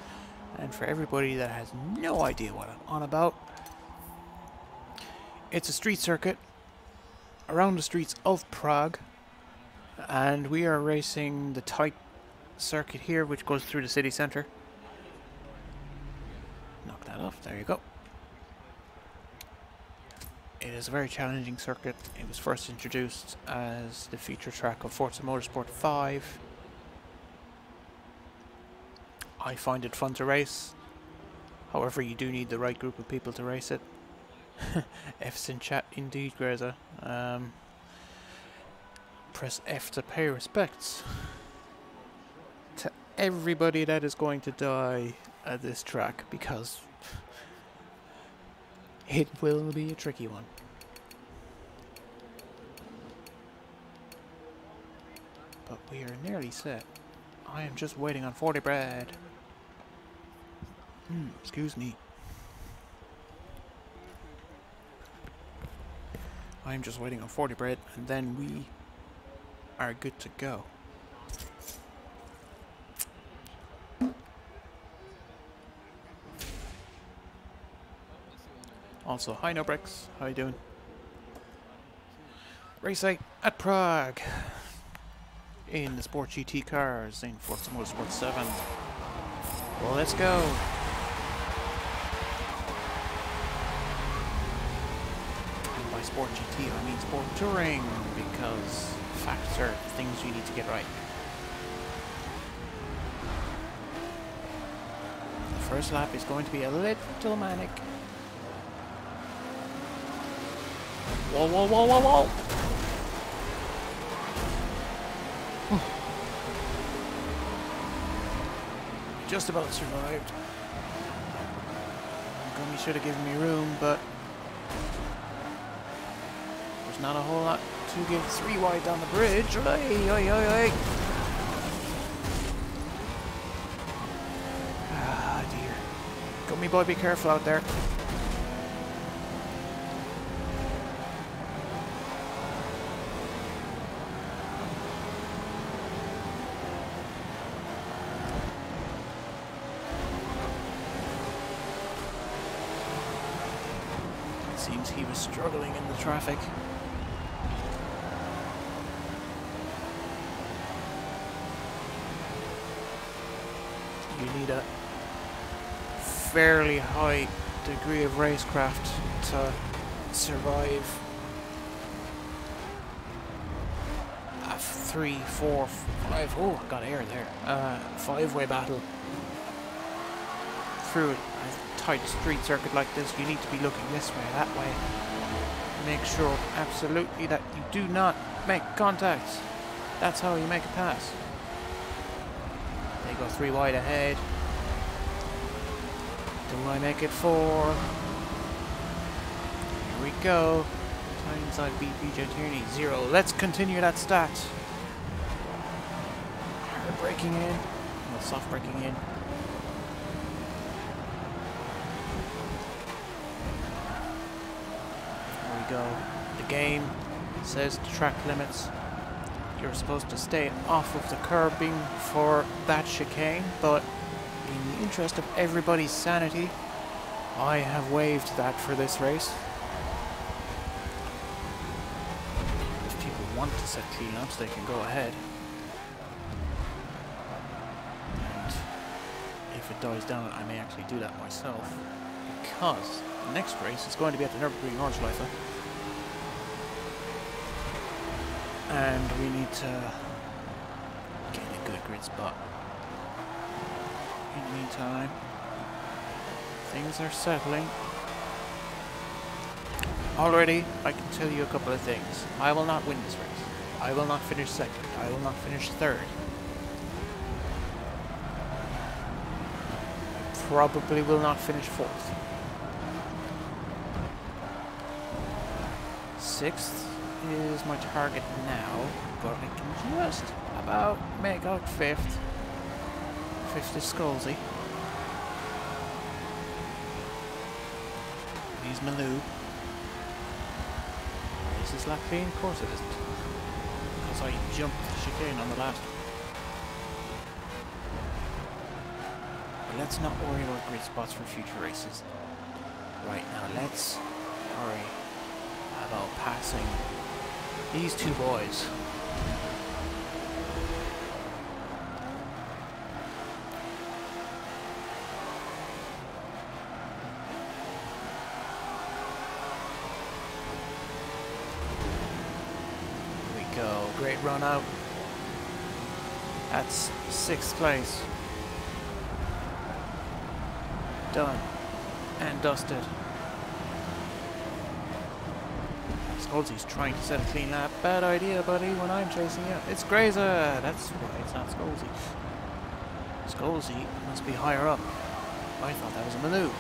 A: And for everybody that has no idea what I'm on about, it's a street circuit around the streets of Prague. And we are racing the type circuit here, which goes through the city centre. Knock that off, there you go. It is a very challenging circuit. It was first introduced as the feature track of Forza Motorsport 5. I find it fun to race. However, you do need the right group of people to race it. F's in chat indeed, Greza. Press F to pay respects to everybody that is going to die at this track, because it will be a tricky one. But we are nearly set. I am just waiting on 40 bread. Excuse me. I am just waiting on 40 bread, and then we are good to go. Also, hi No Bricks, how you doing? Race 8 at Prague in the Sport GT cars in Forza Motorsport 7. Well, let's go. And by Sport GT I mean Sport Touring, because facts are things you need to get right. The first lap is going to be a little manic. Whoa, whoa, whoa, whoa, whoa! Just about survived. Gummy should have given me room, but there's not a whole lot to give 3 wide down the bridge. Oi, oi, oi, oi. Ah, dear. Gummy boy, be careful out there. Seems he was struggling in the traffic. You need a fairly high degree of racecraft to survive a 3, 4, 5, oh, got air there, 5-way battle through a tight street circuit like this. You need to be looking this way, that way. Make sure absolutely that you do not make contact. That's how you make a pass. They go 3 wide ahead. Do I make it 4? Here we go. Time inside PJTierney 0. Let's continue that stat. Hard braking in. Well, soft braking in. Go. The game says the track limits. You're supposed to stay off of the curbing for that chicane, but in the interest of everybody's sanity, I have waived that for this race. If people want to set clean laps, they can go ahead. And if it dies down, I may actually do that myself. because the next race is going to be at the Nürburgring Nordschleife. And we need to get a good grid spot. In the meantime, things are settling. Already, I can tell you a couple of things. I will not win this race. I will not finish second. I will not finish third. Probably will not finish fourth. Sixth is my target now, but I can just about make out fifth. Fifth is Scalzi. He's Malou. Is this lap clean? Of course it isn't. Because I jumped the chicane on the last one. But let's not worry about grid spots for future races. Right now, let's worry about passing these two boys. Here we go, great run out. That's 6th place. Done and dusted. Scalzi's trying to set a clean lap. Bad idea, buddy, when I'm chasing you. It's Grazer! That's why it's not Scalzi. Scalzi must be higher up. I thought that was a Malou.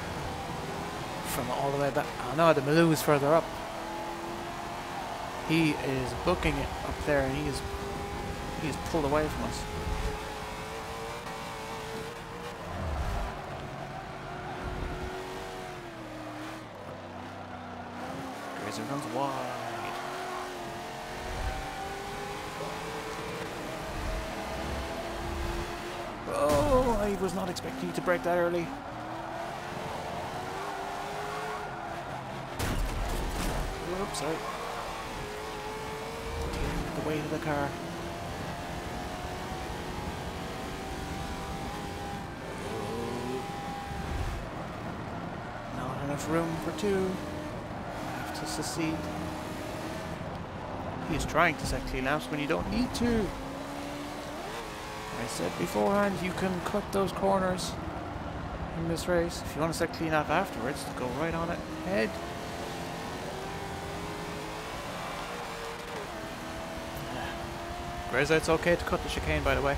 A: From all the way back. Oh no, the Malou is further up. He is booking it up there and he is pulled away from us. Grazer runs wide. Oh, I was not expecting you to break that early. Oops, sorry. The weight of the car. Not enough room for two. To succeed. He is trying to set clean laps when you don't need to. I said beforehand, you can cut those corners in this race. If you want to set clean lap afterwards, go right on ahead. Grazer, it's okay to cut the chicane, by the way.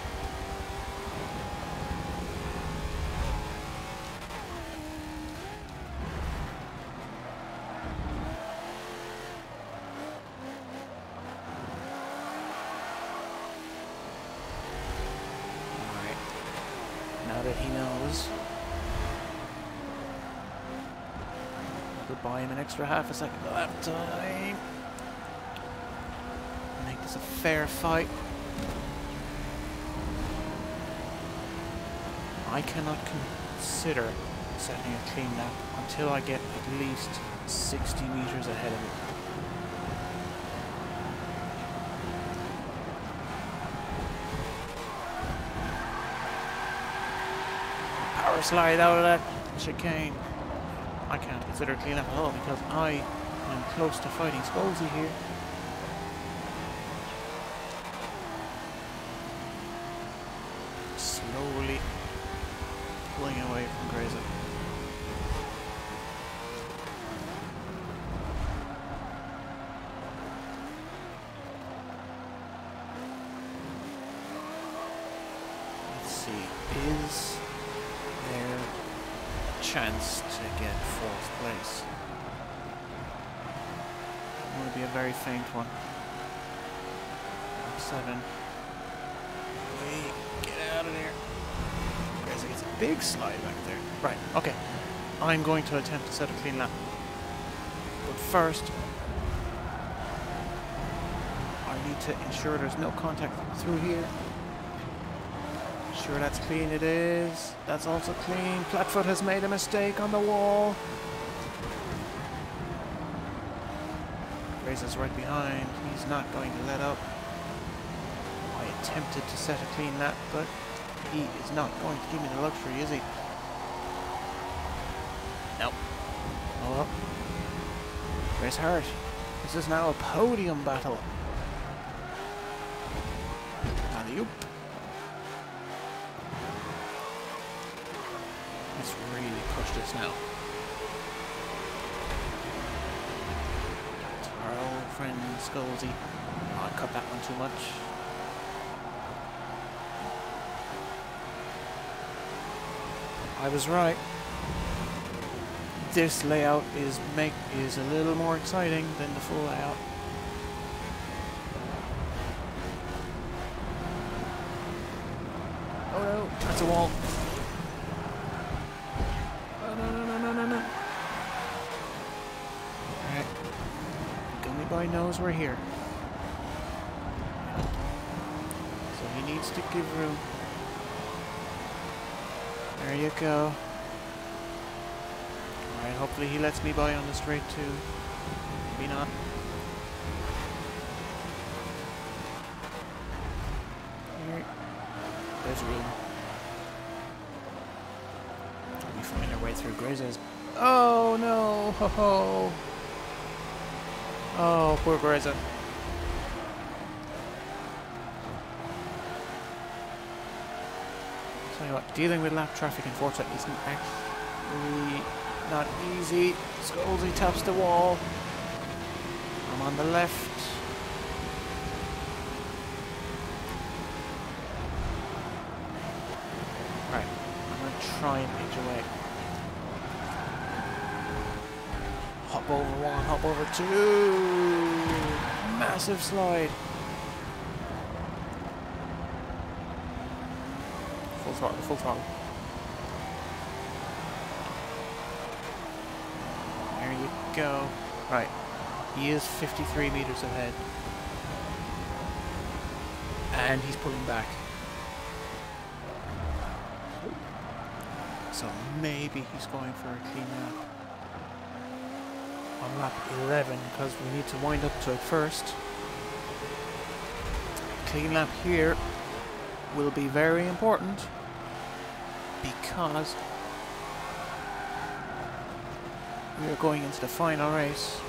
A: Now that he knows, we'll buy him an extra half a second of lap time. Make this a fair fight. I cannot consider setting a clean lap until I get at least 60 meters ahead of it. Power slide out of that chicane. I can't consider clean up at all because I am close to fighting Scalzi here. Slowly pulling away from Grazer. Let's see, is there a chance to get 4th place? It would be a very faint one. 7. Wait, get out of there. Grazer gets a big slide back there. Right, okay. I'm going to attempt to set a clean lap. But first, I need to ensure there's no contact through here. Sure, that's clean. It is. That's also clean. Flatfoot has made a mistake on the wall. Grazer's right behind. He's not going to let up. I attempted to set a clean lap, but he is not going to give me the luxury, is he? Nope. Oh well. Race hard. This is now a podium battle. Alley-oop. Let's really push this now. It's our old friend Scolzy. Oh, I cut that one too much. I was right. This layout is a little more exciting than the full layout. Oh no, that's a wall. Oh no no no no no no. Alright. Gummy Boy knows we're here. So he needs to give room. There you go. Alright, hopefully he lets me by on the straight too. Maybe not. Here. There's room. We find our way through Grazes. Oh no! Ho ho! Oh, poor Grazer. Tell you what, dealing with lap traffic in Forza isn't actually not easy. Scolzy taps the wall. I'm on the left. Right, I'm going to try and edge away. Hop over one, hop over two. Massive slide. Full throttle, full throttle. There you go. Right. He is 53 meters ahead. And he's pulling back. So maybe he's going for a clean lap. On lap 11, because we need to wind up to it first. Clean lap here will be very important because we are going into the final race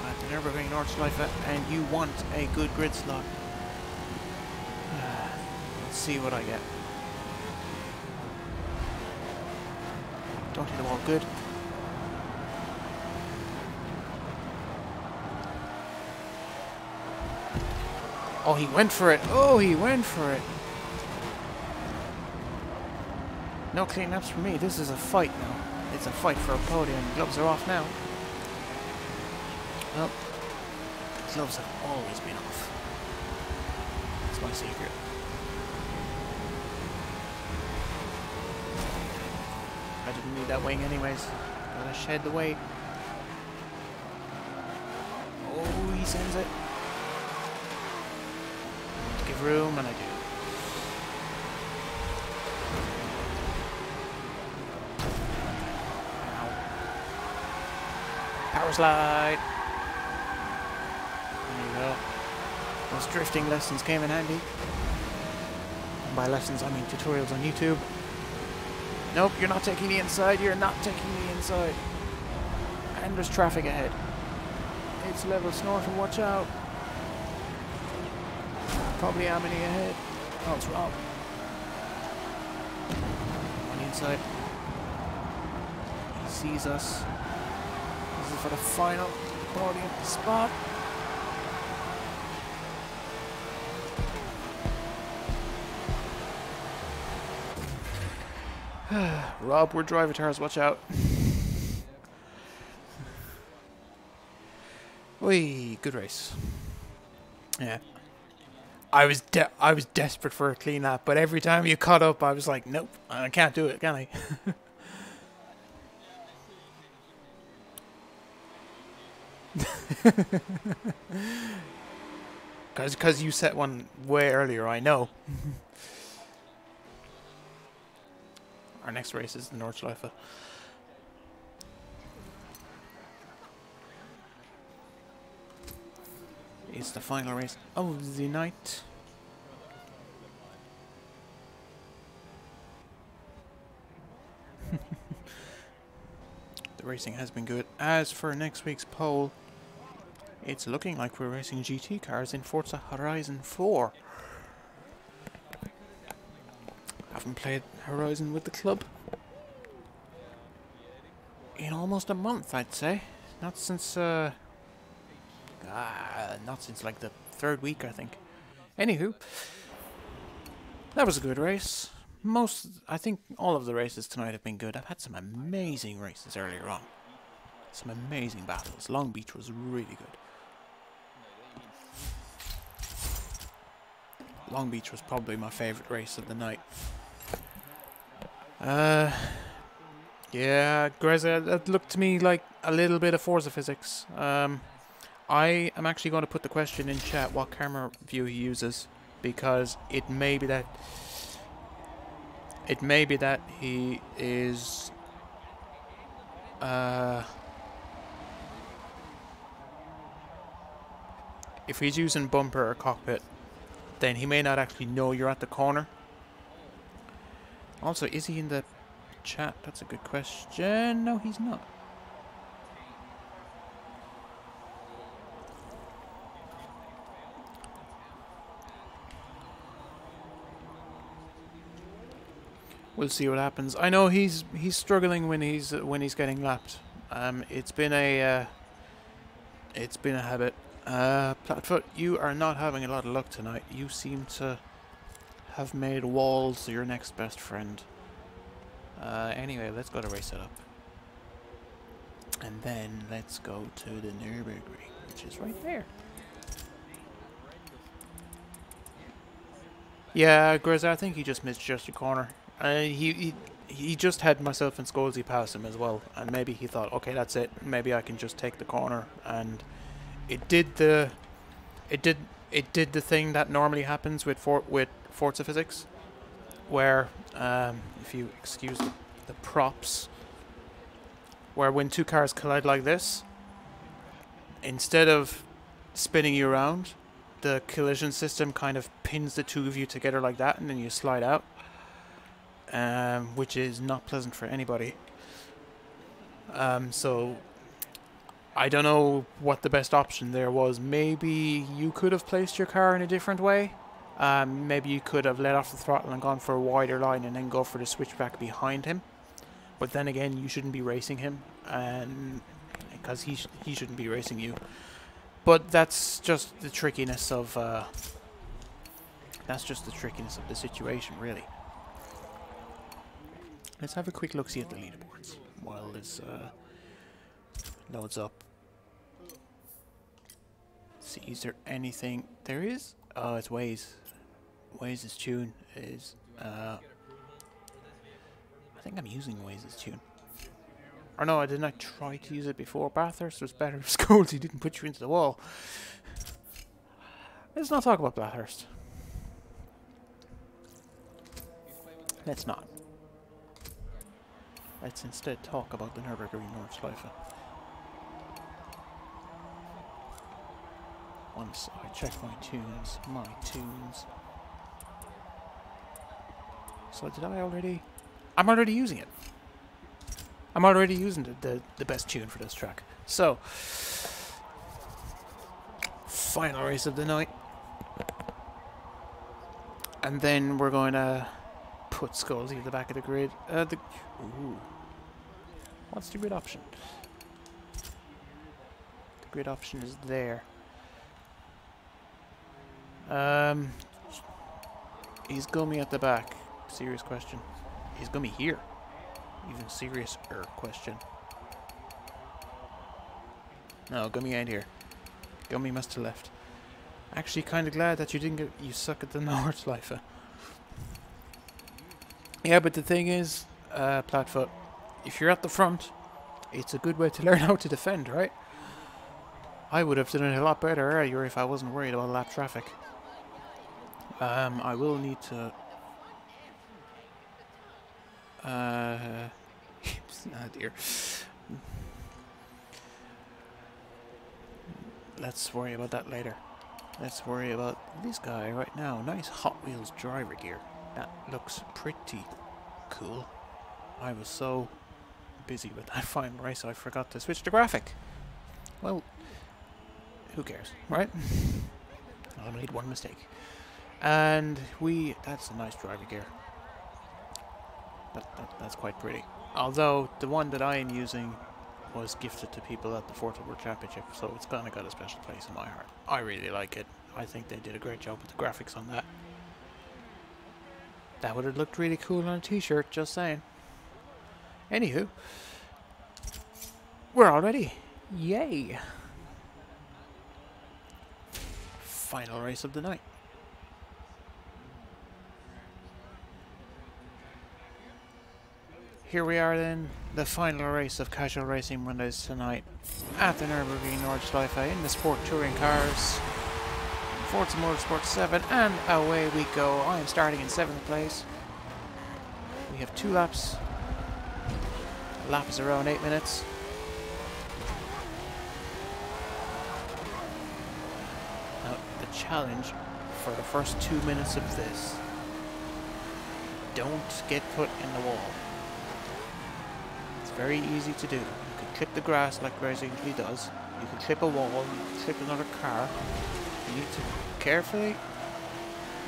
A: at the Nürburgring Nordschleife and you want a good grid slot. Let's see what I get. Don't hit the wall, good. Oh, he went for it. Oh, he went for it. No clean laps for me. This is a fight now. It's a fight for a podium. Gloves are off now. Well, gloves have always been off. That's my secret. I didn't need that wing anyways. Gotta shed the weight. Oh, he sends it. Give room, and I do. Ow. Power slide. There you go. Those drifting lessons came in handy. And by lessons, I mean tutorials on YouTube. Nope, you're not taking the inside. You're not taking the inside. And there's traffic ahead. It's level snorting. Watch out. Probably Amity ahead. Oh, it's Rob. On the inside. He sees us. This is for the final podium spot. Rob, we're driver tires, watch out. Whee, good race. Yeah. I was desperate for a clean lap, but every time you caught up, I was like, nope, I can't do it, can I? Because you set one way earlier, I know. Our next race is the Nordschleife. It's the final race of the night. The racing has been good. As for next week's poll, it's looking like we're racing GT cars in Forza Horizon 4. Haven't played Horizon with the club in almost a month, I'd say. Not since like the third week, I think. Anywho, that was a good race. I think all of the races tonight have been good. I've had some amazing races earlier on. Some amazing battles. Long Beach was really good. Long Beach was probably my favourite race of the night. Yeah, Greza, that looked to me like a little bit of Forza physics. I am actually going to put the question in chat what camera view he uses, because it may be that he is if he's using bumper or cockpit, then he may not actually know you're at the corner. Also, is he in the chat? That's a good question. No, he's not. We'll see what happens. I know he's struggling when he's getting lapped. It's been a habit. Platfoot, you are not having a lot of luck tonight. You seem to have made walls your next best friend. Anyway, let's go to race it up. And then let's go to the Nürburgring, which is right there. Yeah, Grizz, I think he just misjudged the corner. He just had myself and Scholesy pass him as well, and maybe he thought, okay, that's it. Maybe I can just take the corner, and it did the thing that normally happens with Forza physics, where if you excuse the props, where when two cars collide like this, instead of spinning you around, the collision system kind of pins the two of you together like that, and then you slide out, which is not pleasant for anybody. So I don't know what the best option there was. Maybe you could have placed your car in a different way. Maybe you could have let off the throttle and gone for a wider line and then go for the switchback behind him. But then again, you shouldn't be racing him, and because he shouldn't be racing you. But that's just the trickiness of the situation, really. Let's have a quick look see at the leaderboards while this loads up. See, is there anything? There is. Oh, it's Waze. Waze's tune is. I think I'm using Waze's tune. Or no, I did not try to use it before. Bathurst was better if Scholesy didn't put you into the wall. Let's not talk about Bathurst. Let's not. Let's instead talk about the Nürburgring Nordschleife. Once I check my tunes. So did I already? I'm already using it. I'm already using the best tune for this track. So, final race of the night. And then we're going to put Scholesy at the back of the grid. Ooh. What's the grid option? The grid option is there. Is Gummy at the back? Serious question. Is Gummy here? Even serious-er question. No, Gummy ain't here. Gummy must have left. Actually, kind of glad that you suck at the Nordschleife. Yeah, but the thing is, Platfoot, if you're at the front, it's a good way to learn how to defend, right? I would have done it a lot better earlier if I wasn't worried about lap traffic. I will need to... oh dear. Let's worry about that later. Let's worry about this guy right now. Nice Hot Wheels driver gear. That looks pretty cool. I was so busy with that final race, I forgot to switch to graphic. Well, who cares, right? I made one mistake. And that's a nice driver gear. That's quite pretty. Although the one that I am using was gifted to people at the Forza World Championship, so it's kind of got a special place in my heart. I really like it. I think they did a great job with the graphics on that. That would have looked really cool on a t-shirt, just saying. Anywho, we're all ready. Yay! Final race of the night. Here we are then, the final race of Casual Racing Mondays tonight at the Nürburgring Nordschleife in the Sport Touring cars. Forza Motorsport 7, and away we go. I am starting in 7th place. We have 2 laps. A lap is around 8 minutes. Now, the challenge for the first 2 minutes of this: don't get put in the wall. It's very easy to do. You can clip the grass like Grace usually does. You can clip a wall, you can clip another car. You need to carefully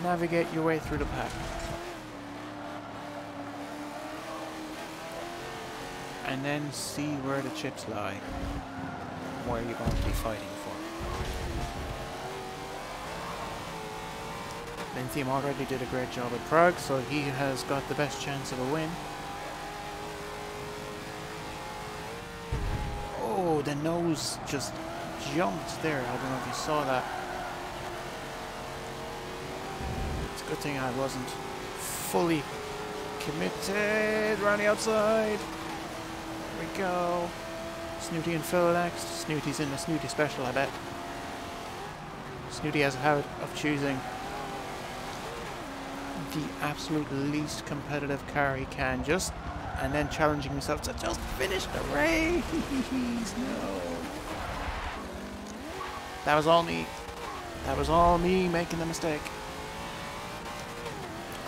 A: navigate your way through the pack. And then see where the chips lie. Where you're going to be fighting for. Lintheum already did a great job at Prague, so he has got the best chance of a win. Oh, the nose just jumped there. I don't know if you saw that. It's a good thing I wasn't fully committed. Around the outside. There we go. Snooty and Phil next. Snooty's in the Snooty special, I bet. Snooty has a habit of choosing the absolute least competitive car he can, and then challenging himself to just finish the race. No. That was all me. That was all me making the mistake.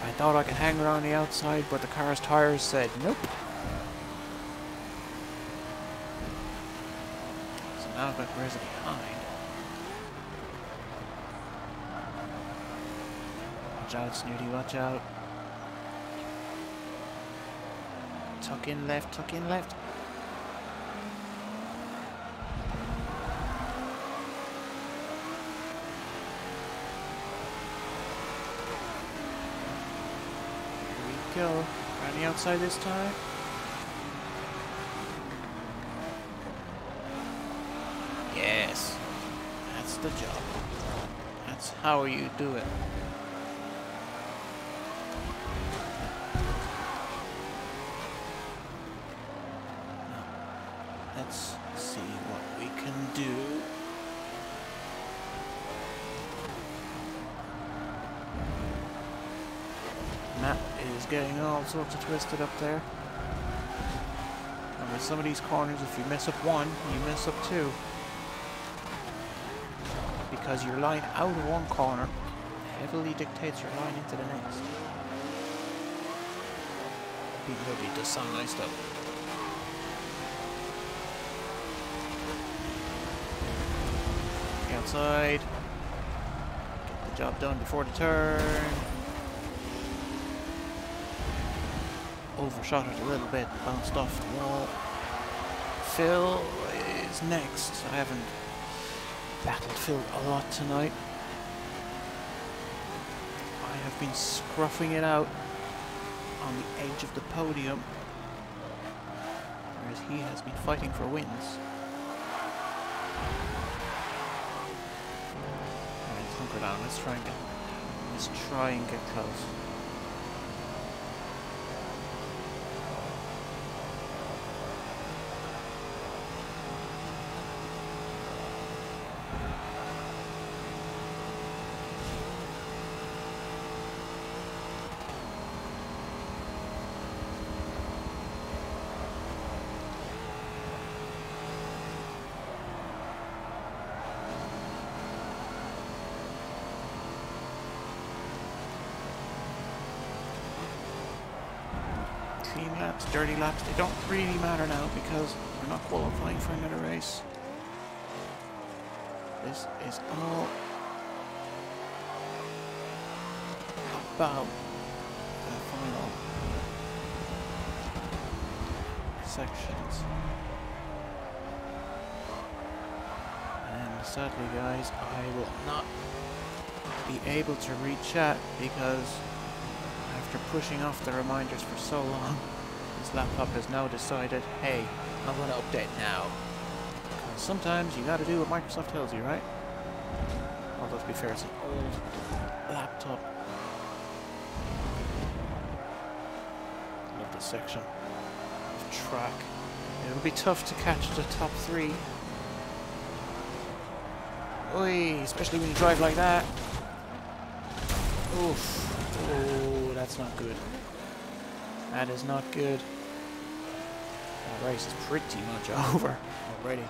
A: I thought I could hang around the outside, but the car's tires said nope. So now I've got Reza behind. Watch out, Snooty, watch out. Tuck in left, tuck in left. Here we go. Around the outside this time. Yes. That's the job. That's how you do it. Let's see what we can do. Map is getting all sorts of twisted up there. And with some of these corners, if you mess up one, you mess up two. Because your line out of one corner heavily dictates your line into the next. BMW does sound nice though. Outside. Get the job done before the turn. Overshot it a little bit, bounced off the wall. Phil is next. I haven't battled Phil a lot tonight. I have been scruffing it out on the edge of the podium, whereas he has been fighting for wins. Hunker down. Let's try and get close. clean laps, dirty laps, they don't really matter now because we're not qualifying for another race. This is all about the final sections. And sadly, guys, I will not be able to read chat because after pushing off the reminders for so long, this laptop has now decided, hey, I'm going to update now. Because sometimes you got to do what Microsoft tells you, right? Although to be fair, it's an old laptop. Love this section of track. It'll be tough to catch the top three. Oi, especially when you drive like that. Oof. Oh, that's not good. That is not good. That race is pretty much over already.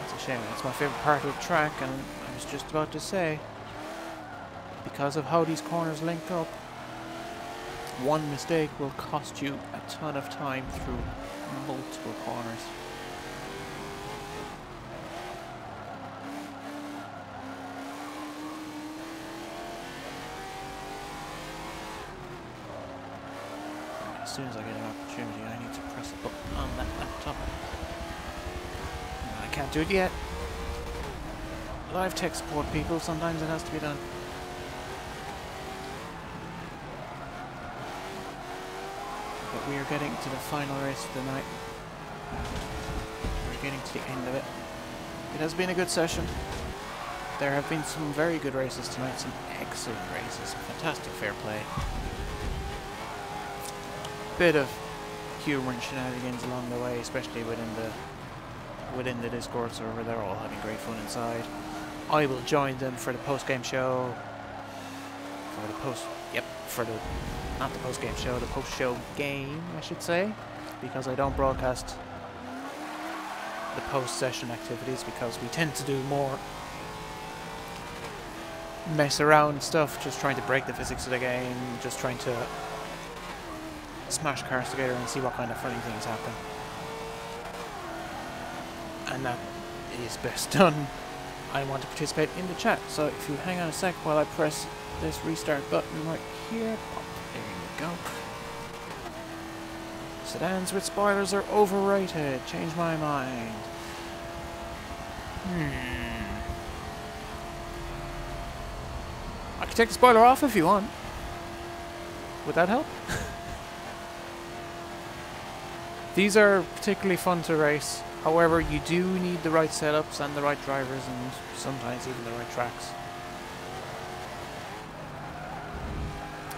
A: That's a shame. That's my favourite part of the track, and I was just about to say, because of how these corners link up, one mistake will cost you a ton of time through multiple corners. As soon as I get an opportunity, I need to press a button on that laptop. I can't do it yet. Live tech support, people, sometimes it has to be done. But we are getting to the final race of the night. We're getting to the end of it. It has been a good session. There have been some very good races tonight, some excellent races, some fantastic fair play. Bit of humour and shenanigans along the way, especially within the Discord server. They're all having great fun inside. I will join them for the post-game show. Not the post-game show, the post-show game, I should say, because I don't broadcast the post-session activities because we tend to do more mess around stuff, just trying to break the physics of the game, just trying to smash cars together and see what kind of funny things happen. And that is best done. I want to participate in the chat, so if you hang on a sec while I press this restart button right here. There you go. Sedans with spoilers are overrated. Change my mind. I can take the spoiler off if you want. Would that help? These are particularly fun to race. However, you do need the right setups and the right drivers and sometimes even the right tracks.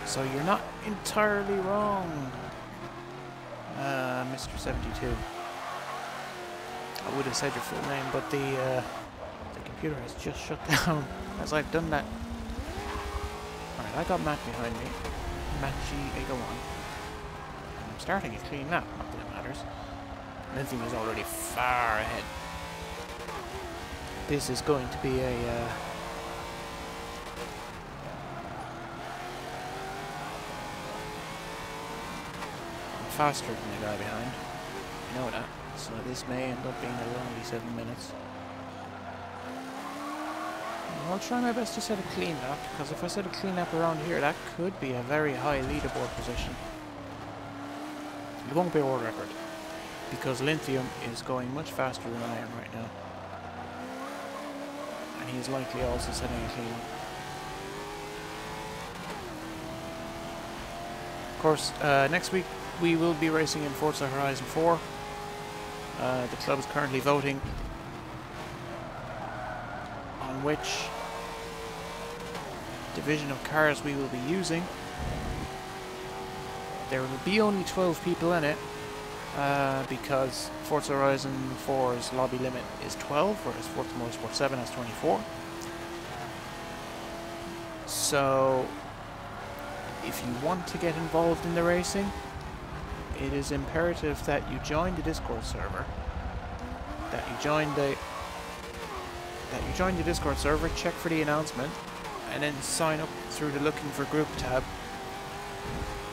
A: So you're not entirely wrong, Mr. 72. I would have said your full name, but the computer has just shut down as I've done that. Alright, I got Matt behind me. Matt G801. I'm starting a clean lap, not that it matters. Anything is already far ahead. This is going to be a faster than the guy behind. You know that. So this may end up being a lonely 7 minutes. I'll try my best to set a clean lap, because if I set a clean lap around here, that could be a very high leaderboard position. It won't be a world record, because Lithium is going much faster than I am right now. And he's likely also setting a clean lap. Of course, next week we will be racing in Forza Horizon 4. The club is currently voting on which division of cars we will be using. There will be only 12 people in it, because Forza Horizon 4's lobby limit is 12, whereas Forza Motorsport 7 has 24. So, if you want to get involved in the racing, it is imperative that you join the Discord server, that you join the Discord server, check for the announcement, and then sign up through the Looking for Group tab.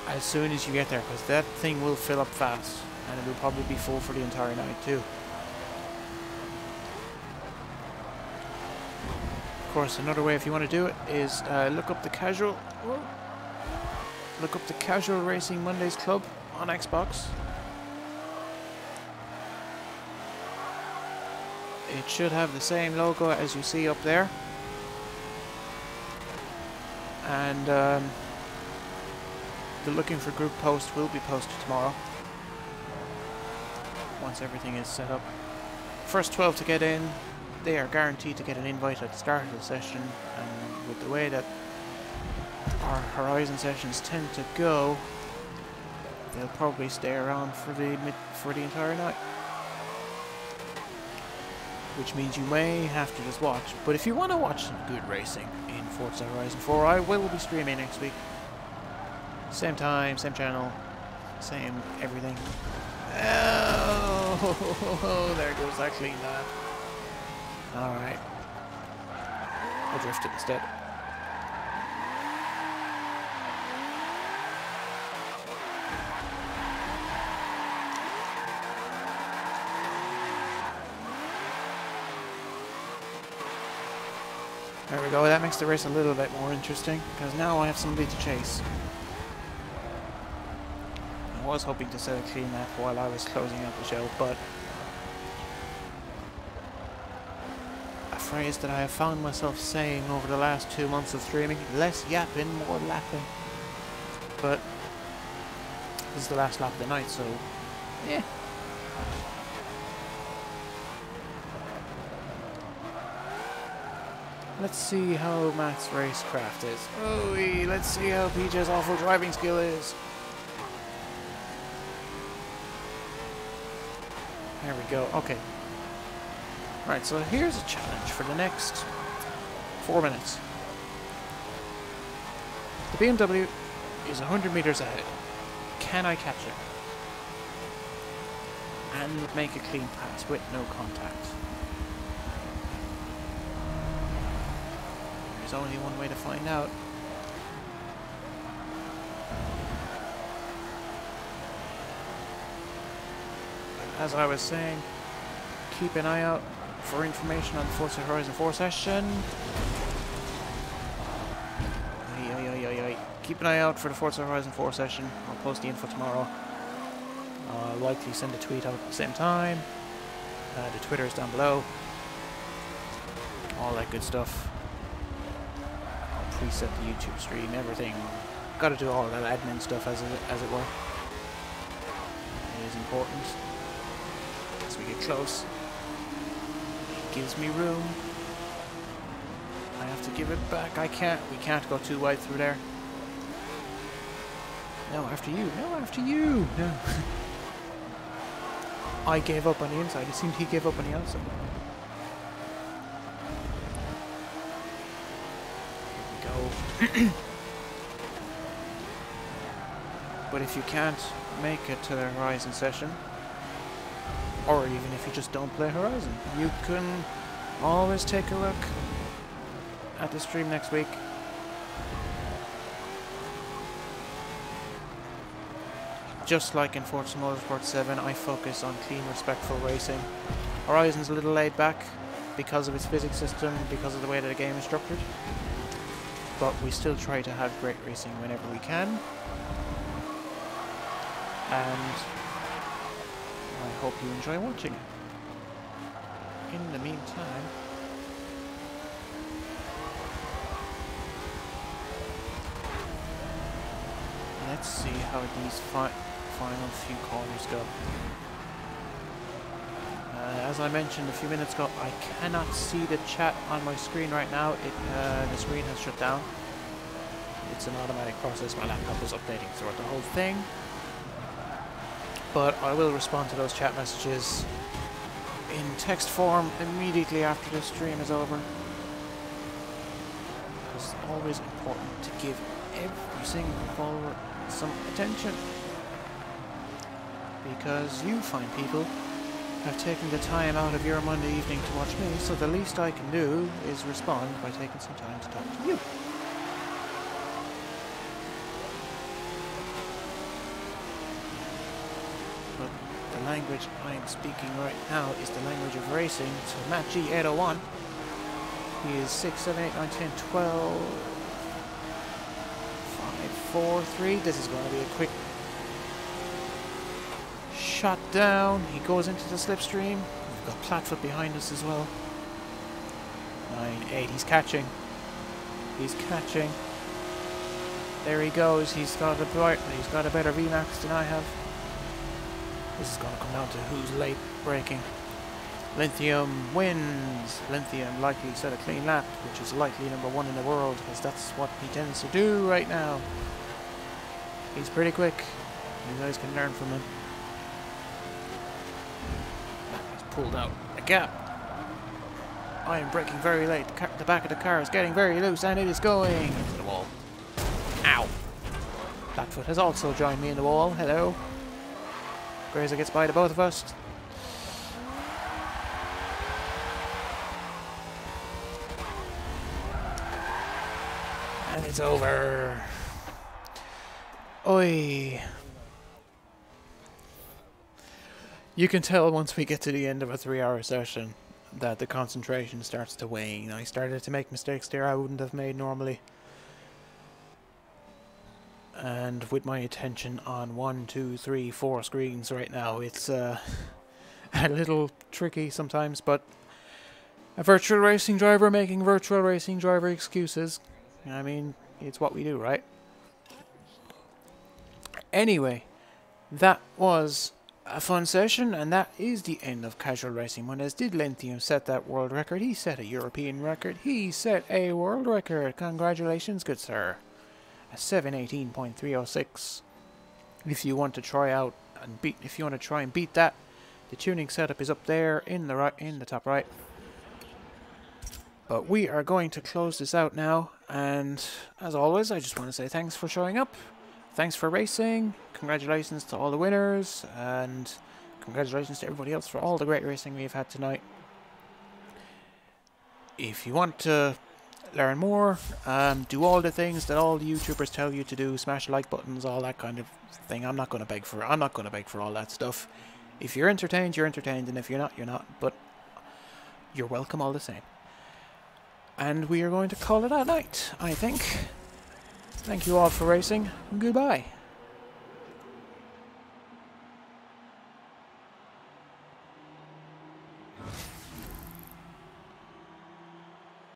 A: as soon as you get there, because that thing will fill up fast, and it will probably be full for the entire night too. Of course, another way if you want to do it is look up the Casual Racing Mondays Club on Xbox. It should have the same logo as you see up there, and the looking for group post will be posted tomorrow once everything is set up. First 12 to get in, they are guaranteed to get an invite at the start of the session, and with the way that our Horizon sessions tend to go, they'll probably stay around for the entire night. Which means you may have to just watch. But if you want to watch some good racing in Forza Horizon 4, I will be streaming next week. Same time, same channel, same everything. Oh, there goes that clean lap. Alright. I drifted instead. There we go, that makes the race a little bit more interesting, because now I have somebody to chase. I was hoping to set a clean lap while I was closing out the show, but a phrase that I have found myself saying over the last 2 months of streaming, less yapping, more lapping. But this is the last lap of the night, so yeah. Let's see how Matt's racecraft is. Oh, let's see how PJ's awful driving skill is. There we go. Okay. Right, so here's a challenge for the next 4 minutes. The BMW is 100 meters ahead. Can I catch it? And make a clean pass with no contact. There's only one way to find out. As I was saying, keep an eye out for information on the Forza Horizon 4 session. Keep an eye out for the Forza Horizon 4 session. I'll post the info tomorrow. I'll likely send a tweet out at the same time. The Twitter is down below. All that good stuff. I'll preset the YouTube stream, everything. Got to do all that admin stuff as it were. It is important. As we get close, it gives me room. I have to give it back. We can't go too wide through there. No, after you. No, after you. No. I gave up on the inside. It seemed he gave up on the outside. Here we go. But if you can't make it to the Horizon session, or even if you just don't play Horizon, you can always take a look at the stream next week. Just like in Forza Motorsport 7, I focus on clean, respectful racing. Horizon's a little laid back because of its physics system, because of the way that the game is structured. But we still try to have great racing whenever we can. And I hope you enjoy watching it. In the meantime, let's see how these final few corners go. As I mentioned a few minutes ago, I cannot see the chat on my screen right now. The screen has shut down. It's an automatic process. My laptop is updating throughout the whole thing. But I will respond to those chat messages in text form immediately after the stream is over. It's always important to give every single follower some attention, because you fine people have taken the time out of your Monday evening to watch me, so the least I can do is respond by taking some time to talk to you. language I'm speaking right now is the language of racing. So Matt G801, he is 6, 7, 8, 9, 10, 12, 5, 4, 3. This is going to be a quick shot down. He goes into the slipstream. We've got Platfoot behind us as well. 9, 8, he's catching. He's catching. There he goes. He's got a better VMAX than I have. This is going to come down to who's late braking. Lithium wins. Lithium likely set a clean lap, which is likely #1 in the world, because that's what he tends to do right now. He's pretty quick. You guys can learn from him. He's pulled out a gap. I am braking very late. The back of the car is getting very loose, and it is going into the wall. Ow! Platfoot has also joined me in the wall. Hello. Grazer gets by the both of us. And it's over. Oi. You can tell once we get to the end of a 3-hour session that the concentration starts to wane. I started to make mistakes there I wouldn't have made normally. And with my attention on 1, 2, 3, 4 screens right now, it's a little tricky sometimes, but a virtual racing driver making virtual racing driver excuses. I mean, it's what we do, right? Anyway, that was a fun session, and that is the end of Casual Racing Mondays. Did Lithium set that world record? He set a European record. He set a world record. Congratulations, good sir. A 718.306. If you want to try out and beat that, the tuning setup is up there in the top right. But we are going to close this out now, and as always, I just want to say thanks for showing up. Thanks for racing. Congratulations to all the winners, and congratulations to everybody else for all the great racing we've had tonight. If you want to learn more, do all the things that all the YouTubers tell you to do, smash like buttons, all that kind of thing. I'm not going to beg for all that stuff. If you're entertained, you're entertained, and if you're not, you're not, but you're welcome all the same. And we are going to call it a night, I think. Thank you all for racing. Goodbye.